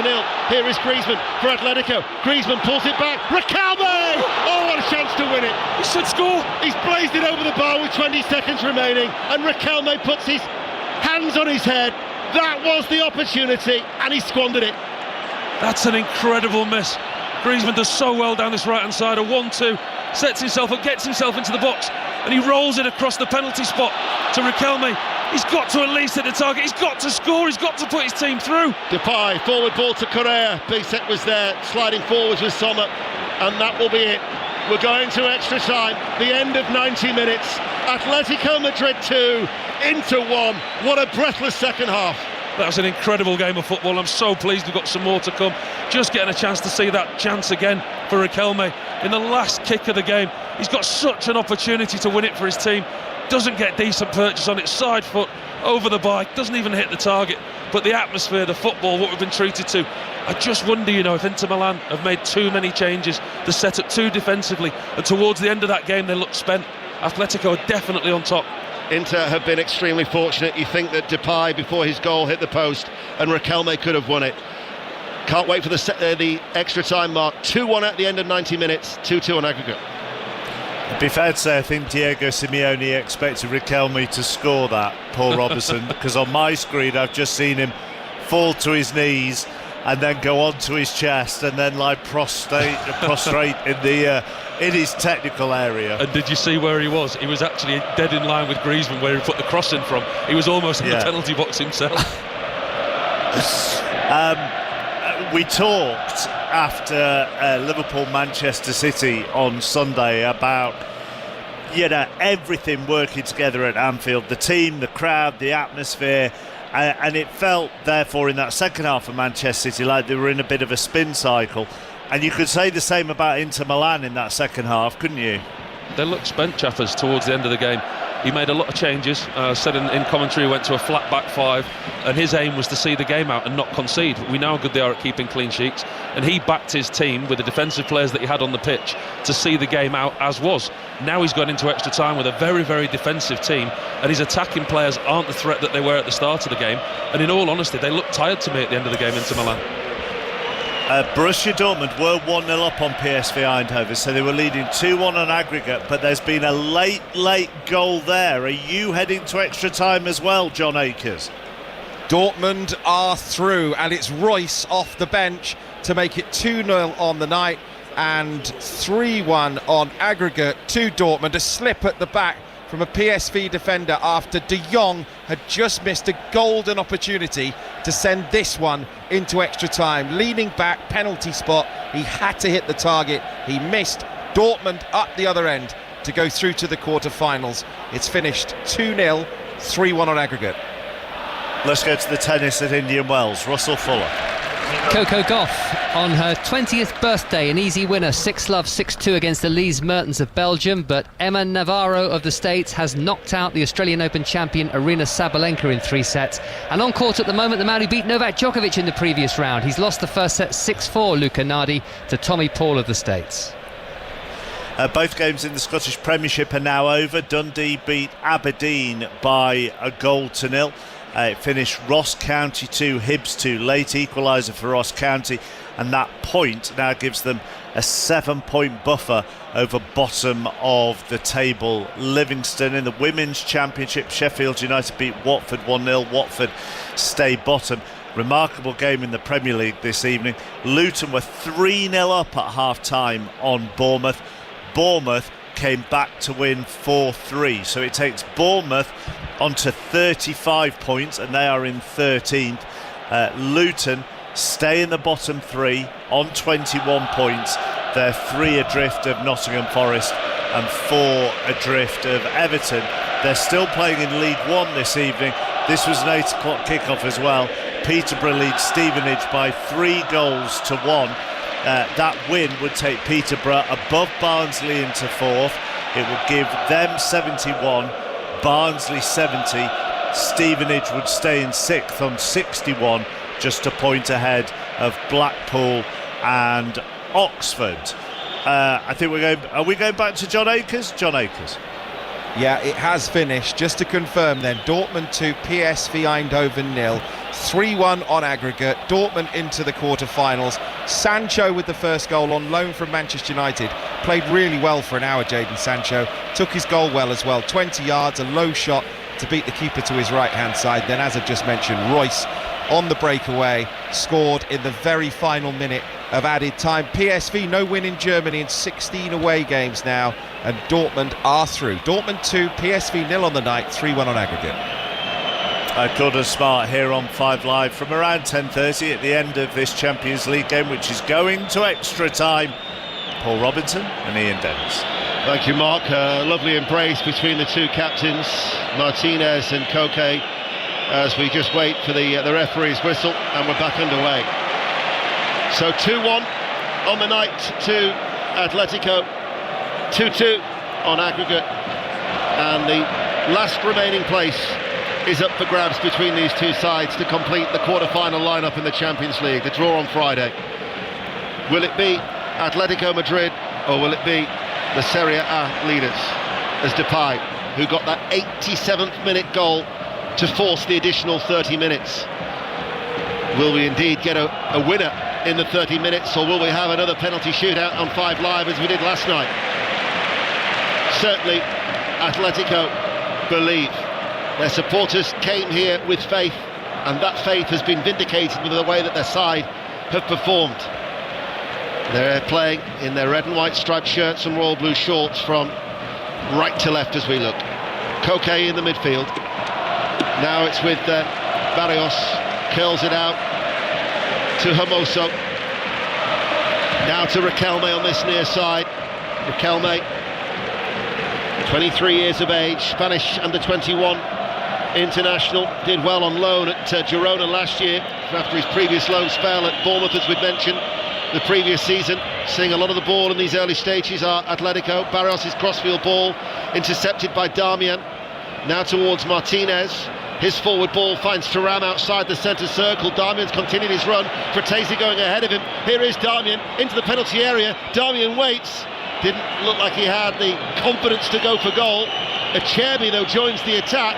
Here is Griezmann for Atletico. Griezmann pulls it back. Riquelme! Oh, what a chance to win it. He should score. He's blazed it over the bar with 20 seconds remaining, and Riquelme puts his hands on his head. That was the opportunity, and he squandered it. That's an incredible miss. Griezmann does so well down this right-hand side. A 1-2, sets himself up, gets himself into the box, and he rolls it across the penalty spot to Riquelme. He's got to at least hit the target. He's got to score. He's got to put his team through. Depay, forward ball to Correa. Bisek was there, sliding forwards with Sommer, and that will be it. We're going to extra time. The end of 90 minutes. Atletico Madrid 2, Inter 1. What a breathless second half. That was an incredible game of football. I'm so pleased we've got some more to come. Just getting a chance to see that chance again for Riquelme in the last kick of the game. He's got such an opportunity to win it for his team. Doesn't get decent purchase on it, side foot over the bar, doesn't even hit the target. But the atmosphere, the football, what we've been treated to, I just wonder, if Inter Milan have made too many changes, they set up too defensively, and towards the end of that game they looked spent. Atletico are definitely on top. Inter have been extremely fortunate. You think that Depay before his goal hit the post and Riquelme could have won it. Can't wait for the extra time mark. 2-1 at the end of 90 minutes, 2-2 on aggregate. It'd be fair to say I think Diego Simeone expected Riquelme to score that, Paul Robertson, because on my screen I've just seen him fall to his knees and then go onto his chest and then prostrate in his technical area. And did you see where he was? He was actually dead in line with Griezmann where he put the cross in from. He was almost in the penalty box himself. We talked after Liverpool-Manchester City on Sunday about everything working together at Anfield, the team, the crowd, the atmosphere, and it felt therefore in that second half of Manchester City like they were in a bit of a spin cycle, and you could say the same about Inter Milan in that second half, couldn't you? They looked spent, Chaffers, towards the end of the game. He made a lot of changes, said in commentary he went to a flat back five, and his aim was to see the game out and not concede. We know how good they are at keeping clean sheets, and he backed his team with the defensive players that he had on the pitch to see the game out as was. Now he's gone into extra time with a very, very defensive team, and his attacking players aren't the threat that they were at the start of the game, and in all honesty they looked tired to me at the end of the game, Inter Milan. Borussia Dortmund were 1-0 up on PSV Eindhoven, so they were leading 2-1 on aggregate, but there's been a late goal there. Are you heading to extra time as well, John Akers? Dortmund are through, and it's Royce off the bench to make it 2-0 on the night and 3-1 on aggregate to Dortmund. A slip at the back from a PSV defender after De Jong had just missed a golden opportunity to send this one into extra time. Leaning back, penalty spot, he had to hit the target, he missed. Dortmund up the other end to go through to the quarter-finals. It's finished 2-0, 3-1 on aggregate. Let's go to the tennis at Indian Wells. Russell Fuller. Coco Gauff on her 20th birthday, an easy winner, 6-love, 6-2 against Elise Mertens of Belgium, but Emma Navarro of the States has knocked out the Australian Open champion Aryna Sabalenka in 3 sets. And on court at the moment, the man who beat Novak Djokovic in the previous round. He's lost the first set 6-4, Luca Nardi, to Tommy Paul of the States. Both games in the Scottish Premiership are now over. Dundee beat Aberdeen by 1-0. It finished Ross County 2, Hibs 2, late equaliser for Ross County, and that point now gives them a 7-point buffer over bottom of the table Livingston. In the Women's Championship, Sheffield United beat Watford 1-0. Watford stay bottom. remarkable game in the Premier League this evening. Luton were 3-0 up at half-time on Bournemouth. Bournemouth came back to win 4-3, so it takes Bournemouth onto 35 points, and they are in 13th. Luton stay in the bottom three on 21 points. They're 3 adrift of Nottingham Forest and 4 adrift of Everton. They're still playing in League One this evening. This was an 8 o'clock kickoff as well. Peterborough leads Stevenage by 3 goals to 1. That win would take Peterborough above Barnsley into 4th. It would give them 71, Barnsley 70. Stevenage would stay in 6th on 61, just a point ahead of Blackpool and Oxford. I think are we going back to John Akers? John Akers. Yeah, it has finished. Just to confirm then, Dortmund 2, PSV Eindhoven 0, 3-1 on aggregate. Dortmund into the quarter-finals. Sancho with the first goal on loan from Manchester United. Played really well for an hour, Jadon Sancho. Took his goal well as well. 20 yards, a low shot to beat the keeper to his right-hand side. Then, as I've just mentioned, Royce on the breakaway, scored in the very final minute of added time. PSV no win in Germany in 16 away games now, and Dortmund are through. Dortmund 2, PSV 0 on the night, 3-1 on aggregate. Gordon Smart here on 5 Live from around 10:30 at the end of this Champions League game, which is going to extra time. Paul Robinson and Ian Dennis. Thank you, Mark. Lovely embrace between the two captains, Martinez and Koke, as we just wait for the referee's whistle, and we're back underway. So 2-1 on the night to Atletico, 2-2 on aggregate, and the last remaining place is up for grabs between these two sides to complete the quarter-final lineup in the Champions League. The draw on Friday. Will it be Atletico Madrid, or will it be the Serie A leaders, as Depay, who got that 87th minute goal to force the additional 30 minutes. Will we indeed get a winner in the 30 minutes, or will we have another penalty shootout on 5 Live as we did last night? Certainly Atletico believe. Their supporters came here with faith, and that faith has been vindicated with the way that their side have performed. They're playing in their red and white striped shirts and royal blue shorts from right to left as we look. Koke in the midfield. Now it's with Barrios, curls it out to Hermoso. Now to Riquelme on this near side. Riquelme, 23 years of age, Spanish under-21 international, did well on loan at Girona last year after his previous loan spell at Bournemouth, as we've mentioned, the previous season. Seeing a lot of the ball in these early stages are Atletico. Barrios' crossfield ball intercepted by Darmian. Now towards Martinez. His forward ball finds Thuram outside the centre circle. Darmian's continued his run. Fratesi going ahead of him. Here is Darmian into the penalty area. Darmian waits. Didn't look like he had the confidence to go for goal. Acerbi, though, joins the attack,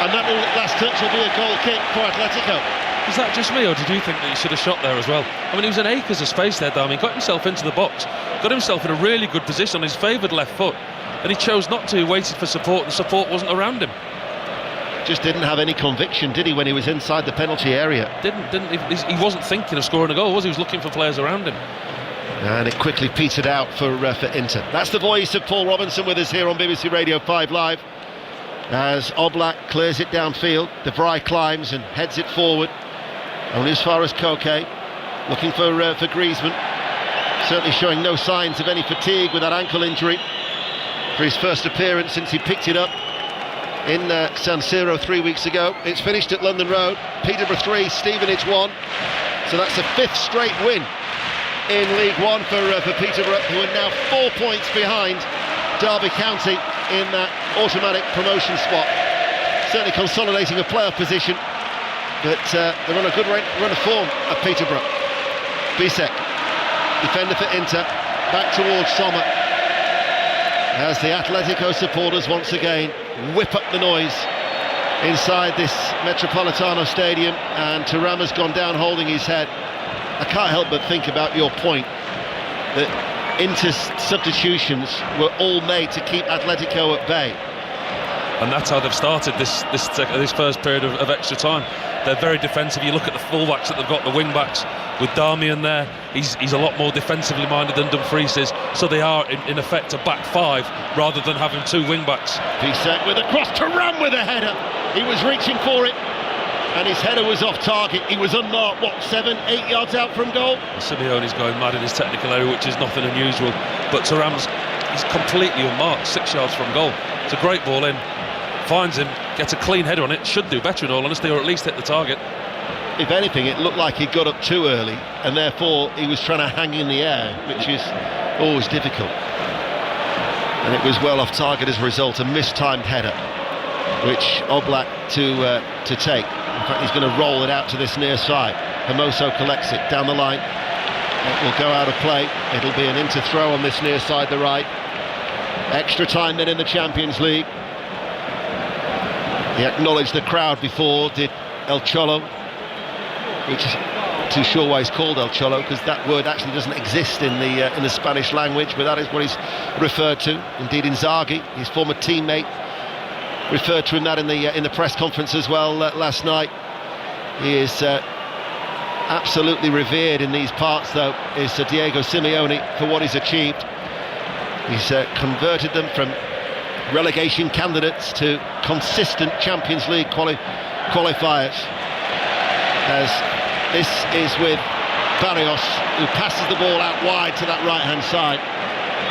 and that last touch will be a goal kick for Atletico. Is that just me, or did you think that he should have shot there as well? I mean, he was an acres of space there, Darmian. Got himself into the box, got himself in a really good position on his favoured left foot, and he chose not to. He waited for support, and support wasn't around him. Just didn't have any conviction, did he, when he was inside the penalty area? He wasn't thinking of scoring a goal, was he? He was looking for players around him. And it quickly petered out for Inter. That's the voice of Paul Robinson with us here on BBC Radio 5 Live. As Oblak clears it downfield, De Vrij climbs and heads it forward. Only as far as Koke, looking for Griezmann. Certainly showing no signs of any fatigue with that ankle injury. For his first appearance since he picked it up in San Siro 3 weeks ago. It's finished at London Road. Peterborough 3, Stevenage 1. So that's the 5th straight win in League One for Peterborough, who are now 4 points behind Derby County in that automatic promotion spot. Certainly consolidating a playoff position, but they're on a good run of form at Peterborough. Bisek, defender for Inter, back towards Sommer, as the Atletico supporters once again whip up the noise inside this Metropolitano Stadium, and Thuram has gone down holding his head. I can't help but think about your point that Inter's substitutions were all made to keep Atletico at bay. and that's how they've started this first period of extra time. They're very defensive. You look at the full-backs that they've got, the wing-backs, with Darmian there, he's a lot more defensively minded than Dumfries is, so they are in effect a back five rather than having two wing-backs. Bisek with a cross, Thuram with a header. He was reaching for it, and his header was off target. He was unmarked, 7-8 yards out from goal. Simeone's going mad in his technical area, which is nothing unusual, but he's completely unmarked, 6 yards from goal. It's a great ball in, finds him, gets a clean header on it, should do better in all honesty, or at least hit the target. If anything, it looked like he got up too early, and therefore he was trying to hang in the air, which is always difficult. And it was well off target as a result, a mistimed header, which Oblak to take. In fact, he's going to roll it out to this near side. Hermoso collects it down the line. It will go out of play. It'll be an inter throw on this near side, the right. Extra time then in the Champions League. He acknowledged the crowd before, did El Cholo, which is too sure why he's called El Cholo, because that word actually doesn't exist in the Spanish language, but that is what he's referred to. Indeed, Inzaghi, his former teammate, referred to him that in the press conference as well last night. He is absolutely revered in these parts, though, is Diego Simeone for what he's achieved. He's converted them from relegation candidates to consistent Champions League qualifiers. As this is with Barrios, who passes the ball out wide to that right-hand side,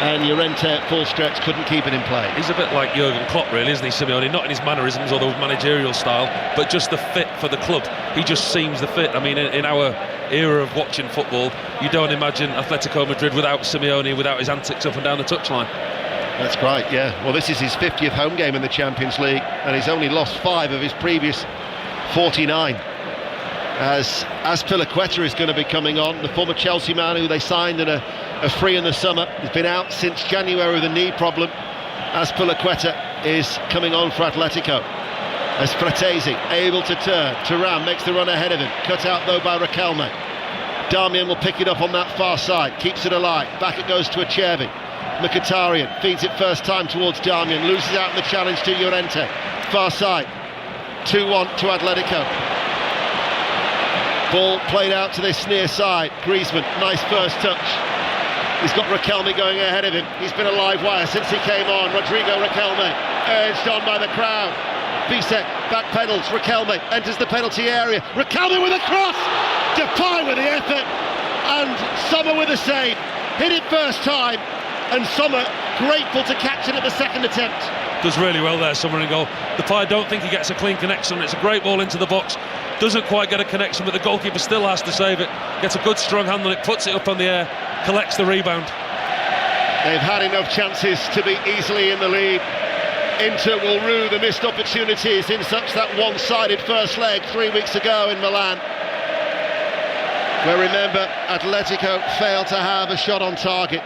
and Llorente at full stretch couldn't keep it in play. He's a bit like Jurgen Klopp, really, isn't he, Simeone? Not in his mannerisms or the managerial style, but just the fit for the club. He just seems the fit. I mean, in our era of watching football, you don't imagine Atletico Madrid without Simeone, without his antics up and down the touchline. That's right, yeah. Well, this is his 50th home game in the Champions League, and he's only lost 5 of his previous 49. As Aspilicueta is going to be coming on, the former Chelsea man who they signed in a free in the summer. He's been out since January with a knee problem. Aspilicueta is coming on for Atletico. As Fratesi able to turn, Thuram makes the run ahead of him, cut out though by Riquelme. Darmian will pick it up on that far side, keeps it alive, back it goes to Acerbi. Mkhitaryan feeds it first time towards Darmian, loses out in the challenge to Llorente. Far side, 2-1 to Atletico. Ball played out to this near side. Griezmann, nice first touch. He's got Riquelme going ahead of him. He's been a live wire since he came on. Rodrigo Riquelme, urged on by the crowd. Bisek backpedals. Riquelme enters the penalty area. Riquelme with a cross. Depay with the effort, and Sommer with a save. Hit it first time, and Sommer grateful to catch it at the second attempt. Does really well there, Sommer in goal. Depay, I don't think he gets a clean connection. It's a great ball into the box. Doesn't quite get a connection, but the goalkeeper still has to save it. Gets a good strong hand on it, puts it up on the air, collects the rebound. They've had enough chances to be easily in the lead. Inter will rue the missed opportunities in such that one-sided first leg 3 weeks ago in Milan, where, remember, Atletico failed to have a shot on target,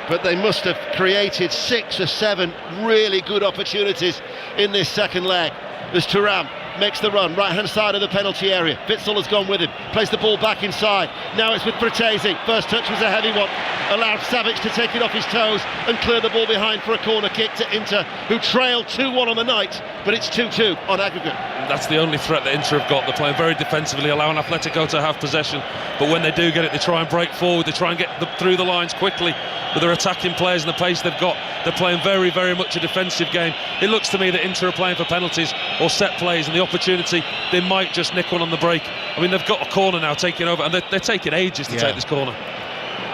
but they must have created 6 or 7 really good opportunities in this second leg. There's Thuram, makes the run, right-hand side of the penalty area. Witsel has gone with him, plays the ball back inside. Now it's with Fratesi. First touch was a heavy one. Allowed Savic to take it off his toes and clear the ball behind for a corner kick to Inter, who trailed 2-1 on the night, but it's 2-2 on aggregate. That's the only threat that Inter have got. They're playing very defensively, allowing Atletico to have possession, but when they do get it, they try and break forward, they try and get through the lines quickly with their attacking players and the pace they've got. They're playing very, very much a defensive game. It looks to me that Inter are playing for penalties or set plays, and the opportunity, they might just nick one on the break. I mean, they've got a corner now taking over, and they're taking ages to take this corner.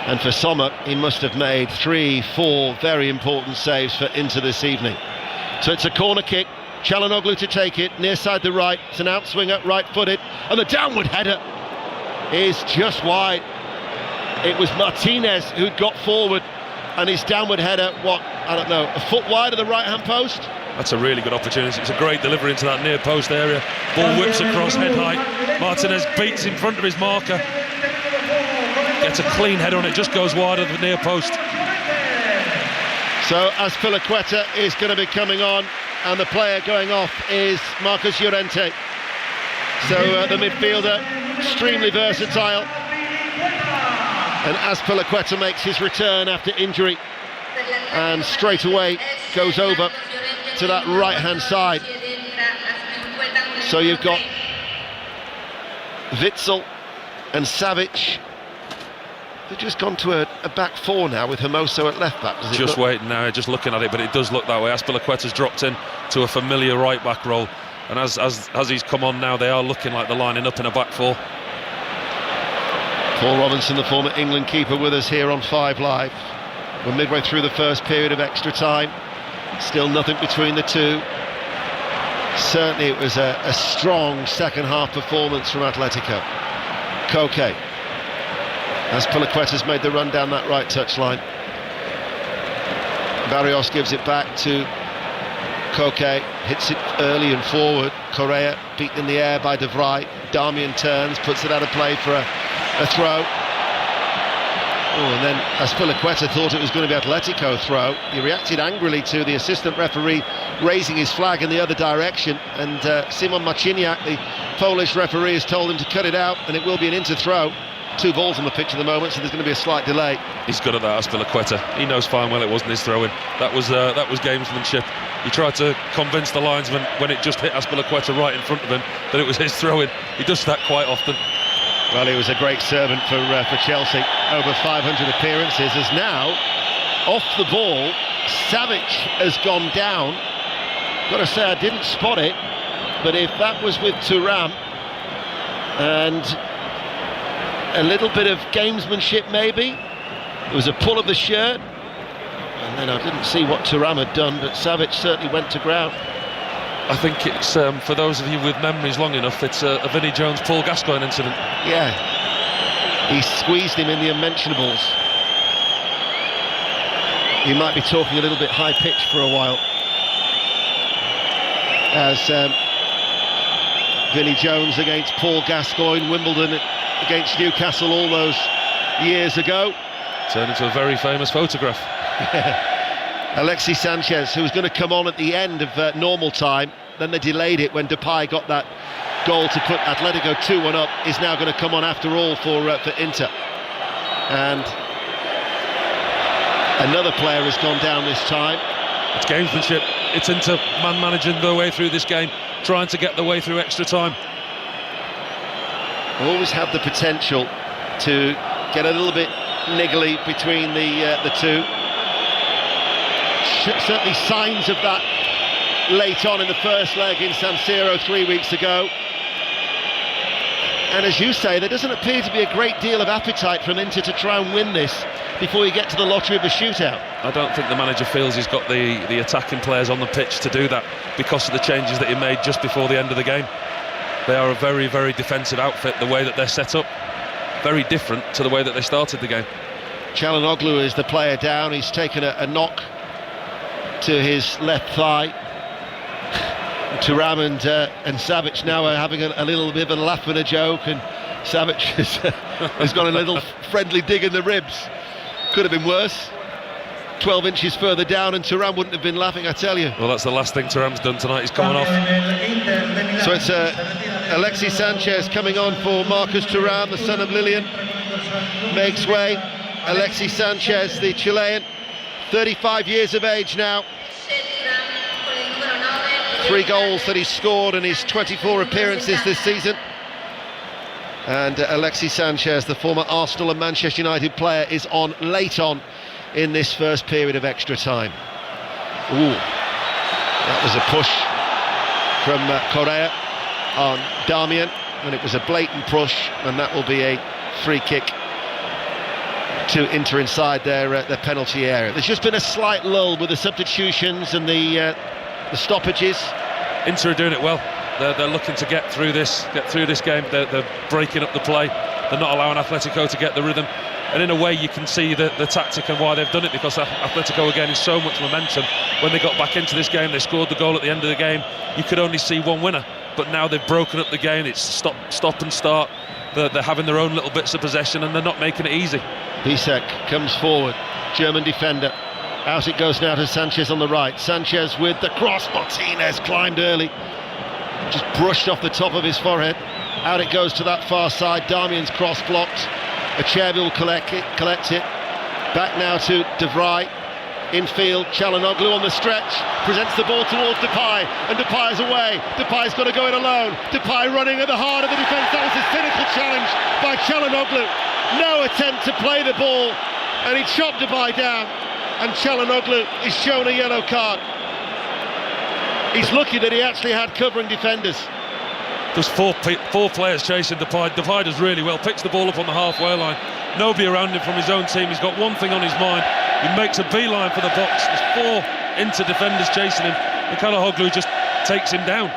And for Sommer, he must have made 3-4 very important saves for Inter this evening. So it's a corner kick, Çalhanoğlu to take it, near side the right, it's an outswinger, right-footed, and the downward header is just wide. It was Martinez who'd got forward, and his downward header, a foot wide of the right-hand post? That's a really good opportunity. It's a great delivery into that near post area. Ball whips across head height. Martinez beats in front of his marker. Gets a clean head on it, just goes wide of the near post. So Aspilicueta is going to be coming on, and the player going off is Marcos Llorente. So the midfielder, extremely versatile. And Aspilicueta makes his return after injury, and straight away goes over to that right-hand side. So you've got Witsel and Savic. They've just gone to a back four now with Hermoso at left back. Just waiting now, just looking at it, but it does look that way. Azpilicueta's dropped in to a familiar right back role, and as he's come on now, they are looking like they're lining up in a back four. Paul Robinson, the former England keeper, with us here on 5 Live. We're midway through the first period of extra time. Still nothing between the two. Certainly it was a strong second half performance from Atletico. Koke. Azpilicueta's made the run down that right touchline. Barrios gives it back to Koke, hits it early and forward. Correa beaten in the air by De Vrij. Darmian turns, puts it out of play for a throw. And then Azpilicueta thought it was going to be Atletico throw. He reacted angrily to the assistant referee raising his flag in the other direction, and Simon Marciniak, the Polish referee, has told him to cut it out, and it will be an inter throw. 2 balls on the pitch at the moment, so there's going to be a slight delay. He's good at that, Azpilicueta. He knows fine well it wasn't his throw-in. That was gamesmanship. He tried to convince the linesman when it just hit Azpilicueta right in front of him that it was his throw-in. He does that quite often. Well, he was a great servant for Chelsea. Over 500 appearances. As now, off the ball, Savic has gone down. Got to say, I didn't spot it, but if that was with Thuram and a little bit of gamesmanship maybe, it was a pull of the shirt, and then I didn't see what Thuram had done, but Savic certainly went to ground. I think it's, for those of you with memories long enough, it's a Vinnie Jones-Paul Gascoigne incident. Yeah, he squeezed him in the unmentionables. He might be talking a little bit high-pitched for a while, as Vinnie Jones against Paul Gascoigne, Wimbledon against Newcastle all those years ago. Turned into a very famous photograph. Alexis Sanchez, who was going to come on at the end of normal time, then they delayed it when Depay got that goal to put Atletico 2-1 up, is now going to come on after all for Inter. And another player has gone down this time. It's gamesmanship. It's Inter man-managing their way through this game, trying to get their way through extra time. Always have the potential to get a little bit niggly between the two. Certainly signs of that late on in the first leg in San Siro 3 weeks ago. And as you say, there doesn't appear to be a great deal of appetite from Inter to try and win this before you get to the lottery of a shootout. I don't think the manager feels he's got the attacking players on the pitch to do that because of the changes that he made just before the end of the game. They are a very, very defensive outfit, the way that they're set up. Very different to the way that they started the game. Çalhanoğlu is the player down. He's taken a knock to his left thigh. Thuram and Savic now are having a little bit of a laugh and a joke, and Savic has got a little friendly dig in the ribs. Could have been worse. 12 inches further down and Thuram wouldn't have been laughing, I tell you. Well, that's the last thing Thuram's done tonight. He's coming off. So it's Alexis Sanchez coming on for Marcus Thuram, the son of Lilian. Makes way. Alexis Sanchez, the Chilean, 35 years of age now. 3 goals that he's scored in his 24 appearances this season. And Alexis Sanchez, the former Arsenal and Manchester United player, is on late on in this first period of extra time. Ooh, that was a push from Correa on Darmian, and it was a blatant push, and that will be a free kick to Inter inside their penalty area. There's just been a slight lull with the substitutions and the stoppages. Inter are doing it well. They're looking to get through this game. They're breaking up the play. They're not allowing Atletico to get the rhythm. And in a way, you can see the tactic and why they've done it, because Atletico are gaining so much momentum. When they got back into this game, they scored the goal at the end of the game. You could only see one winner, but now they've broken up the game. It's stop and start. They're having their own little bits of possession, and they're not making it easy. Bisek comes forward, German defender. Out it goes now to Sanchez on the right. Sanchez with the cross. Martinez climbed early, just brushed off the top of his forehead. Out it goes to that far side. Darmian's cross blocked. Acerbi will collect it. Back now to De Vrij. infield. Çalhanoğlu on the stretch, presents the ball towards Depay, and Depay is away. Depay's got to go it alone. Depay running at the heart of the defence. That was a cynical challenge by Çalhanoğlu. No attempt to play the ball, and he chopped Depay down, and Çalhanoğlu is shown a yellow card. He's lucky that he actually had covering defenders. There's four players chasing Depay. Depay does really well, picks the ball up on the halfway line. Nobody around him from his own team. He's got one thing on his mind. He makes a beeline for the box. There's four Inter defenders chasing him, and Çalhanoğlu just takes him down.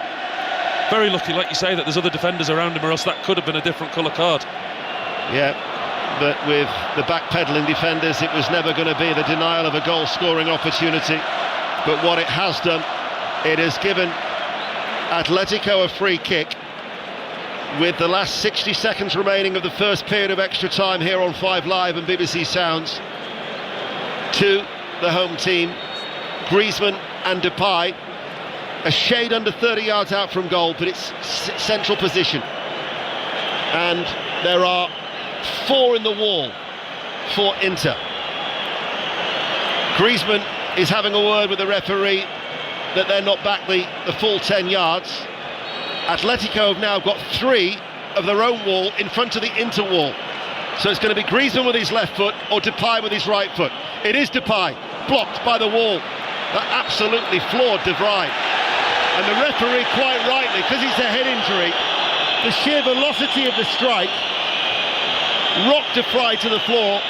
Very lucky, like you say, that there's other defenders around him, or else that could have been a different colour card. Yeah, but with the backpedaling defenders, it was never going to be the denial of a goal-scoring opportunity. But what it has done, it has given Atletico a free kick with the last 60 seconds remaining of the first period of extra time here on 5 Live and BBC Sounds to the home team. Griezmann and Depay, a shade under 30 yards out from goal, but it's central position, and there are 4 in the wall for Inter. Griezmann is having a word with the referee that they're not back the full 10 yards. Atletico have now got 3 of their own wall in front of the Inter wall. So it's going to be Griezmann with his left foot or Depay with his right foot. It is Depay, blocked by the wall. That absolutely floored De Vrij. And the referee, quite rightly, because he's a head injury, the sheer velocity of the strike rocked De Vrij to the floor,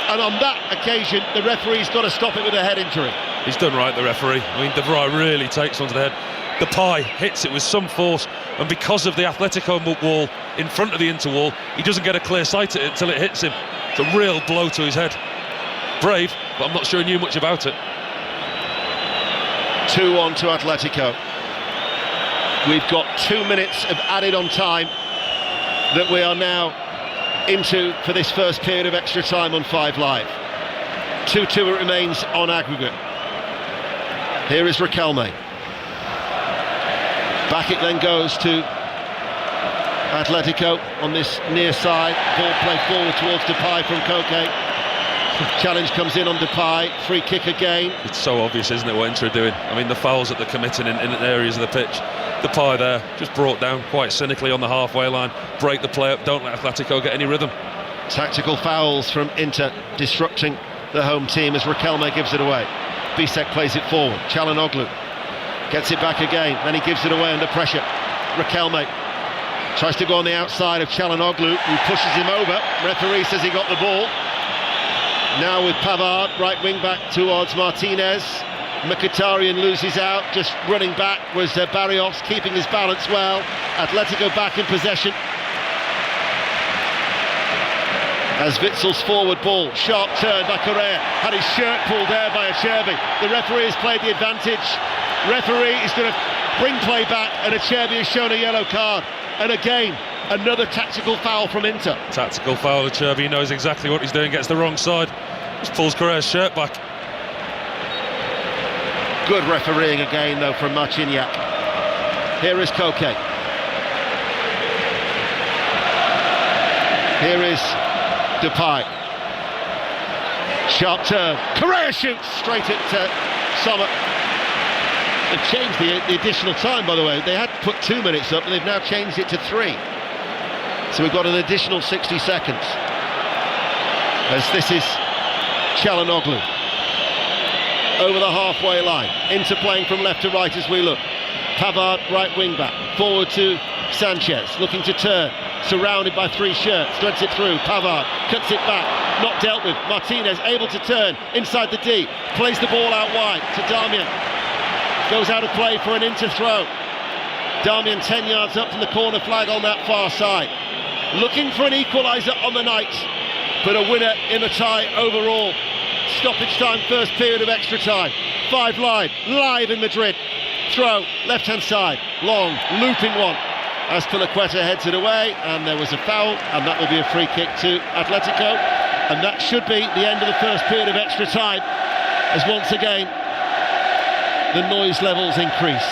and on that occasion the referee's got to stop it with a head injury. He's done right, the referee. I mean, De Vrij really takes one to the head. Depay hits it with some force, and because of the Atletico wall in front of the Inter wall, he doesn't get a clear sight at it until it hits him. It's a real blow to his head. Brave, but I'm not sure he knew much about it. 2-1 to Atletico. We've got 2 minutes of added on time that we are now into for this first period of extra time on 5 Live. 2-2 it remains on aggregate. Here is Riquelme. Back it then goes to Atletico on this near side. Ball play forward towards Depay from Koke. Challenge comes in on Depay. Free kick again. It's so obvious, isn't it, what Inter are doing? I mean, the fouls that they're committing in areas of the pitch. Depay there, just brought down quite cynically on the halfway line. Break the play up, don't let Atletico get any rhythm. Tactical fouls from Inter disrupting the home team as Riquelme gives it away. Bisek plays it forward. Çalhanoğlu gets it back again, then he gives it away under pressure. Riquelme tries to go on the outside of Çalhanoğlu, who pushes him over. Referee says he got the ball. Now with Pavard, right wing back towards Martinez. Mkhitaryan loses out, just running back was Barrios, keeping his balance well. Atletico back in possession. As Witzel's forward ball, sharp turn by Correa, had his shirt pulled there by Acerbi. The referee has played the advantage. Referee is going to bring play back, and Acerbi has shown a yellow card. And again, another tactical foul from Inter. Tactical foul, Acerbi knows exactly what he's doing, gets the wrong side. Just pulls Correa's shirt back. Good refereeing again, though, from Marciniak. Here is Koke. Here is Depay. Sharp turn. Correa shoots straight at Sommer. They've changed the additional time, by the way. They had put 2 minutes up, and they've now changed it to 3. So we've got an additional 60 seconds. As this is Çalhanoğlu over the halfway line. Inter playing from left to right as we look. Pavard, right wing back. Forward to Sanchez, looking to turn. Surrounded by 3 shirts, threads it through. Pavard cuts it back, not dealt with. Martinez able to turn inside the D, plays the ball out wide to Darmian. Goes out of play for an Inter throw. Darmian 10 yards up from the corner flag on that far side. Looking for an equaliser on the night, but a winner in the tie overall. Stoppage time, first period of extra time. 5 live in Madrid. Throw, left-hand side, long, looping one. As Pilaqueta heads it away, and there was a foul, and that will be a free kick to Atletico. And that should be the end of the first period of extra time, as once again, the noise levels increase.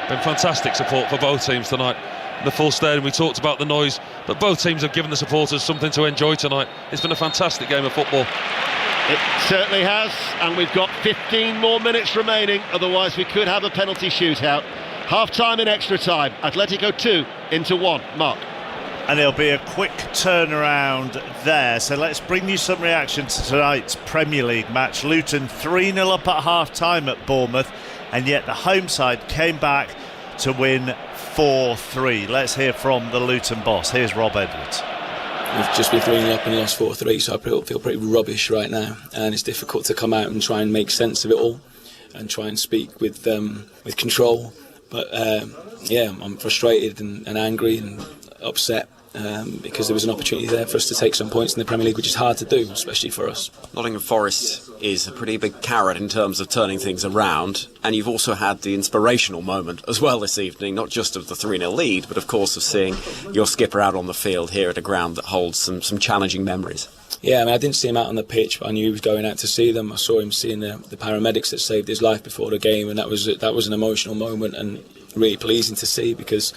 Been fantastic support for both teams tonight. The full stadium, we talked about the noise, but both teams have given the supporters something to enjoy tonight. It's been a fantastic game of football. It certainly has, and we've got 15 more minutes remaining, otherwise we could have a penalty shootout. Half-time and extra time. Atletico 2 into 1. Mark. And it'll be a quick turnaround there. So let's bring you some reaction to tonight's Premier League match. Luton 3-0 up at half-time at Bournemouth, and yet the home side came back to win 4-3. Let's hear from the Luton boss. Here's Rob Edwards. We've just been 3-0 up and lost 4-3, so I feel pretty rubbish right now, and it's difficult to come out and try and make sense of it all and try and speak with control. But yeah, I'm frustrated and angry and upset because there was an opportunity there for us to take some points in the Premier League, which is hard to do, especially for us. Nottingham Forest is a pretty big carrot in terms of turning things around, and you've also had the inspirational moment as well this evening, not just of the 3-0 lead, but of course of seeing your skipper out on the field here at a ground that holds some challenging memories. Yeah, I mean, I didn't see him out on the pitch, but I knew he was going out to see them. I saw him seeing the paramedics that saved his life before the game, and that was an emotional moment and really pleasing to see, because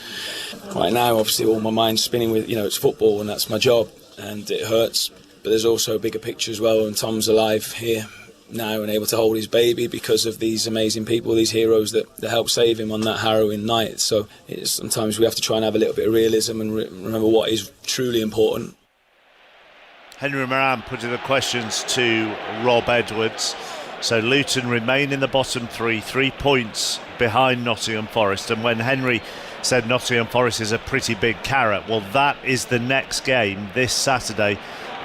right now, obviously, all my mind's spinning with, it's football and that's my job, and it hurts. But there's also a bigger picture as well, and Tom's alive here now and able to hold his baby because of these amazing people, these heroes that helped save him on that harrowing night. So sometimes we have to try and have a little bit of realism and remember what is truly important. Henry Moran putting the questions to Rob Edwards. So Luton remain in the bottom 3 points behind Nottingham Forest. And when Henry said Nottingham Forest is a pretty big carrot, well, that is the next game this Saturday,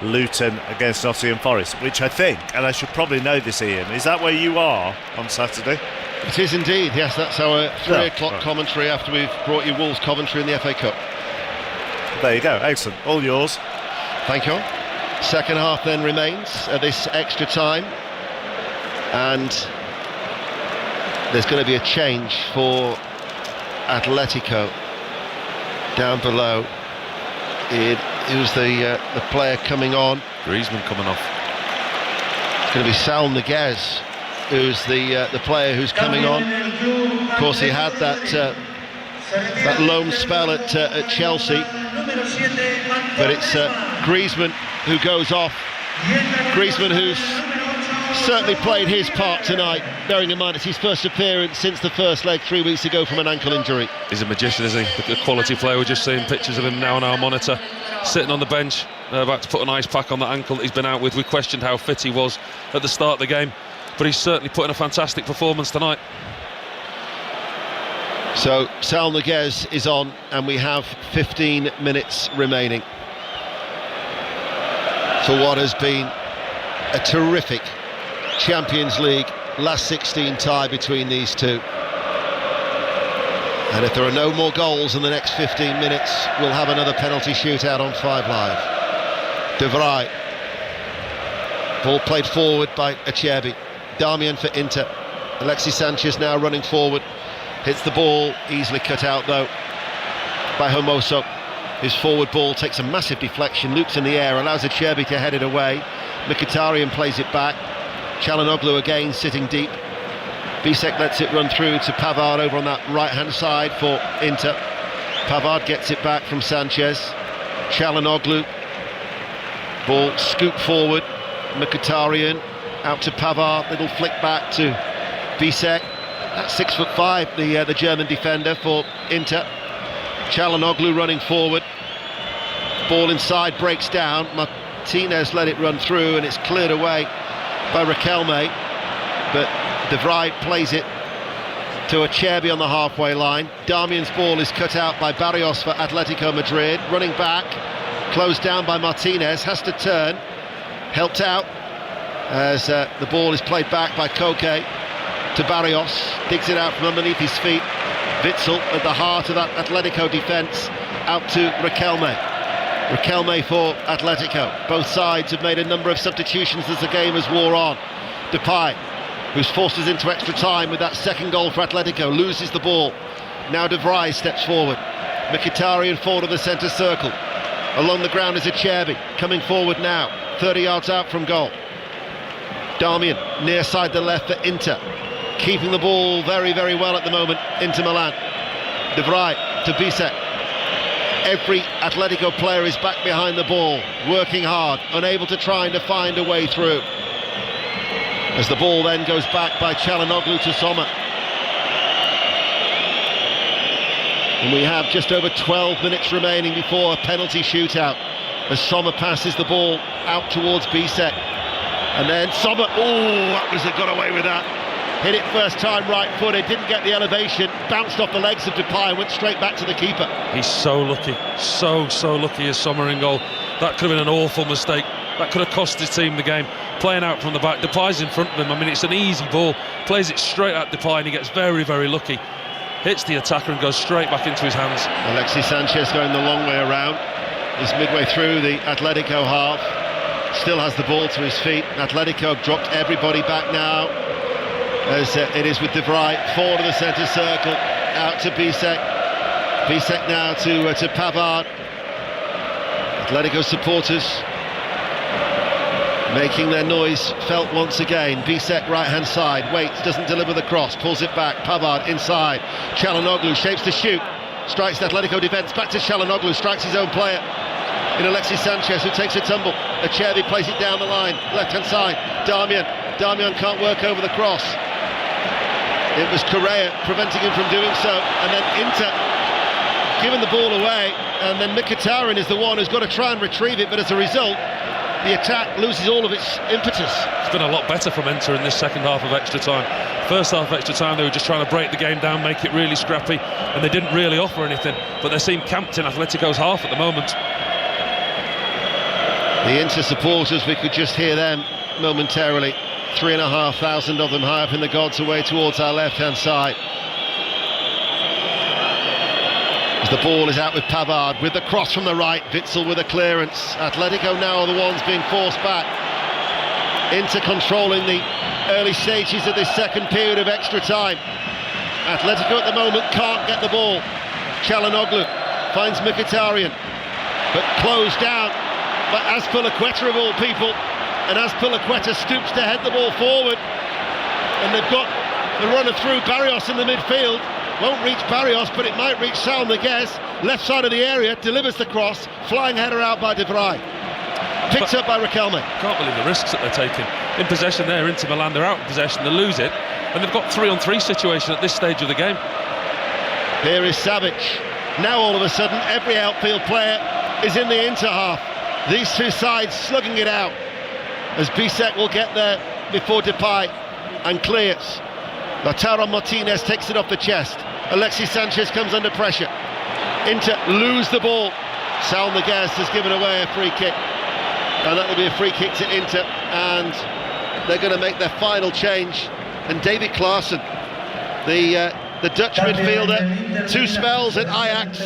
Luton against Nottingham Forest, which I think, and I should probably know this, Ian, is that where you are on Saturday? It is indeed, yes. That's our 3 o'clock commentary after we've brought you Wolves Coventry in the FA Cup. There you go, excellent, all yours. Thank you. Second half then remains at this extra time, and there's going to be a change for Atletico down below. Who's the player coming on? Griezmann coming off. It's going to be Saul Niguez, who's the player who's coming on. Of course, he had that loan spell at Chelsea, but it's Griezmann who goes off. Griezmann, who's certainly played his part tonight, bearing in mind it's his first appearance since the first leg 3 weeks ago from an ankle injury. He's a magician, isn't he? A quality player. We're just seeing pictures of him now on our monitor, sitting on the bench, about to put an ice pack on that ankle that he's been out with. We questioned how fit he was at the start of the game, but he's certainly put in a fantastic performance tonight. So Saul Niguez is on, and we have 15 minutes remaining for what has been a terrific Champions League last 16 tie between these two. And if there are no more goals in the next 15 minutes, we'll have another penalty shootout on 5 Live. De Vrij. Ball played forward by Acerbi. Darmian for Inter. Alexis Sanchez now running forward. Hits the ball, easily cut out though by Hermoso. His forward ball takes a massive deflection, loops in the air, allows Acerbi to head it away. Mkhitaryan plays it back. Çalhanoğlu again sitting deep. Bisek lets it run through to Pavard over on that right-hand side for Inter. Pavard gets it back from Sanchez. Çalhanoğlu. Ball scooped forward. Mkhitaryan out to Pavard. Little flick back to Bisek. That's 6'5", the German defender for Inter. Çalhanoğlu running forward. Ball inside, breaks down. Martinez let it run through, and it's cleared away by Riquelme. But De Vrij plays it to Acerbi on the halfway line. Darmian's ball is cut out by Barrios for Atletico Madrid. Running back, closed down by Martinez, has to turn. Helped out as the ball is played back by Koke to Barrios. Digs it out from underneath his feet. Witsel at the heart of that Atletico defence, out to Riquelme. Riquelme for Atletico. Both sides have made a number of substitutions as the game has wore on. Depay, who's forced us into extra time with that second goal for Atletico, loses the ball. Now De Vrij steps forward. Mkhitaryan forward of the centre circle. Along the ground is Acerbi, coming forward now, 30 yards out from goal. Darmian, near side the left for Inter. Keeping the ball very, very well at the moment, Inter Milan. De Vrij to Bisek. Every Atletico player is back behind the ball, working hard, unable to try and to find a way through. As the ball then goes back by Çalhanoğlu to Sommer. And we have just over 12 minutes remaining before a penalty shootout, as Sommer passes the ball out towards Bisek. And then Sommer, got away with that. Hit it first time right-footed, didn't get the elevation, bounced off the legs of Depay and went straight back to the keeper. He's so lucky, so lucky as Sommer in goal. That could have been an awful mistake. That could have cost his team the game. Playing out from the back, Depay's in front of him. I mean, it's an easy ball. Plays it straight at Depay and he gets very, very lucky. Hits the attacker and goes straight back into his hands. Alexis Sanchez going the long way around. He's midway through the Atletico half. Still has the ball to his feet. Atletico have dropped everybody back now, as it is with De Vrij forward of the centre circle, out to Bisek. Bisek now to Pavard. Atletico supporters making their noise felt once again. Bisek right hand side, waits, doesn't deliver the cross, pulls it back. Pavard inside. Çalhanoğlu shapes to shoot, strikes the Atletico defence, back to Çalhanoğlu, strikes his own player in Alexis Sanchez, who takes a tumble. Acerbi plays it down the line, left hand side. Darmian can't work over the cross. It was Correa preventing him from doing so, and then Inter giving the ball away, and then Mkhitaryan is the one who's got to try and retrieve it, but as a result the attack loses all of its impetus. It's been a lot better from Inter in this second half of extra time. First half of extra time they were just trying to break the game down, make it really scrappy, and they didn't really offer anything, but they seem camped in Atletico's half at the moment. The Inter supporters, we could just hear them momentarily. 3,500 of them high up in the gods away towards our left hand side. As the ball is out with Pavard with the cross from the right, Witsel with a clearance. Atletico now are the ones being forced back. Inter controlling the early stages of this second period of extra time. Atletico at the moment can't get the ball. Çalhanoğlu finds Mkhitaryan, but closed down by Azpilicueta of all people, and Azpilicueta stoops to head the ball forward, and they've got the runner through Barrios in the midfield. Won't reach Barrios, but it might reach Saul Niguez, left side of the area, delivers the cross, flying header out by De Vrij, picked up by Riquelme. Can't believe the risks that they're taking. In possession there, Inter Milan, they're out of possession, they lose it, and they've got 3-on-3 situation at this stage of the game. Here is Savic. Now all of a sudden every outfield player is in the Inter half. These two sides slugging it out, as Bisek will get there before Depay and clears. Lautaro Martinez takes it off the chest. Alexis Sanchez comes under pressure. Inter lose the ball. Saul Niguez has given away a free kick, and that will be a free kick to Inter, and they're going to make their final change. And David Klaassen, the Dutch midfielder, 2 spells at Ajax,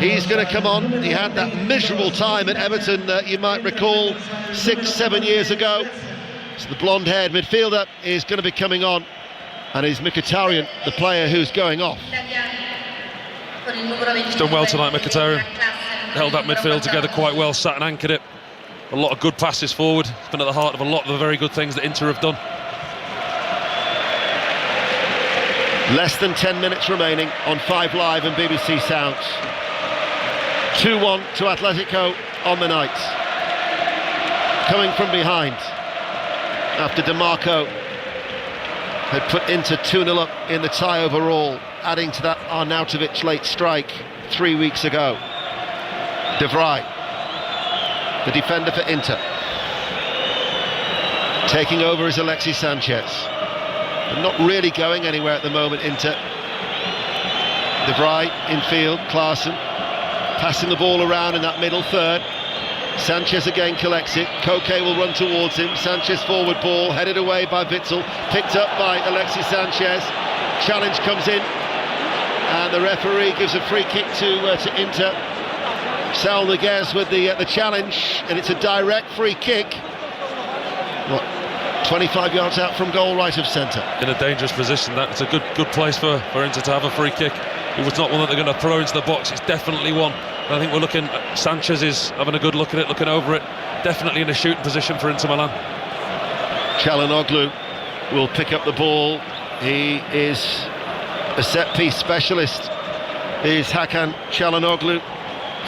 he's going to come on. He had that miserable time at Everton that you might recall 6-7 years ago. So the blonde-haired midfielder is going to be coming on, and is Mkhitaryan, the player who's going off. He's done well tonight, Mkhitaryan. Held that midfield together quite well, sat and anchored it. A lot of good passes forward. It's been at the heart of a lot of the very good things that Inter have done. Less than 10 minutes remaining on 5 Live and BBC Sounds. 2-1 to Atletico on the night. Coming from behind after DeMarco had put Inter 2-0 up in the tie overall, adding to that Arnautovic late strike 3 weeks ago. De Vrij, the defender for Inter. Taking over is Alexis Sanchez. But not really going anywhere at the moment, Inter. De Vrij infield, Klaassen passing the ball around in that middle third. Sanchez again collects it. Koke will run towards him. Sanchez forward ball, headed away by Witsel, picked up by Alexis Sanchez. Challenge comes in, and the referee gives a free kick to Inter. Saul Niguez with the challenge, and it's a direct free kick. 25 yards out from goal, right of centre. In a dangerous position. That's a good place for Inter to have a free kick. It was not one that they're going to throw into the box. It's definitely one. And I think we're looking. Sanchez is having a good look at it, looking over it. Definitely in a shooting position for Inter Milan. Çalhanoğlu will pick up the ball. He is a set-piece specialist. Is Hakan Çalhanoğlu,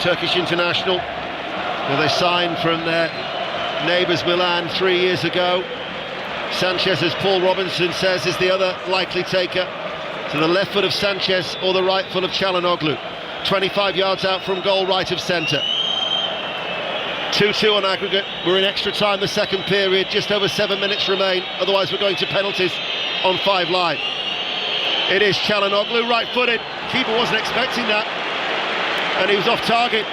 Turkish international, who they signed from their neighbours Milan 3 years ago. Sanchez, as Paul Robinson says, is the other likely taker. To the left foot of Sanchez or the right foot of Çalhanoğlu. 25 yards out from goal, right of centre. 2-2 on aggregate. We're in extra time the second period. Just over 7 minutes remain. Otherwise we're going to penalties on 5 Live. It is Çalhanoğlu, right-footed. Keeper wasn't expecting that, and he was off target.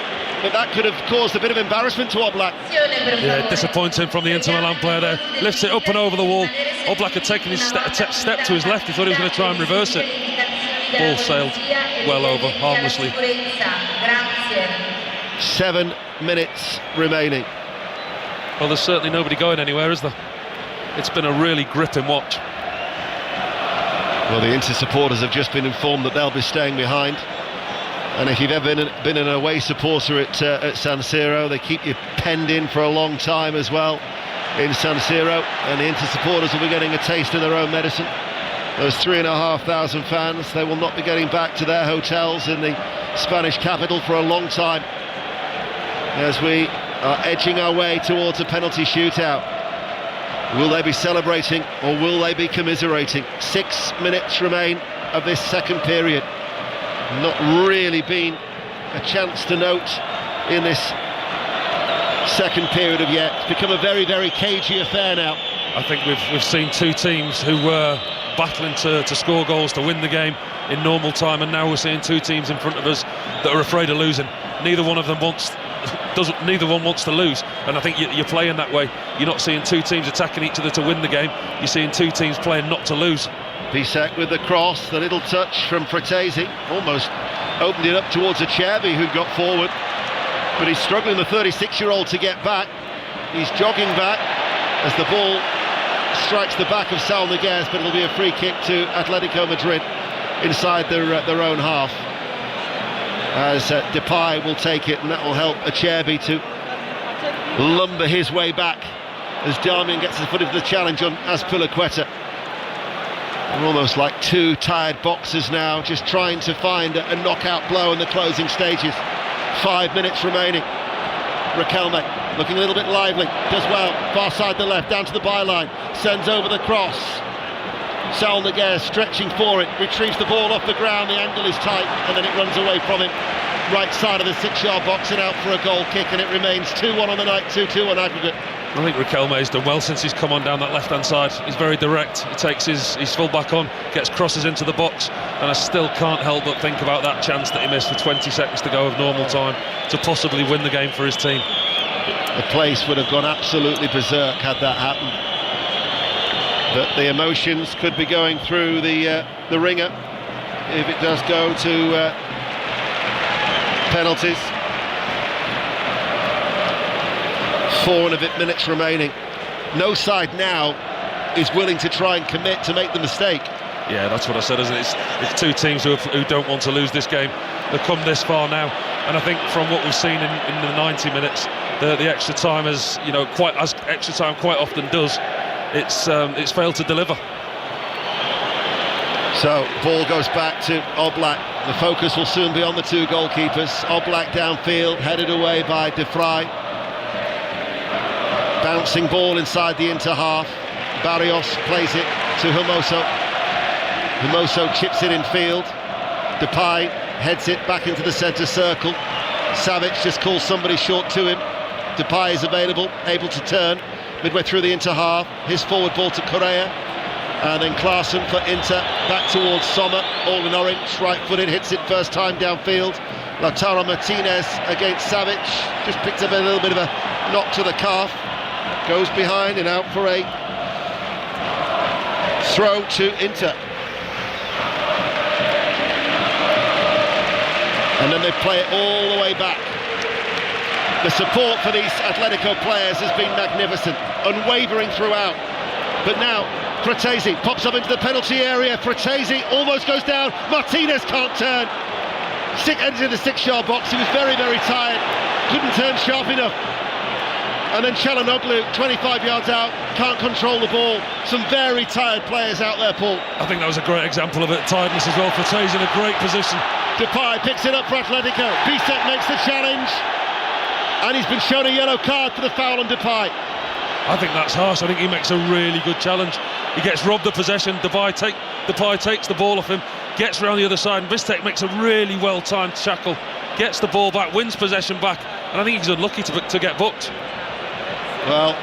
But that could have caused a bit of embarrassment to Oblak. Yeah, disappointing from the Inter Milan player there. Lifts it up and over the wall. Oblak had taken his step to his left. He thought he was going to try and reverse it. Ball sailed well over, harmlessly. 7 minutes remaining. Well, there's certainly nobody going anywhere, is there? It's been a really gripping watch. Well, the Inter supporters have just been informed that they'll be staying behind. And if you've ever been an away supporter at San Siro, they keep you penned in for a long time as well in San Siro, and the Inter supporters will be getting a taste of their own medicine. Those 3,500 fans, they will not be getting back to their hotels in the Spanish capital for a long time, as we are edging our way towards a penalty shootout. Will they be celebrating or will they be commiserating? 6 minutes remain of this second period. Not really been a chance to note in this second period of yet. It's become a very, very cagey affair now. I think we've seen two teams who were battling to score goals to win the game in normal time, and now we're seeing two teams in front of us that are afraid of losing. Neither one of them wants to lose, and I think you're playing that way. You're not seeing two teams attacking each other to win the game. You're seeing two teams playing not to lose. Bisek with the cross, the little touch from Fratesi, almost opened it up towards Acerbi, who got forward, but he's struggling, the 36-year-old, to get back. He's jogging back as the ball strikes the back of Saul Niguez, but it'll be a free kick to Atletico Madrid inside their own half, as Depay will take it, and that will help Acerbi to lumber his way back as Darmian gets the foot of the challenge on Azpilicueta. We're almost like two tired boxers now, just trying to find a knockout blow in the closing stages. 5 minutes remaining. Riquelme looking a little bit lively, does well, far side the left, down to the byline, sends over the cross. Saul Niguez stretching for it, retrieves the ball off the ground, the angle is tight, and then it runs away from him. Right side of the 6-yard box and out for a goal kick, and it remains 2-1 on the night, 2-2 on aggregate. I think Riquelme's done well since he's come on down that left-hand side. He's very direct. He takes his full-back on, gets crosses into the box, and I still can't help but think about that chance that he missed with 20 seconds to go of normal time to possibly win the game for his team. The place would have gone absolutely berserk had that happened. But the emotions could be going through the ringer if it does go to penalties. 4 and a bit minutes remaining. No side now is willing to try and commit to make the mistake. Yeah, that's what I said, isn't it? It's two teams who don't want to lose this game. They've come this far now, and I think from what we've seen in the 90 minutes, the extra time, as extra time quite often does, it's failed to deliver. So ball goes back to Oblak. The focus will soon be on the two goalkeepers. Oblak downfield, headed away by De Vrij. Bouncing ball inside the Inter half. Barrios plays it to Hermoso. Hermoso chips it in field. Depay heads it back into the centre circle. Savic just calls somebody short to him. Depay is available, able to turn midway through the Inter half. His forward ball to Correa, and then Klaassen for Inter, back towards Sommer, all in orange, right-footed, hits it first time downfield. Lautaro Martinez against Savic, just picked up a little bit of a knock to the calf, goes behind and out for a throw to Inter. And then they play it all the way back. The support for these Atletico players has been magnificent, unwavering throughout. But now Fratesi pops up into the penalty area. Fratesi almost goes down. Martinez can't turn. Enters the 6-yard box. He was very, very tired. Couldn't turn sharp enough. And then Çalhanoğlu, 25 yards out, can't control the ball. Some very tired players out there, Paul. I think that was a great example of it. Tiredness as well. Fratesi in a great position. Depay picks it up for Atletico. Bisek makes the challenge. And he's been shown a yellow card for the foul on Depay. I think that's harsh. I think he makes a really good challenge. He gets robbed of possession. Depay takes the ball off him, gets round the other side, and Vistek makes a really well-timed tackle, gets the ball back, wins possession back, and I think he's unlucky to get booked. Well,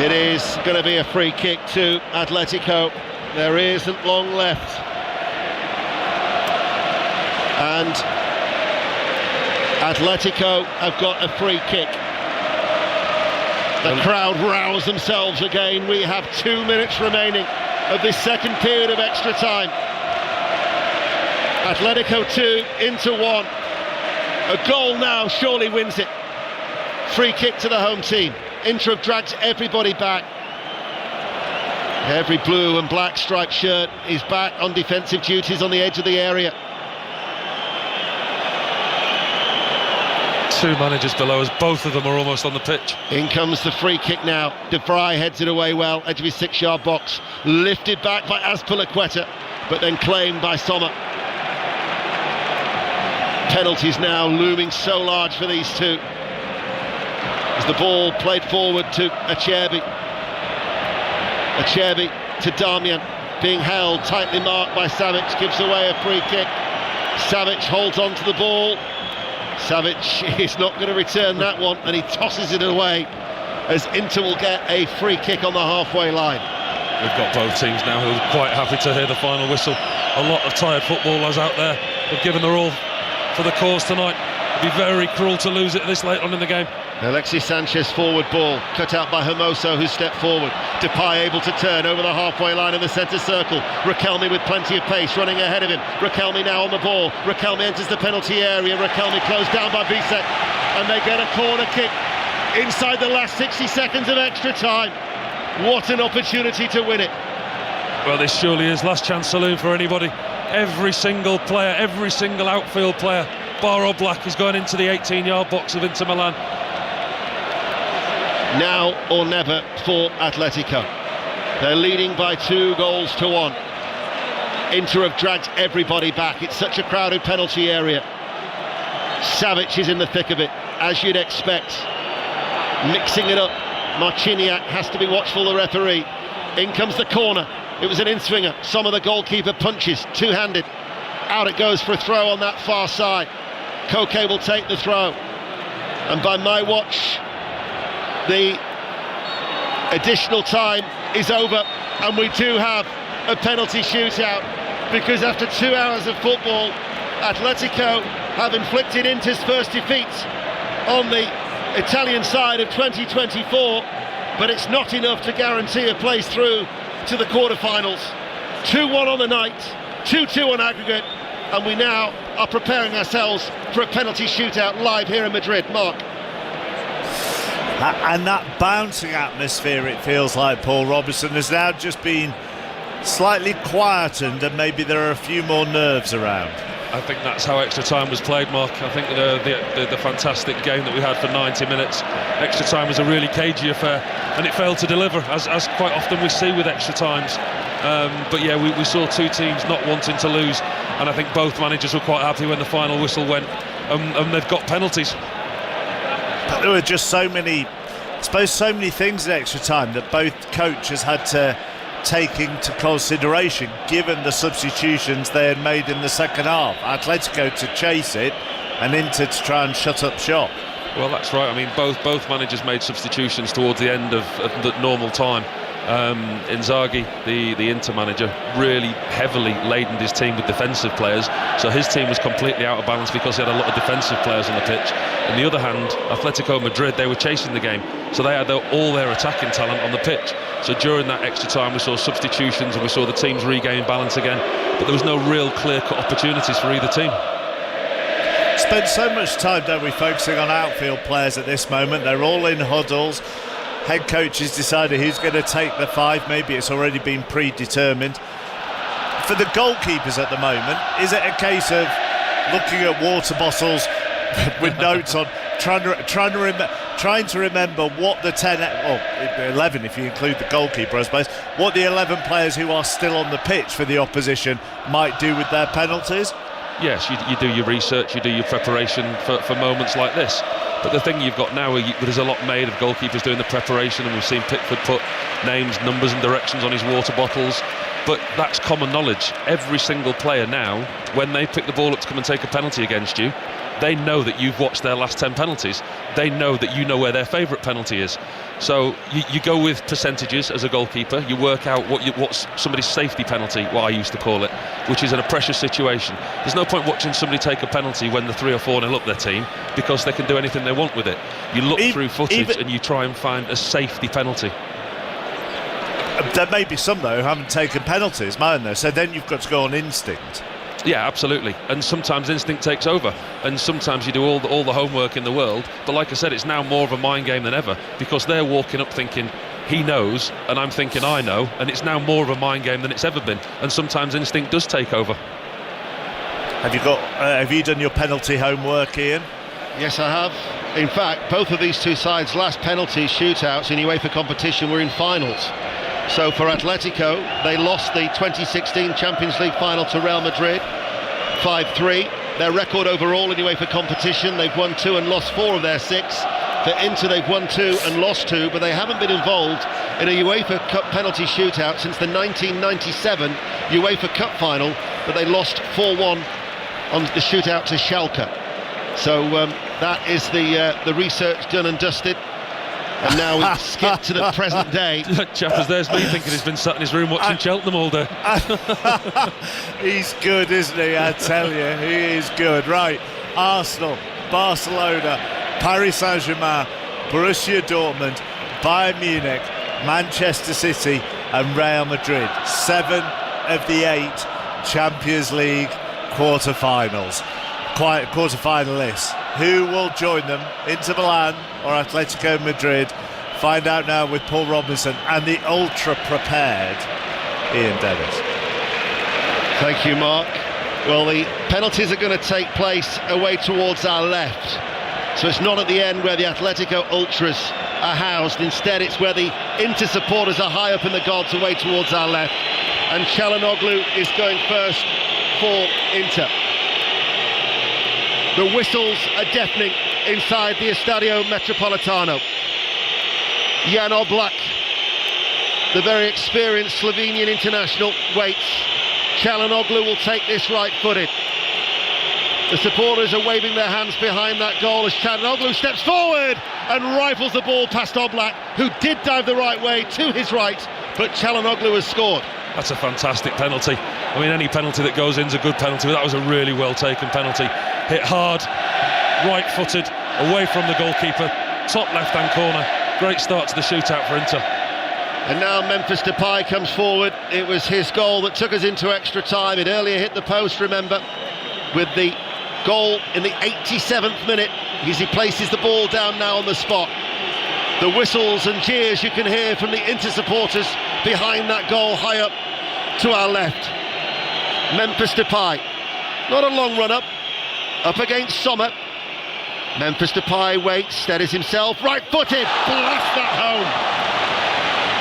it is going to be a free kick to Atletico. There isn't long left. And Atletico have got a free kick. The crowd rouse themselves again. We have 2 minutes remaining of this second period of extra time. Atletico 2, Inter 1. A goal now surely wins it. Free kick to the home team. Inter have dragged everybody back. Every blue and black striped shirt is back on defensive duties on the edge of the area. Two managers below us, both of them are almost on the pitch. In comes the free kick now. De Vrij heads it away well, edge of his 6-yard box. Lifted back by Azpilicueta, but then claimed by Sommer. Penalties now looming so large for these two. As the ball played forward to Acerbi. Acerbi to Damian, being held, tightly marked by Savic, gives away a free kick. Savic holds on to the ball. Savic is not going to return that one, and he tosses it away as Inter will get a free kick on the halfway line. We've got both teams now who are quite happy to hear the final whistle. A lot of tired footballers out there have given their all for the cause tonight. It'd be very cruel to lose it this late on in the game. Alexis Sanchez forward ball, cut out by Hermoso, who stepped forward. Depay able to turn over the halfway line in the centre circle. Riquelme with plenty of pace running ahead of him. Riquelme now on the ball. Riquelme enters the penalty area. Riquelme closed down by Vistek, and they get a corner kick inside the last 60 seconds of extra time. What an opportunity to win it. Well, this surely is last chance saloon for anybody. Every single player, every single outfield player, bar Oblak, is going into the 18-yard box of Inter Milan. Now or never for Atletico. They're leading by 2-1. Inter have dragged everybody back. It's such a crowded penalty area. Savic is in the thick of it, as you'd expect. Mixing it up. Marciniak has to be watchful, the referee. In comes the corner. It was an in-swinger. Some of the goalkeeper punches, two-handed. Out it goes for a throw on that far side. Koke will take the throw. And by my watch, the additional time is over, and we do have a penalty shootout, because after 2 hours of football, Atletico have inflicted Inter's first defeat on the Italian side of 2024, but it's not enough to guarantee a place through to the quarterfinals. 2-1 on the night, 2-2 on aggregate, and we now are preparing ourselves for a penalty shootout live here in Madrid. Mark. And that bouncing atmosphere, it feels like, Paul Robinson, has now just been slightly quietened, and maybe there are a few more nerves around. I think that's how extra time was played, Mark. I think the fantastic game that we had for 90 minutes, extra time was a really cagey affair, and it failed to deliver, as quite often we see with extra times. But yeah, we saw two teams not wanting to lose, and I think both managers were quite happy when the final whistle went, and they've got penalties. But there were just so many things in extra time that both coaches had to take into consideration, given the substitutions they had made in the second half. Atletico to chase it, and Inter to try and shut up shop. Well, that's right. I mean, both managers made substitutions towards the end of the normal time. Inzaghi, the Inter manager, really heavily laden his team with defensive players, so his team was completely out of balance because he had a lot of defensive players on the pitch. On the other hand, Atletico Madrid, they were chasing the game, so they had all their attacking talent on the pitch. So during that extra time we saw substitutions and we saw the teams regain balance again, but there was no real clear-cut opportunities for either team. Spend so much time, don't we, focusing on outfield players at this moment. They're all in huddles. Head coach has decided who's going to take the five. Maybe it's already been predetermined. For the goalkeepers at the moment, is it a case of looking at water bottles with notes on, trying to remember what the 10, or 11 if you include the goalkeeper, I suppose, what the 11 players who are still on the pitch for the opposition might do with their penalties? Yes, you do your research, you do your preparation for moments like this. But the thing you've got now, there's a lot made of goalkeepers doing the preparation, and we've seen Pickford put names, numbers and directions on his water bottles. But that's common knowledge. Every single player now, when they pick the ball up to come and take a penalty against you, they know that you've watched their last 10 penalties. They know that you know where their favourite penalty is. So you go with percentages as a goalkeeper. You work out what's somebody's safety penalty, what I used to call it, which is in a pressure situation. There's no point watching somebody take a penalty when they're 3 or 4-0 up their team, because they can do anything they want with it. You look through footage and you try and find a safety penalty. There may be some, though, who haven't taken penalties, mightn't there? So then you've got to go on instinct. Yeah, absolutely. And sometimes instinct takes over, and sometimes you do all the homework in the world. But like I said, it's now more of a mind game than ever, because they're walking up thinking he knows, and I'm thinking I know, and it's now more of a mind game than it's ever been. And sometimes instinct does take over. Have you done your penalty homework, Ian? Yes, I have. In fact, both of these two sides' last penalty shootouts in UEFA competition were in finals. So for Atletico, they lost the 2016 Champions League final to Real Madrid 5-3. Their record overall in UEFA competition, they've won 2 and lost 4 of their 6. For Inter, they've won 2 and lost 2, but they haven't been involved in a UEFA Cup penalty shootout since the 1997 UEFA Cup final, but they lost 4-1 on the shootout to Schalke. So that is the research done and dusted. And now we skip to the present day. Chappers, there's me thinking he's been sat in his room watching Cheltenham all day. He's good, isn't he? I tell you, he is good. Right, Arsenal, Barcelona, Paris Saint-Germain, Borussia Dortmund, Bayern Munich, Manchester City and Real Madrid. 7 of the 8 Champions League quarter-finalists. Who will join them? Inter Milan or Atletico Madrid? Find out now with Paul Robinson and the ultra-prepared Ian Dennis. Thank you, Mark. Well, the penalties are going to take place away towards our left. So it's not at the end where the Atletico ultras are housed. Instead, it's where the Inter supporters are high up in the gods away towards our left. And Çalhanoğlu is going first for Inter. The whistles are deafening inside the Estadio Metropolitano. Jan Oblak, the very experienced Slovenian international, waits. Çalhanoğlu will take this right-footed. The supporters are waving their hands behind that goal as Çalhanoğlu steps forward and rifles the ball past Oblak, who did dive the right way to his right, but Çalhanoğlu has scored. That's a fantastic penalty. I mean, any penalty that goes in is a good penalty, but that was a really well taken penalty. Hit hard, right-footed, away from the goalkeeper, top left-hand corner. Great start to the shootout for Inter. And now Memphis Depay comes forward. It was his goal that took us into extra time. It earlier hit the post, remember, with the goal in the 87th minute. As he places the ball down now on the spot. The whistles and cheers you can hear from the Inter supporters behind that goal high up to our left. Memphis Depay, not a long run up against Sommer. Memphis Depay waits, steadies himself, right-footed, blast that home.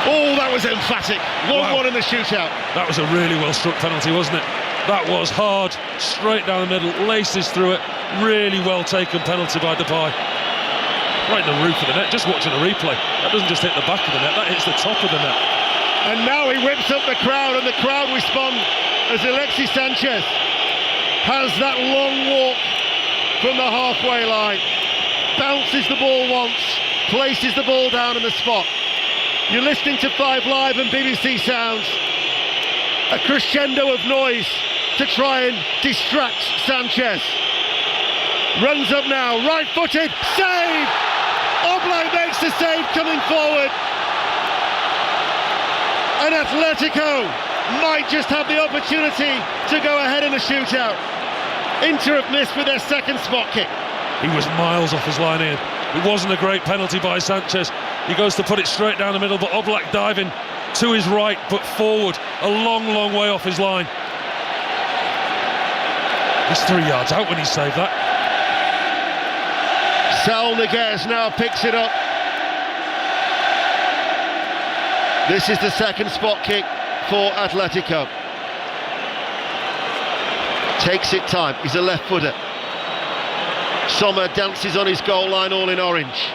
Oh, that was emphatic. 1-1 in the shootout. That was a really well-struck penalty, wasn't it? That was hard, straight down the middle, laces through it. Really well-taken penalty by Depay. Right in the roof of the net, just watching a replay. That doesn't just hit the back of the net, that hits the top of the net. And now he whips up the crowd, and the crowd respond as Alexis Sanchez has that long walk from the halfway line, bounces the ball once, places the ball down in the spot. You're listening to 5 Live and BBC Sounds, a crescendo of noise to try and distract Sanchez. Runs up now, right-footed, save! Oblak makes the save coming forward. And Atletico might just have the opportunity to go ahead in the shootout. Inter have missed with their second spot kick. He was miles off his line, Ian. It wasn't a great penalty by Sanchez. He goes to put it straight down the middle, but Oblak diving to his right, but forward, a long, long way off his line. He's 3 yards out when he saved that. Saul Niguez now picks it up. This is the second spot kick for Atletico. Takes it time. He's a left footer. Sommer dances on his goal line, all in orange.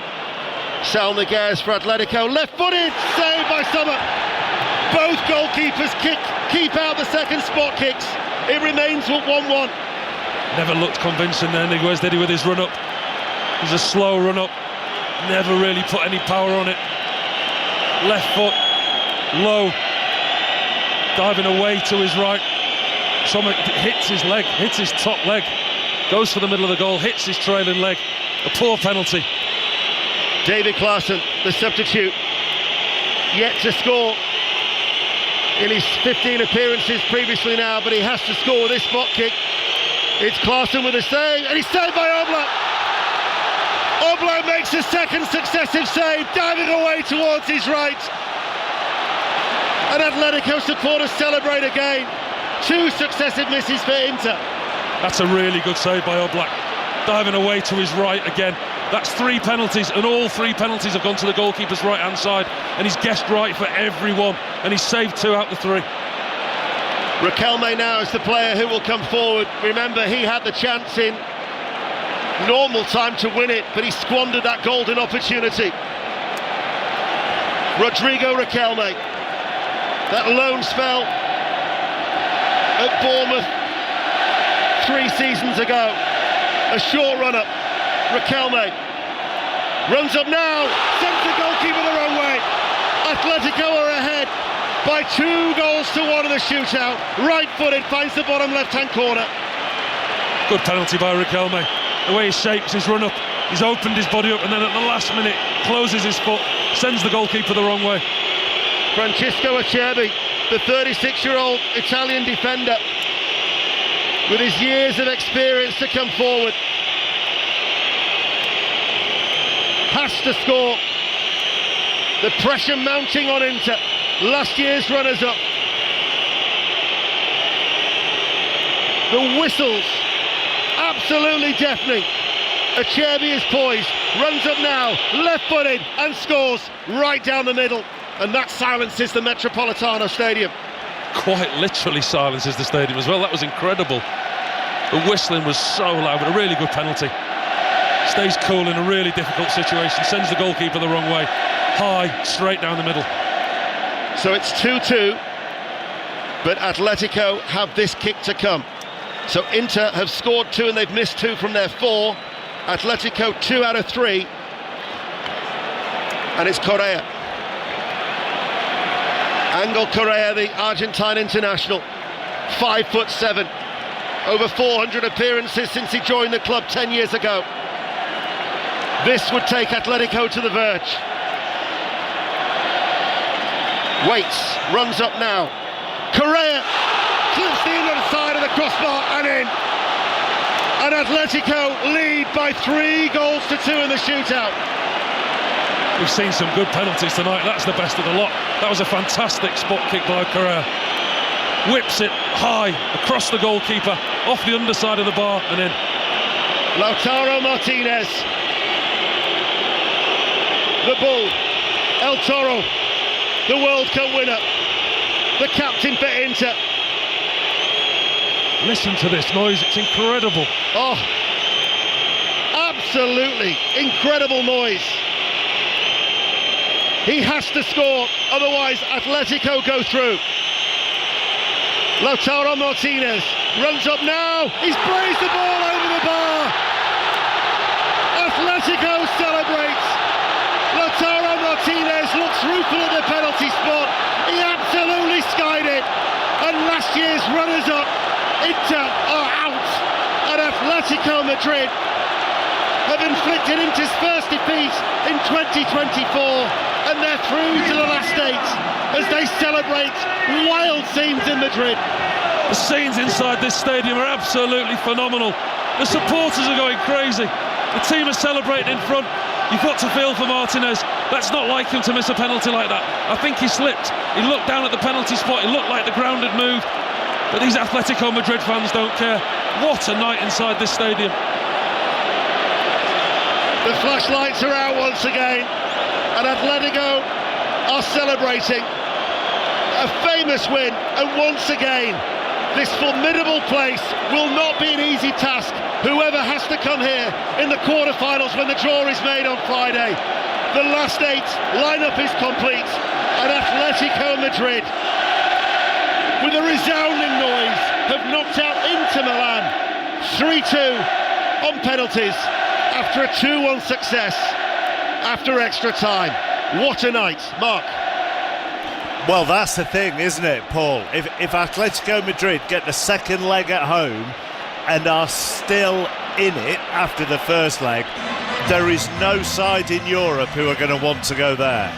Sal Niguez for Atletico, left-footed, saved by Sommer. Both goalkeepers keep out the second spot kicks. It remains at 1-1. Never looked convincing there, Niguez, did he, with his run-up? It was a slow run-up. Never really put any power on it. Left foot, low, diving away to his right. Sommer hits his leg, hits his top leg, goes for the middle of the goal, hits his trailing leg. A poor penalty. David Klaassen, the substitute, yet to score in his 15 appearances previously now, but he has to score with this spot kick. It's Klaassen with a save, and he's saved by Oblak. Oblak makes his second successive save, diving away towards his right. And Atletico supporters celebrate again. 2 successive misses for Inter. That's a really good save by Oblak, diving away to his right again. That's 3 penalties, and all 3 penalties have gone to the goalkeeper's right-hand side, and he's guessed right for every one, and he's saved 2 out of the 3. Riquelme now is the player who will come forward. Remember, he had the chance in normal time to win it, but he squandered that golden opportunity. Rodrigo Riquelme, that lone spell at Bournemouth 3 seasons ago, a short run-up. Riquelme runs up now, sends the goalkeeper the wrong way. Atletico are ahead by 2 goals to 1 in the shootout. Right-footed, finds the bottom left-hand corner. Good penalty by Riquelme. The way he shapes his run-up, he's opened his body up, and then at the last minute closes his foot, sends the goalkeeper the wrong way. Francisco Acerbi, the 36-year-old Italian defender, with his years of experience to come forward, has to score. The pressure mounting on Inter, last year's runners-up. The whistles absolutely deafening. Acerbi is poised, runs up now, left-footed, and scores right down the middle, and that silences the Metropolitano Stadium. Quite literally silences the stadium as well. That was incredible. The whistling was so loud, but a really good penalty. Stays cool in a really difficult situation, sends the goalkeeper the wrong way, high, straight down the middle. So it's 2-2, but Atletico have this kick to come. So Inter have scored 2 and they've missed 2 from their 4. Atletico 2 out of 3, and it's Correa. Angel Correa, the Argentine international, 5'7", over 400 appearances since he joined the club 10 years ago. This would take Atletico to the verge. Waits, runs up now. Correa flips the other side of the crossbar and in. And Atletico lead by 3 goals to 2 in the shootout. We've seen some good penalties tonight. That's the best of the lot. That was a fantastic spot kick by Correa. Whips it high across the goalkeeper, off the underside of the bar and in. Lautaro Martinez, the Bull, El Toro, the World Cup winner, the captain for Inter. Listen to this noise, it's incredible. Oh, absolutely incredible noise. He has to score, otherwise Atletico go through. Lautaro Martinez runs up now, he's blazed the ball over the bar. Atletico celebrates. Lautaro Martinez looks rueful at the penalty spot. He absolutely skied it. And last year's runners-up, Inter, are out. And Atletico Madrid have inflicted Inter's first defeat in 2024. And they're through to the last 8 as they celebrate wild scenes in Madrid. The scenes inside this stadium are absolutely phenomenal. The supporters are going crazy. The team are celebrating in front. You've got to feel for Martinez. That's not like him to miss a penalty like that. I think he slipped. He looked down at the penalty spot. It looked like the ground had moved. But these Atletico Madrid fans don't care. What a night inside this stadium. The flashlights are out once again. And Atletico are celebrating a famous win, and once again This formidable place will not be an easy task. Whoever has to come here in the quarterfinals when the draw is made on Friday. The last 8 lineup is complete, and Atletico Madrid, with a resounding noise, have knocked out Inter Milan 3-2 on penalties after a 2-1 success after extra time. What a night, Mark. Well, that's the thing, isn't it, Paul? If Atletico Madrid get the second leg at home and are still in it after the first leg, there is no side in Europe who are going to want to go there.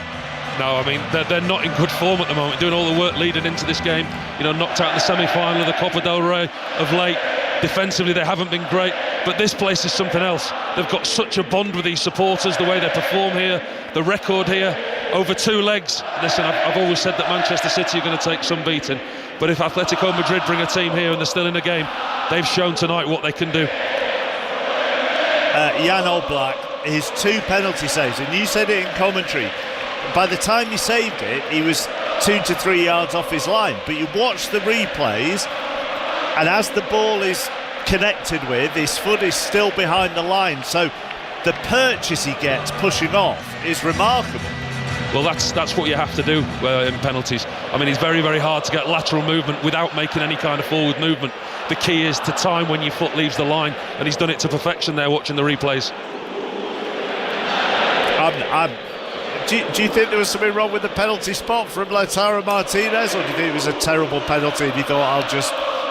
No, I mean, they're not in good form at the moment, doing all the work leading into this game. You know, knocked out in the semi-final of the Copa del Rey of late. Defensively, they haven't been great, but this place is something else. They've got such a bond with these supporters, the way they perform here, the record here, over 2 legs. Listen, I've always said that Manchester City are going to take some beating, but if Atletico Madrid bring a team here and they're still in the game, they've shown tonight what they can do. Jan Oblak, his 2 penalty saves, and you said it in commentary, by the time he saved it, he was 2 to 3 yards off his line, but you watch the replays, and as the ball is connected with, his foot is still behind the line, so the purchase he gets pushing off is remarkable. Well, that's what you have to do in penalties. I mean, it's very, very hard to get lateral movement without making any kind of forward movement. The key is to time when your foot leaves the line, and he's done it to perfection there watching the replays. Do you think there was something wrong with the penalty spot from Lautaro Martinez, or do you think it was a terrible penalty and he thought,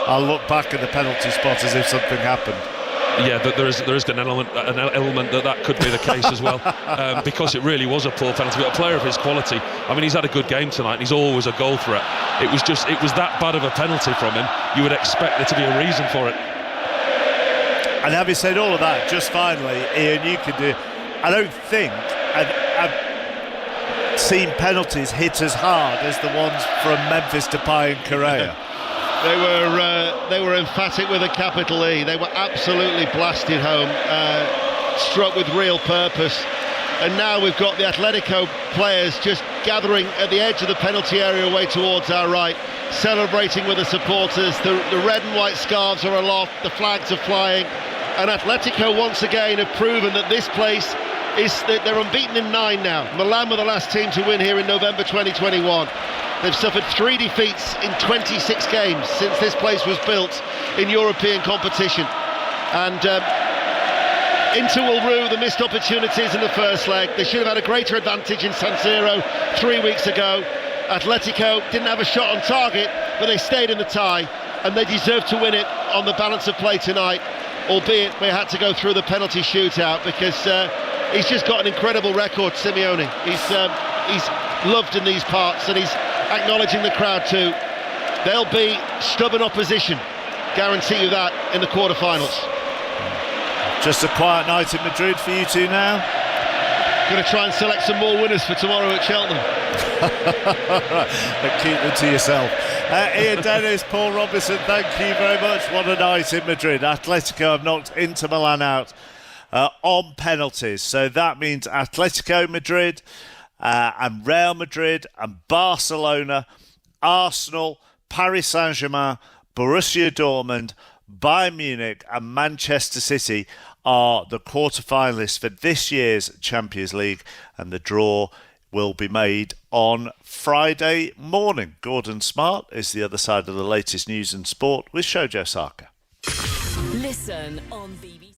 I'll look back at the penalty spot as if something happened? Yeah, there is an element that could be the case as well, because it really was a poor penalty. But a player of his quality, I mean, he's had a good game tonight, and he's always a goal threat. It was that bad of a penalty from him. You would expect there to be a reason for it. And having said all of that, just finally, Ian, you could do. I don't think I've seen penalties hit as hard as the ones from Memphis Depay and Correa. They were emphatic with a capital E. They were absolutely blasted home, struck with real purpose. And now we've got the Atletico players just gathering at the edge of the penalty area away towards our right, celebrating with the supporters. The red and white scarves are aloft, the flags are flying, and Atletico once again have proven that this place they're unbeaten in 9 now. Milan were the last team to win here in November 2021. They've suffered 3 defeats in 26 games since this place was built in European competition. And Inter will rue the missed opportunities in the first leg. They should have had a greater advantage in San Siro 3 weeks ago. Atletico didn't have a shot on target, but they stayed in the tie, and they deserve to win it on the balance of play tonight, albeit we had to go through the penalty shootout because he's just got an incredible record, Simeone. He's loved in these parts, and he's acknowledging the crowd too. There'll be stubborn opposition, guarantee you that, in the quarterfinals. Just a quiet night in Madrid for you two now? Going to try and select some more winners for tomorrow at Cheltenham. And keep them to yourself. Ian Dennis, Paul Robinson, thank you very much. What a night in Madrid. Atletico have knocked Inter Milan out on penalties, so that means Atletico Madrid and Real Madrid and Barcelona, Arsenal, Paris Saint-Germain, Borussia Dortmund, Bayern Munich and Manchester City are the quarter-finalists for this year's Champions League, and the draw will be made on Friday morning. Gordon Smart is the other side of the latest news and sport with Shojo Saka. Listen on the